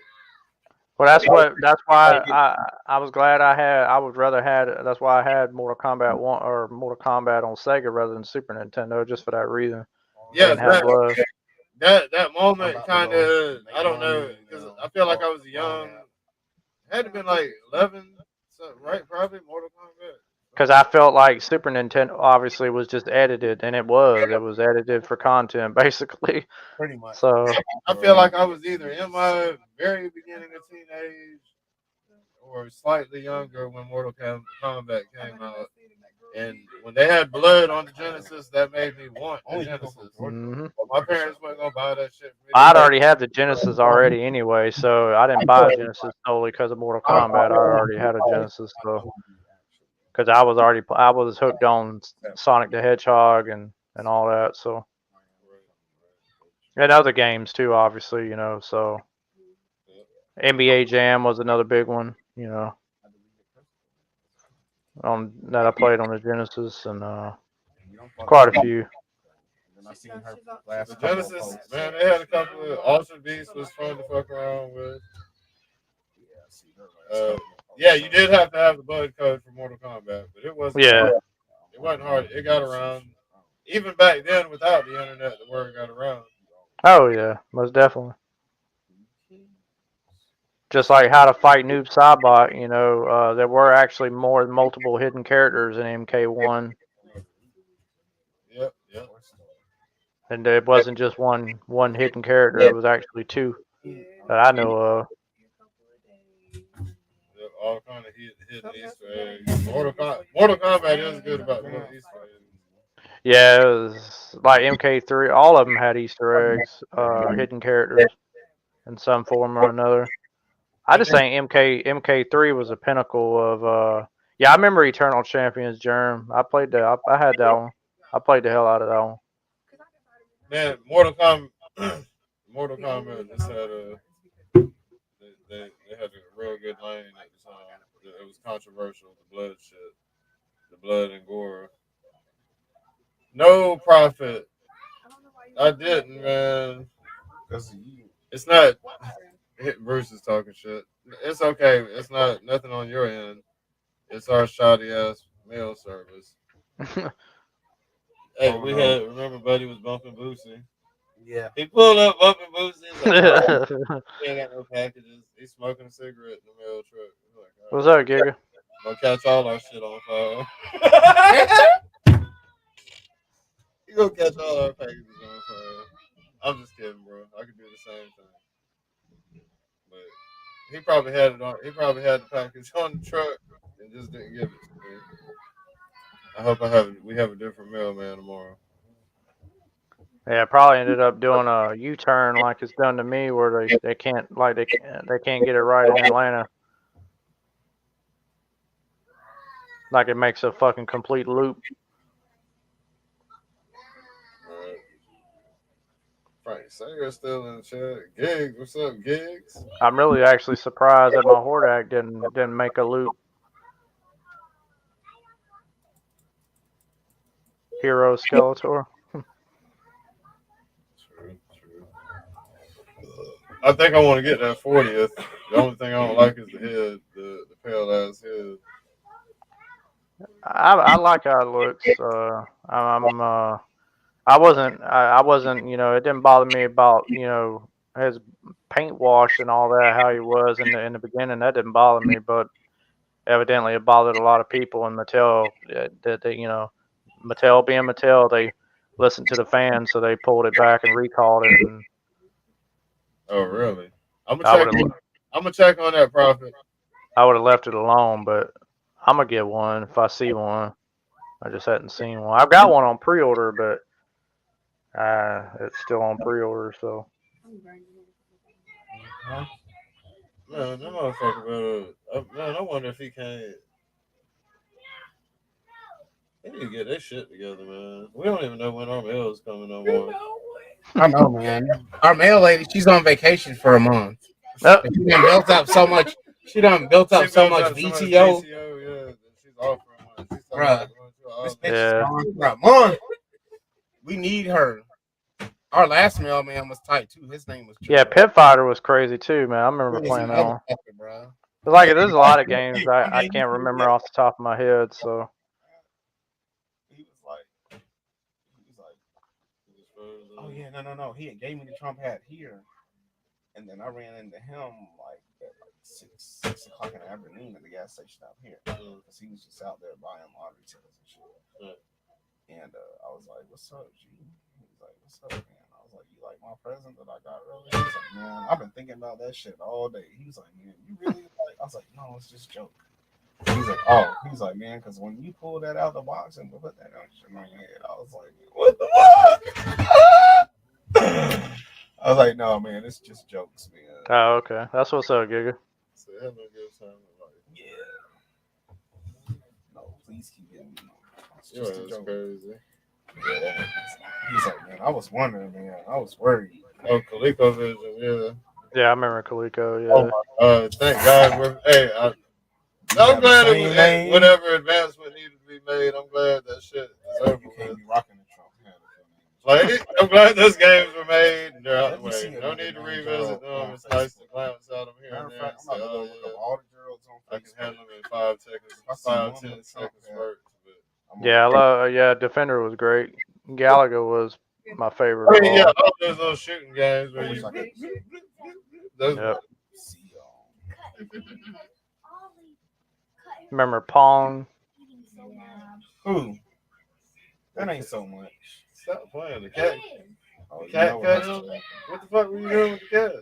Well, that's why I was glad I would rather had, that's why I had Mortal Kombat 1 or Mortal Kombat on Sega rather than Super Nintendo, just for that reason. Yeah, Didn't have blood. that moment kind of, I don't know, because I feel like I was young. Had to been like 11, right? Probably Mortal Kombat. Because I felt like Super Nintendo obviously was just edited, and it was edited for content, basically. Pretty much. So I feel like I was either in my very beginning of teenage or slightly younger when Mortal Kombat came out. And when they had blood on the Genesis, that made me want the Genesis. Mhm. But my parents weren't going to buy that shit for me. I'd already had the Genesis already anyway, so I didn't buy a Genesis solely because of Mortal Kombat. I already had a Genesis, so because I was hooked on Sonic the Hedgehog and all that, so and other games too, obviously, you know. So NBA Jam was another big one, you know, that I played on the Genesis, and quite a few. The Genesis, man, they had a couple of Ultra Beast was fun to fuck around with. Yeah, you did have to have the blood code for Mortal Kombat, but it wasn't. Yeah. It wasn't hard. It got around. Even back then, without the internet, the word got around. Oh yeah, most definitely. Just like how to fight Noob Saibot, you know, there were actually multiple hidden characters in MK1. Yep. And it wasn't just one hidden character; it was actually two that I know of. All kind of hidden Easter eggs. Mortal Kombat is good about the Easter eggs. Yeah, it was like MK3. All of them had Easter eggs, hidden characters in some form or another. I just think MK3 was a pinnacle of. Yeah, I remember Eternal Champions Germ. I played that. I had that one. I played the hell out of that one. Man, Mortal Kombat just had they had a real good lane at the time. It was controversial, the blood shit. The blood and gore. No Prophet. I didn't, man. It's not. Bruce is talking shit. It's okay. It's not nothing on your end. It's our shoddy ass mail service. Hey, remember Buddy was bumping Boosie. Yeah. He pulled up bumping Boosie. He's like, oh, he ain't got no packages. He's smoking a cigarette in the mail truck. Like, oh, what's up, Giga? Gonna catch all our shit on fire. You gonna catch all our packages on fire. I'm just kidding, bro. I could do the same thing. But he probably had it on. He probably had the package on the truck and just didn't give it to me. I hope we have a different mailman tomorrow. Yeah, probably ended up doing a U-turn like it's done to me, where they can't get it right in Atlanta. Like it makes a fucking complete loop. Frank Sanger's still in the chat. Gigs, what's up, Gigs? I'm really actually surprised that my Hordak didn't make a loop. Hero Skeletor. True. I think I want to get that 40th. The only thing I don't like is the head, the pale ass head. I like how it looks. I wasn't, you know, it didn't bother me about, you know, his paint wash and all that, how he was in the beginning. That didn't bother me, but evidently it bothered a lot of people in Mattel. That they, you know, Mattel being Mattel, they listened to the fans, so they pulled it back and recalled it. And oh, really? I'm gonna check on that, Prophet. I would have left it alone, but I'm gonna get one if I see one. I just hadn't seen one. I've got one on pre-order, but it's still on pre-order. So. Man, that motherfucker better. Man, I wonder if he can't. They need to get their shit together, man. We don't even know when our mail is coming no more. I know, man. Our mail lady, she's on vacation for a month. Yep. She done built up so much. She done built up so much VTO. Yeah, she's offering one. She's Bruh, this bitch Yeah. is gone for a month. We need her. Our last mailman was tight too. His name was Yeah, Pit Fighter was crazy too, man. I remember playing that one. Bro. It's like there's a lot of games I can't remember off the top of my head. So Oh yeah, no. He had gave me the Trump hat here, and then I ran into him like at like 6 o'clock in the afternoon at the gas station out here, because he was just out there buying lottery tickets and shit. And I was like, "What's up, G?" He was like, "What's up, man?" I was like, "You like my present that I got earlier?" He was like, "Man, I've been thinking about that shit all day." He was like, "Man, you really like?" I was like, "No, it's just a joke." He's like, "Oh," he's like, "Man, because when you pull that out the box and put that on your head," I was like, "What the fuck?" I was like, "No, man, it's just jokes, man." oh, okay, that's what's up, Giga. So having a good time in life. Yeah. No, please keep getting me. It's Yeah, just a that's joke. crazy. Yeah. He's like, "Man, I was wondering, man. I was worried." Oh, ColecoVision, yeah. Yeah, I remember Coleco. Yeah. Oh my, thank God. Hey, I'm glad it was, whatever advancement needed to be made. I'm glad that shit is over with. Rocking the Trump hat. Like, I'm glad those games were made and they're out the way. No need to revisit them. It's nice to glance at them here and there. And say, oh, yeah, I can handle them in 5 seconds, 5-10 seconds worth. Yeah, Defender was great. Galaga was my favorite. I mean, yeah, all those little shooting games where you. Yep. Remember Pong? Who? That ain't so much. Stop playing the cat. Oh, you Cat know cut what? him? What the fuck were you doing with the cat?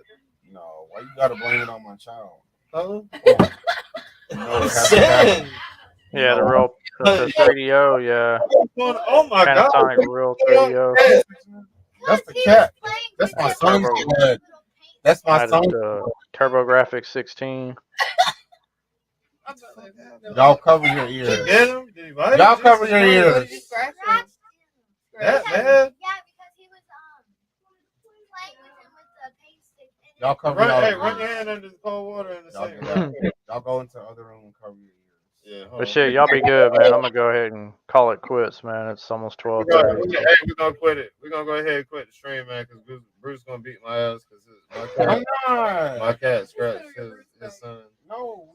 No, why you gotta blame it on my child? Huh? You know what happened? Yeah, the 3DO, yeah. Oh my God. Panasonic Real 3DO. That's the cat. That's my son's blood. That's I my had son's the TurboGrafx 16. Y'all cover your ears. Get him? Did he bite Y'all him? cover your ears. That man. Y'all cover your ears. Run your hand under the cold water in the sink. Y'all go into the other room and cover your ears. Yeah, But shit, y'all be good, man. I'm gonna go ahead and call it quits, man. It's almost 12:30. We're gonna quit it. We're gonna go ahead and quit the stream, man, because Bruce gonna beat my ass because my cat scratched his son. No,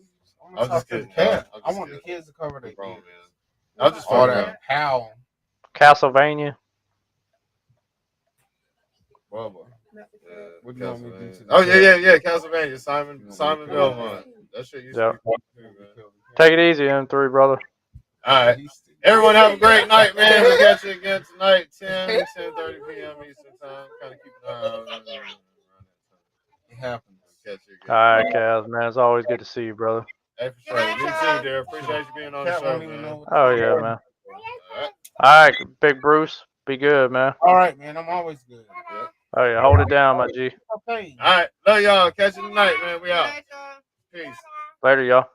I'm just kidding. Cat. I want the kids to cover their wrong, ears. man. I'll just all fuck that around. howl. Castlevania. Bubba. What do you want me to do to the Oh cat? yeah, Castlevania. Simon Belmont. That shit used to Yep. be fun too, man. Take it easy, M3, brother. All right. Everyone have a great night, man. We'll catch you again tonight, 10:30 p.m. Eastern time. Kind of keep an eye on it. It happens. Catch you again. All right, Kaz, man. It's always good to see you, brother. Hey, for sure. You too, dear. Appreciate you being on the show, man. Oh, yeah, man. All right, Big Bruce. Be good, man. All right, man. I'm always good. Oh, yeah. Hold it down, my G. Okay. All right. Love y'all. Catch you tonight, man. We out. Peace. Later, y'all.